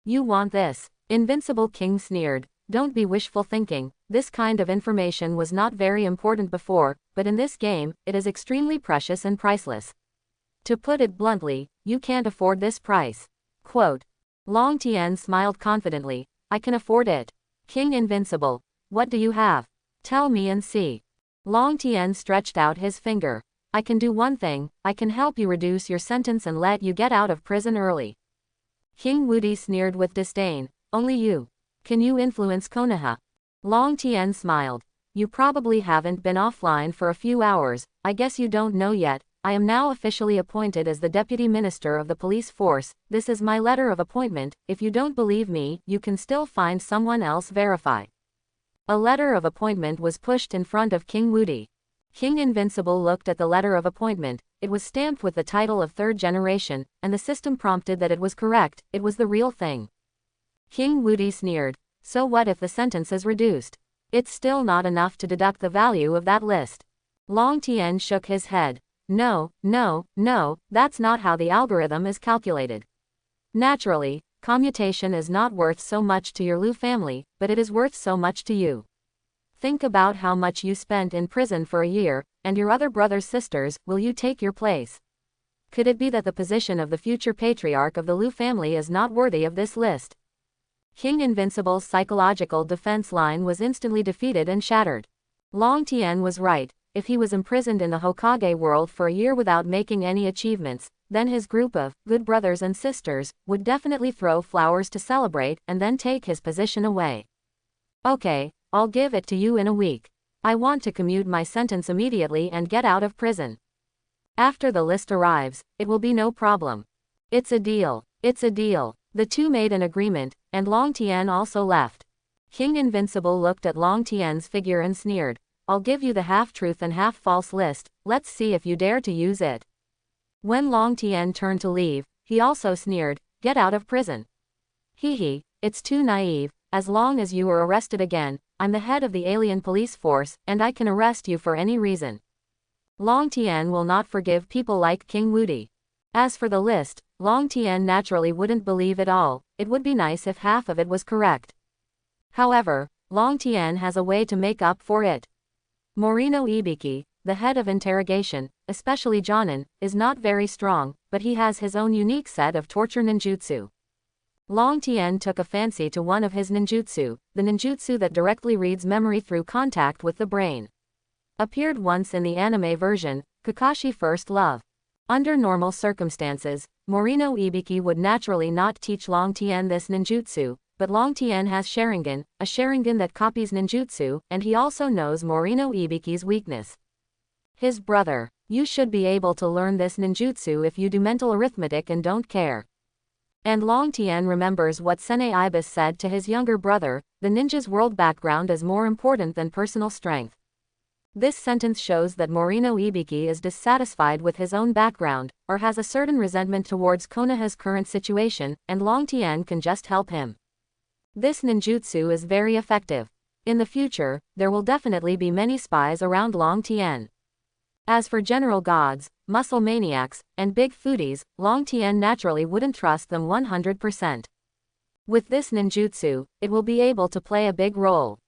You want this? Invincible King sneered. Don't be wishful thinking, this kind of information was not very important before, but in this game, it is extremely precious and priceless. To put it bluntly, you can't afford this price. Quote. Long Tian smiled confidently, I can afford it. King Invincible. What do you have? Tell me and see. Long Tian stretched out his finger. I can do one thing, I can help you reduce your sentence and let you get out of prison early. King Wudi sneered with disdain. Only you. Can you influence Konoha? Long Tian smiled. You probably haven't been offline for a few hours, I guess you don't know yet, I am now officially appointed as the Deputy Minister of the Police Force, this is my letter of appointment, if you don't believe me, you can still find someone else verify. A letter of appointment was pushed in front of King Wudi. King Invincible looked at the letter of appointment, it was stamped with the title of third generation, and the system prompted that it was correct, it was the real thing. King Wudi sneered, so what if the sentence is reduced? It's still not enough to deduct the value of that list. Long Tian shook his head. No, that's not how the algorithm is calculated. Naturally, commutation is not worth so much to your Lu family, but it is worth so much to you. Think about how much you spent in prison for a year, and your other brothers' sisters, will you take your place? Could it be that the position of the future patriarch of the Lu family is not worthy of this list? King Invincible's psychological defense line was instantly defeated and shattered. Long Tian was right, if he was imprisoned in the Hokage world for a year without making any achievements, then his group of good brothers and sisters would definitely throw flowers to celebrate and then take his position away. Okay, I'll give it to you in a week. I want to commute my sentence immediately and get out of prison. After the list arrives, it will be no problem. It's a deal. It's a deal. The two made an agreement, and Long Tian also left. King Invincible looked at Long Tian's figure and sneered. I'll give you the half-truth and half-false list, let's see if you dare to use it. When Long Tian turned to leave, he also sneered, get out of prison. Hee, it's too naive, as long as you are arrested again, I'm the head of the alien police force, and I can arrest you for any reason. Long Tian will not forgive people like King Wudi. As for the list, Long Tian naturally wouldn't believe it all, it would be nice if half of it was correct. However, Long Tian has a way to make up for it. Morino Ibiki, the head of interrogation, especially Jonin, is not very strong, but he has his own unique set of torture ninjutsu. Long Tian took a fancy to one of his ninjutsu, the ninjutsu that directly reads memory through contact with the brain. Appeared once in the anime version, Kakashi First Love. Under normal circumstances, Morino Ibiki would naturally not teach Long Tian this ninjutsu, but Long Tian has Sharingan, a Sharingan that copies ninjutsu, and he also knows Morino Ibiki's weakness. His brother, you should be able to learn this ninjutsu if you do mental arithmetic and don't care. And Long Tian remembers what Sene Ibis said to his younger brother, the ninja's world background is more important than personal strength. This sentence shows that Morino Ibiki is dissatisfied with his own background, or has a certain resentment towards Konoha's current situation, and Long Tian can just help him. This ninjutsu is very effective. In the future, there will definitely be many spies around Long Tian. As for general gods, muscle maniacs, and big foodies, Long Tian naturally wouldn't trust them 100%. With this ninjutsu, it will be able to play a big role.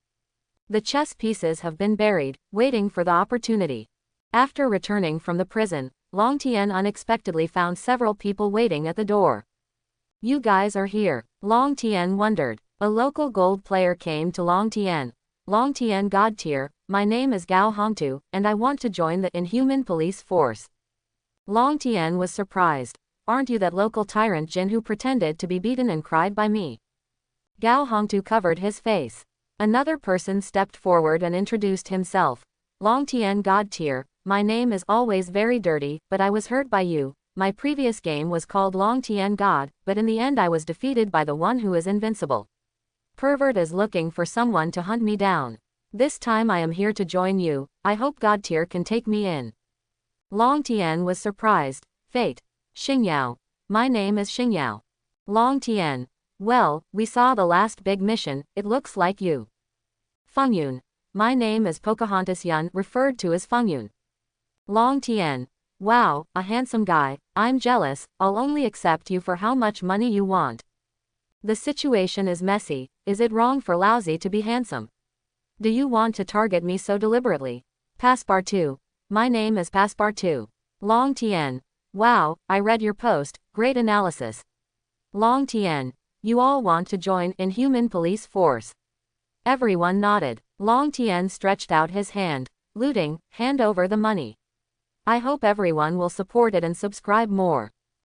The chess pieces have been buried, waiting for the opportunity. After returning from the prison, Long Tian unexpectedly found several people waiting at the door. You guys are here, Long Tian wondered. A local gold player came to Long Tian. Long Tian God tier, my name is Gao Hongtu, and I want to join the Inhuman Police Force. Long Tian was surprised. Aren't you that local tyrant Jin who pretended to be beaten and cried by me? Gao Hongtu covered his face. Another person stepped forward and introduced himself. Long Tian God tier, my name is always very dirty, but I was hurt by you. My previous game was called Long Tian God, but in the end I was defeated by the one who is invincible. Pervert is looking for someone to hunt me down. This time I am here to join you, I hope God tier can take me in. Long Tian was surprised. Fate. Xingyao. My name is Xingyao. Long Tian. Well, we saw the last big mission, it looks like you. Fengyun. My name is Pocahontas Yun, referred to as Fengyun. Long Tien. Wow, a handsome guy, I'm jealous, I'll only accept you for how much money you want. The situation is messy, is it wrong for Lousy to be handsome? Do you want to target me so deliberately? Passepartout. My name is Passepartout. Long Tien. Wow, I read your post, great analysis. Long Tien. You all want to join Inhuman Police Force. Everyone nodded. Long Tien stretched out his hand. Looting, hand over the money. I hope everyone will support it and subscribe more.